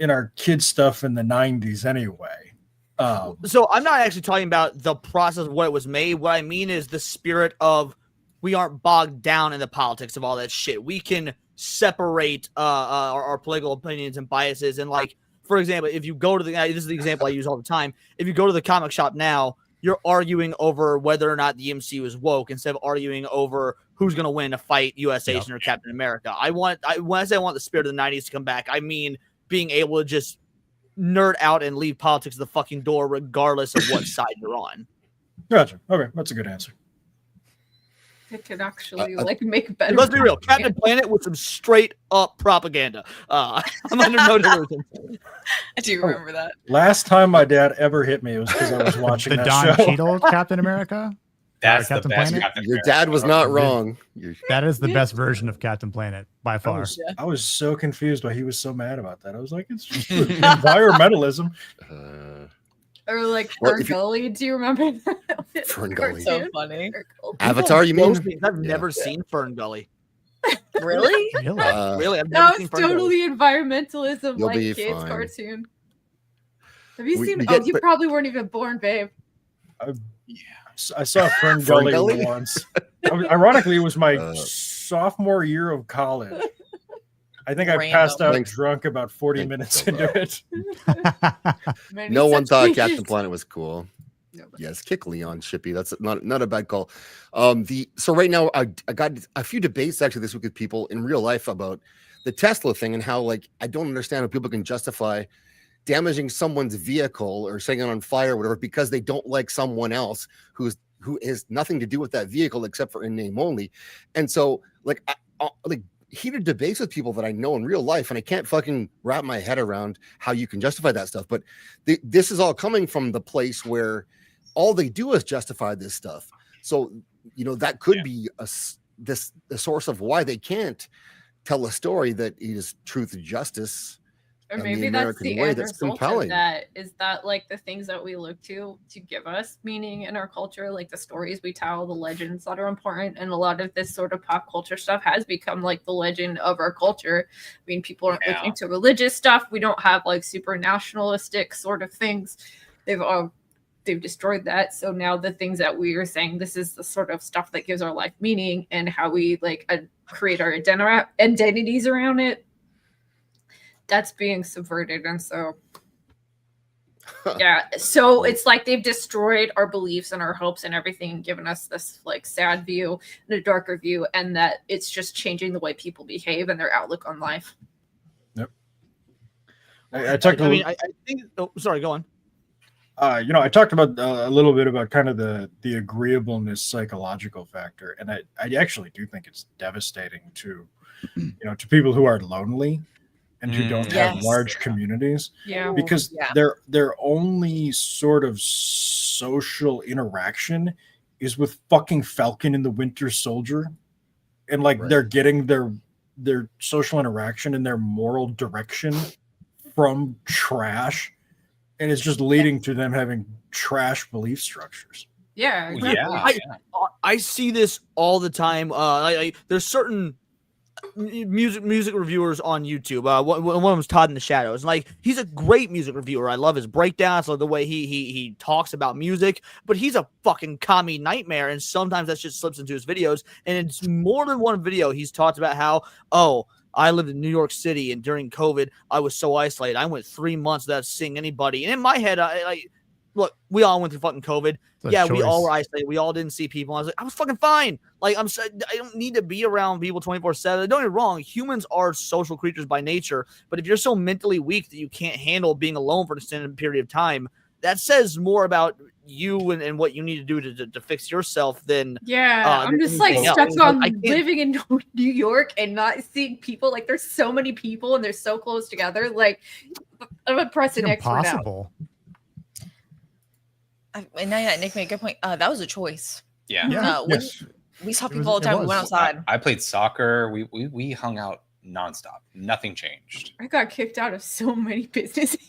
our kids stuff in the 90s anyway. So I'm not actually talking about the process of what it was made. What I mean is the spirit of we aren't bogged down in the politics of all that shit. We can separate our political opinions and biases. And like, for example, if you go to this is the example I use all the time. If you go to the comic shop now, you're arguing over whether or not the MCU is woke instead of arguing over who's going to win a fight, U.S. Agent or Captain America. When I say I want the spirit of the 90s to come back, I mean being able to just nerd out and leave politics at the fucking door regardless of what side you're on. Gotcha. Okay, that's a good answer. It could actually make better. Let's be real. Captain Planet with some straight up propaganda. I'm under no delusion. I do remember that. Last time my dad ever hit me was because I was watching the that Don show. Cheadle Captain America. That's Captain the best. Planet? Captain Your America. dad was not wrong. That is the best version of Captain Planet by far. I was so confused why he was so mad about that. I was like, it's just environmentalism. Or like Ferngully. Do you remember that? Ferngully. So funny. Avatar, you mean? I've never seen Ferngully. Really? Really? I've never That seen was Ferngully. totally environmentalism, You'll like be kids fine. cartoon. Have you seen? get- You probably weren't even born, babe. I saw Ferngully once. Ironically, it was my sophomore year of college. I think I passed out drunk about 40 minutes into it. No one thought Captain Planet was cool. Yes, kick Leon Shippy. That's not a bad call. So right now I got a few debates actually this week with people in real life about the Tesla thing and how like I don't understand how people can justify damaging someone's vehicle or setting it on fire or whatever because they don't like someone else who has nothing to do with that vehicle except for in name only. And so like heated debates with people that I know in real life, and I can't fucking wrap my head around how you can justify that stuff. But this is all coming from the place where all they do is justify this stuff. So, that could be the source of why they can't tell a story that is truth and justice Or the maybe that's American the way end that's result compelling. of that, is that like the things that we look to give us meaning in our culture, like the stories we tell, the legends that are important, and a lot of this sort of pop culture stuff has become like the legend of our culture. I mean, people aren't looking to religious stuff. We don't have like super nationalistic sort of things. They've destroyed that. So now the things that we are saying, this is the sort of stuff that gives our life meaning and how we like create our identities around it. That's being subverted. And so, yeah. So it's like they've destroyed our beliefs and our hopes and everything and given us this like sad view and a darker view. And that it's just changing the way people behave and their outlook on life. Yep. I think. Oh, sorry. Go on. I talked about a little bit about kind of the agreeableness psychological factor, and I actually do think it's devastating to people who are lonely and who don't have large communities. Yeah, because their only sort of social interaction is with fucking Falcon and the Winter Soldier, and like they're getting their social interaction and their moral direction from trash. And it's just leading to them having trash belief structures. Yeah, exactly. I see this all the time. There's certain music reviewers on YouTube. One of them is Todd in the Shadows. And like, he's a great music reviewer. I love his breakdowns, I love the way he talks about music. But he's a fucking commie nightmare, and sometimes that just slips into his videos. And it's more than one video he's talked about how, I lived in New York City, and during COVID, I was so isolated. I went 3 months without seeing anybody. And in my head, look, we all went through fucking COVID. We all were isolated. We all didn't see people. I was like, I was fucking fine. Like, I don't need to be around people 24/7. Don't get me wrong. Humans are social creatures by nature. But if you're so mentally weak that you can't handle being alone for an extended period of time, that says more about you and what you need to do to fix yourself than I'm just like stuck on living in New York and not seeing people. Like, there's so many people and they're so close together. Like, I'm a pressing expert now. And now Nick made a good point. That was a choice. Yeah. We saw people all the time. We went outside. I played soccer. We hung out nonstop. Nothing changed. I got kicked out of so many businesses.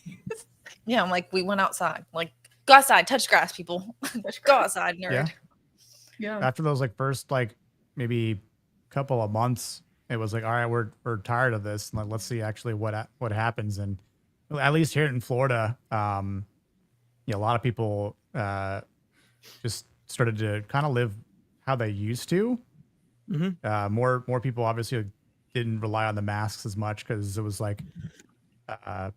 Yeah, I'm like, we went outside. Like, go outside, touch grass, people. Go outside, nerd. Yeah. After those like first like maybe couple of months, it was like, all right, we're tired of this. Like, let's see actually what happens. And at least here in Florida, a lot of people just started to kind of live how they used to. Mm-hmm. More people obviously didn't rely on the masks as much because it was like, I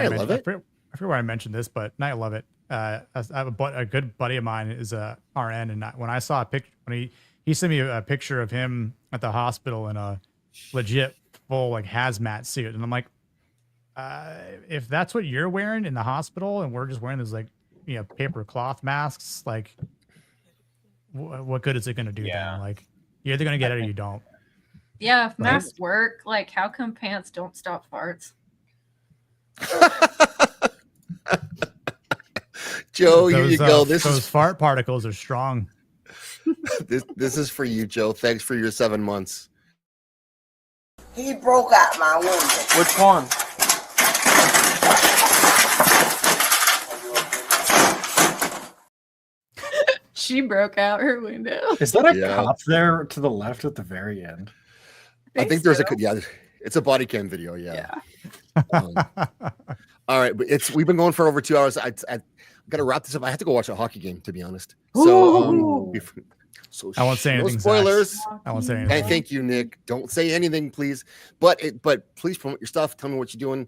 love it. I forget where I mentioned this, but I love it. I have a good buddy of mine is a RN, and when I saw a picture, when he sent me a picture of him at the hospital in a legit full like hazmat suit, and I'm like, if that's what you're wearing in the hospital, and we're just wearing those like paper cloth masks, like what good is it going to do? Then? Like, you're either going to get it or you don't. Yeah, if masks work, like how come pants don't stop farts? Joe, here you go. Those fart particles are strong. This is for you, Joe. Thanks for your 7 months. He broke out my window. Which one? She broke out her window. Is that a cop there to the left at the very end? I think there's it's a body cam video. Yeah. All right, but we've been going for over 2 hours. I got to wrap this up. I have to go watch a hockey game, to be honest. So, I won't say anything. No spoilers. Zach. I won't say anything. Hey, thank you, Nick. Don't say anything, please. But please promote your stuff. Tell me what you're doing.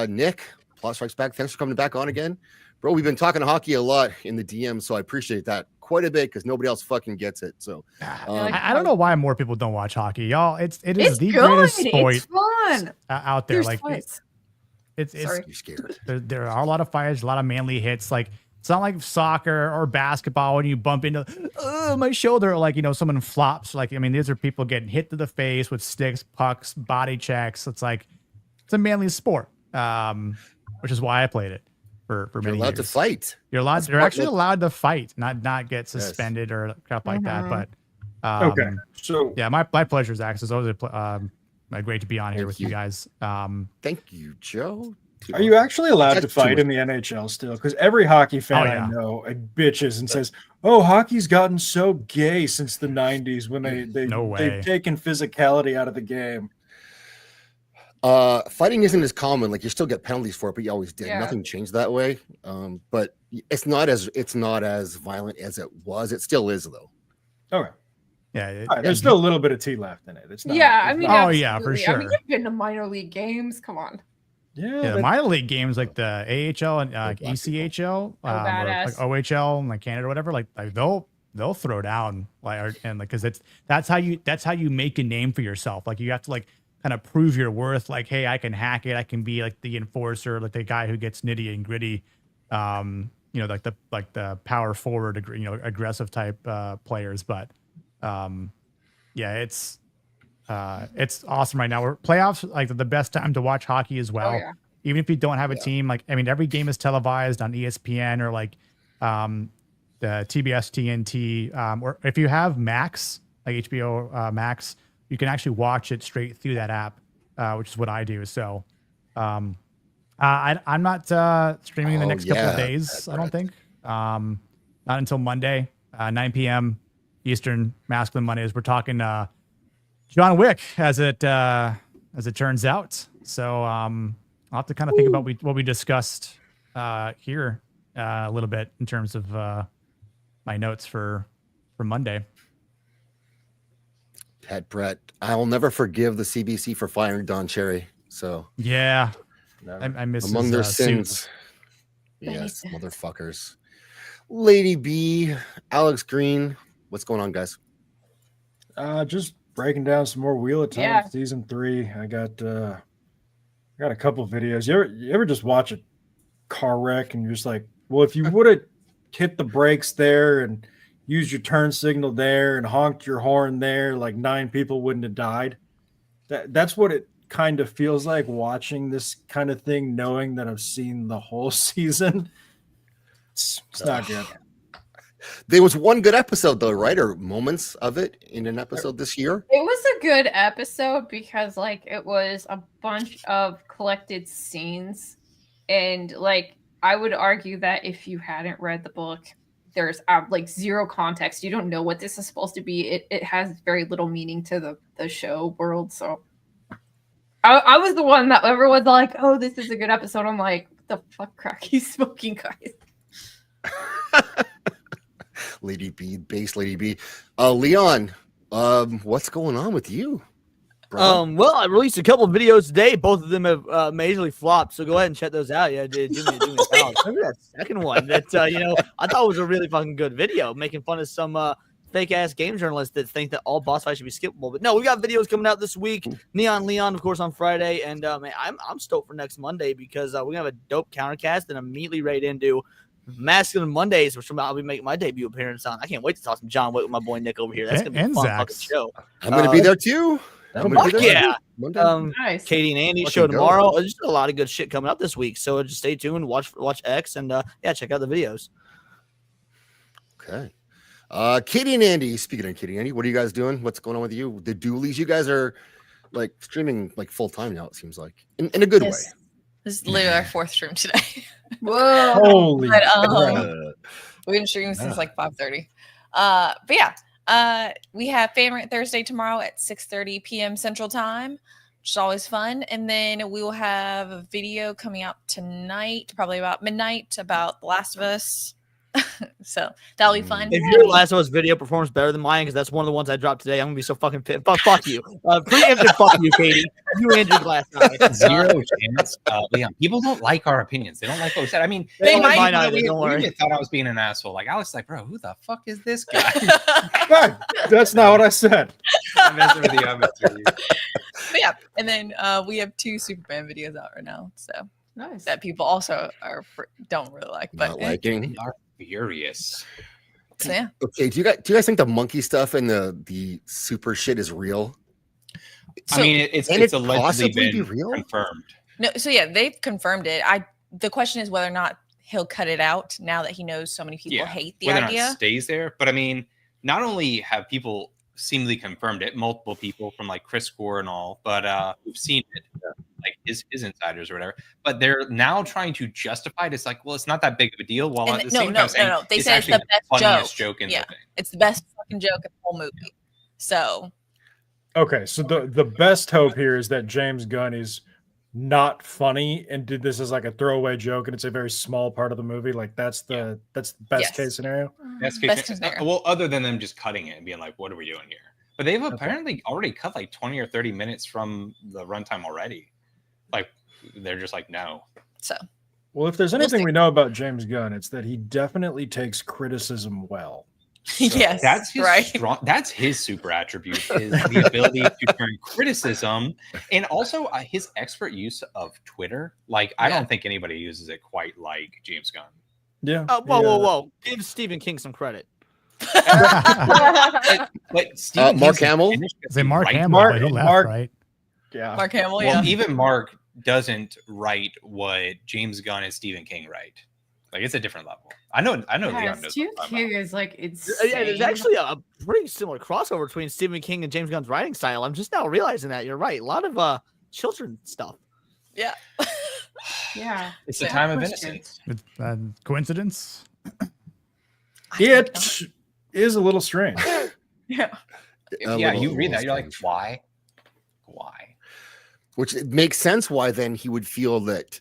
Nick, Plot Strikes Back. Thanks for coming back on again, bro. We've been talking hockey a lot in the DM, so I appreciate that quite a bit because nobody else fucking gets it. So I don't know why more people don't watch hockey, y'all. It is the greatest sport. It's fun out there. There's like fights. it's you're scared. There are a lot of fights, a lot of manly hits. Like, it's not like soccer or basketball when you bump into my shoulder, or like someone flops. Like, I mean, these are people getting hit to the face with sticks, pucks, body checks. It's like it's a manly sport, which is why I played it for many years. You're allowed to fight. You're actually allowed to fight, not get suspended or crap like that. But okay, so yeah, my pleasure, Zach, is always Great to be on here with you guys. Thank you, Joe. Are you actually allowed to fight in the NHL still? Because every hockey fan I know bitches and says, "Oh, hockey's gotten so gay since the '90s when they've taken physicality out of the game." Fighting isn't as common. Like you still get penalties for it, but you always did. Nothing changed that way. But it's not as violent as it was. It still is though. Okay. Yeah, there's still a little bit of tea left in it. It's not. I mean, yeah, for sure. I mean, you've been to minor league games. Come on. Yeah, the minor league games like the AHL and ECHL, or like OHL and like Canada or whatever, like they'll throw down because that's how you make a name for yourself. Like you have to like kind of prove your worth. Like, hey, I can hack it. I can be like the enforcer, like the guy who gets nitty and gritty. Like the power forward, aggressive type players. But it's awesome right now. We're playoffs, like the best time to watch hockey as well. Even if you don't have a team, like I mean, every game is televised on ESPN or like the TBS TNT, or if you have Max, like HBO Max, you can actually watch it straight through that app, which is what I do. So I'm not streaming in the next couple of days. I don't think. Not until Monday, 9 p.m. Eastern, Masculine Mondays. We're talking John Wick as it turns out. So I'll have to kind of think about what we discussed here a little bit in terms of my notes for Monday. Pat Brett, I will never forgive the CBC for firing Don Cherry. So yeah, I miss among their sins. Yes, motherfuckers. Lady B, Alex Green, what's going on, guys? Just breaking down some more Wheel of Time season 3. I got a couple of videos. You ever just watch a car wreck and you're just like, well, if you would have hit the brakes there and used your turn signal there and honked your horn there, like 9 people wouldn't have died. That's what it kind of feels like watching this kind of thing, knowing that I've seen the whole season. It's not good. There was one good episode though, right? Or moments of it in an episode this year. It was a good episode because like it was a bunch of collected scenes, and like I would argue that if you hadn't read the book, there's like zero context. You don't know what this is supposed to be. It has very little meaning to the show world. So I was the one that everyone's like, oh, this is a good episode. I'm like, what the fuck crack he's smoking, guys. Lady B, base Lady B. Leon, what's going on with you? Well, I released a couple of videos today. Both of them have majorly flopped, so go ahead and check those out. Yeah, do me Remember that second one that I thought was a really fucking good video, making fun of some fake ass game journalists that think that all boss fights should be skippable. But no, we got videos coming out this week. Neon Leon, of course, on Friday, and man, I'm stoked for next Monday because we're gonna have a dope countercast and immediately right into Masculine Mondays, which I'll be making my debut appearance on. I can't wait to talk some John Wick with my boy Nick over here. That's gonna be a fun fucking show. I'm gonna be there too. Yeah. Nice. Katie and Andy show tomorrow. There's just a lot of good shit coming up this week. So just stay tuned, watch X, and check out the videos. Okay. Katie and Andy, speaking of Katie and Andy, what are you guys doing? What's going on with you? The Dualies, you guys are like streaming like full time now, it seems like. In a good way. This is literally our 4th stream today. Whoa. Holy we've been streaming since like 5:30. But yeah. We have Fan Rant Thursday tomorrow at 6:30 p.m. Central Time, which is always fun. And then we will have a video coming out tonight, probably about midnight, about The Last of Us. So that'll be fun. If your Last of Us video performs better than mine, because that's one of the ones I dropped today, I'm gonna be so fucking pissed. Fuck you. Preemptive fuck you, Katie. You and your glass eye. Zero chance. Leon, people don't like our opinions. They don't like what we said. I mean, they might don't worry. We thought I was being an asshole. Like Alex, like, bro, who the fuck is this guy? That's not what I said. I'm messing with you. I'm messing with you. But yeah, and then we have 2 Superman videos out right now, so nice that people also don't really like, but not liking. Are furious. So, yeah. Okay, do you guys think the monkey stuff and the super shit is real? I mean, it's allegedly been real? confirmed. No, so yeah, they've confirmed it. The question is whether or not he'll cut it out now that he knows so many people hate the whether idea. Or not stays there, but I mean, not only have people seemingly confirmed it. Multiple people from like Chris Gore and all, but who've seen it, like his insiders or whatever. But they're now trying to justify it. It's like, well, it's not that big of a deal. While at the same time saying They say it's the best funniest joke in the thing. It's the best fucking joke in the whole movie. So. Okay, so the best hope here is that James Gunn is not funny and did this as like a throwaway joke, and it's a very small part of the movie. Like that's the best case scenario. Best case scenario. Well, other than them just cutting it and being like, "What are we doing here?" But they've apparently already cut like 20 or 30 minutes from the runtime already. Like they're just like, no. So. Well, if there's anything we know about James Gunn, it's that he definitely takes criticism well. So yes, that's his that's his super attribute, is the ability to turn criticism, and also his expert use of Twitter. Like I don't think anybody uses it quite like James Gunn. Yeah. Whoa! Give Stephen King some credit. but Stephen Mark Hamill. Say Mark Hamill, but he left, right? Yeah. Mark Hamill. Well, even Mark doesn't write what James Gunn and Stephen King write. Like it's a different level. I know. Leon knows. Stephen King is like insane. Yeah, there's actually a pretty similar crossover between Stephen King and James Gunn's writing style. I'm just now realizing that. You're right. A lot of children stuff. Yeah. Yeah. It's a time of innocence. Coincidence? It is a little strange. Yeah. You read that, you're like, why? Which it makes sense why then he would feel that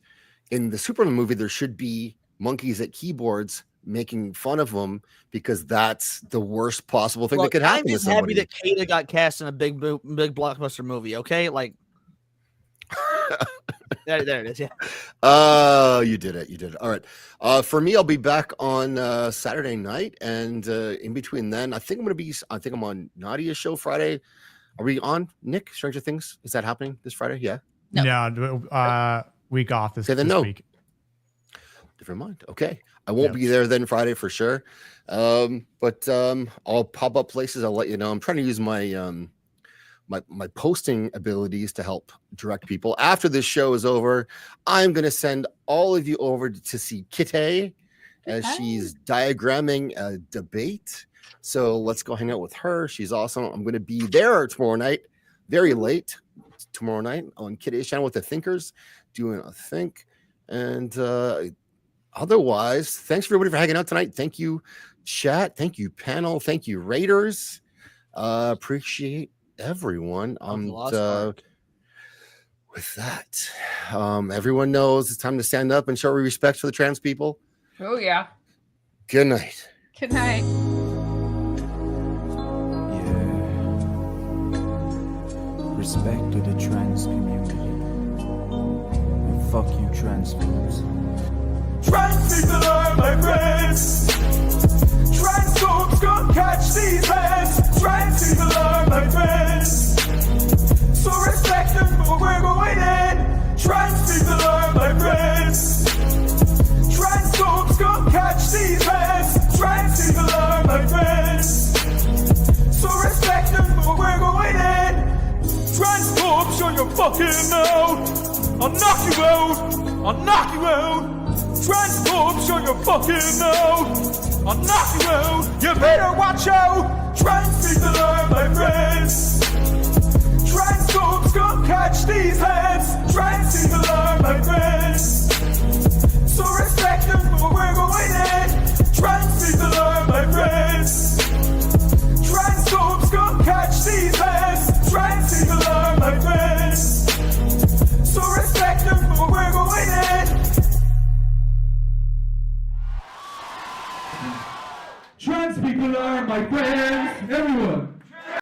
in the Superman movie there should be monkeys at keyboards making fun of him, because that's the worst possible thing that could happen to somebody. I'm happy that Kaida got cast in a big blockbuster movie. Okay, like there it is. Yeah. You did it. All right. For me, I'll be back on Saturday night, and in between then, I think I'm on Nadia's show Friday. Are we on, Nick? Stranger Things? Is that happening this Friday? Yeah. No. Week off this week. Different mind. Okay. I won't be there then Friday for sure. But I'll pop up places. I'll let you know. I'm trying to use my my posting abilities to help direct people. After this show is over, I'm going to send all of you over to see Kitty as she's diagramming a debate. So let's go hang out with her. She's awesome. I'm going to be there tomorrow night, very late tomorrow night on Kitty's channel with the Thinkers, doing a think. And otherwise, thanks everybody for hanging out tonight. Thank you, chat. Thank you, panel. Thank you, Raiders. Appreciate everyone. With that, everyone knows it's time to stand up and show respect for the trans people. Oh yeah. Good night. Good night. Respect to the trans community. And fuck you, transphobes. Trans people are my friends. Transphobes gon' catch these hands. Trans people are my friends. So respect them, but we're going in. Trans people are my friends. Transphobes gon' catch these hands. Trans people are my friends. So respect them, but we're going in. Transphobes, show your fucking mouth. I'll knock you out. I'll knock you out. Transphobes, show your fucking mouth. I'll knock you out. You better watch out. Trans people are my friends. Transphobes gon' catch these hands. Trans people are my friends. So respect them, but we're going in. Trans people are my friends. Transphobes gon' catch these hands. Trans people are my friends. So respect them, but we're going in. Trans people are my friends. Everyone.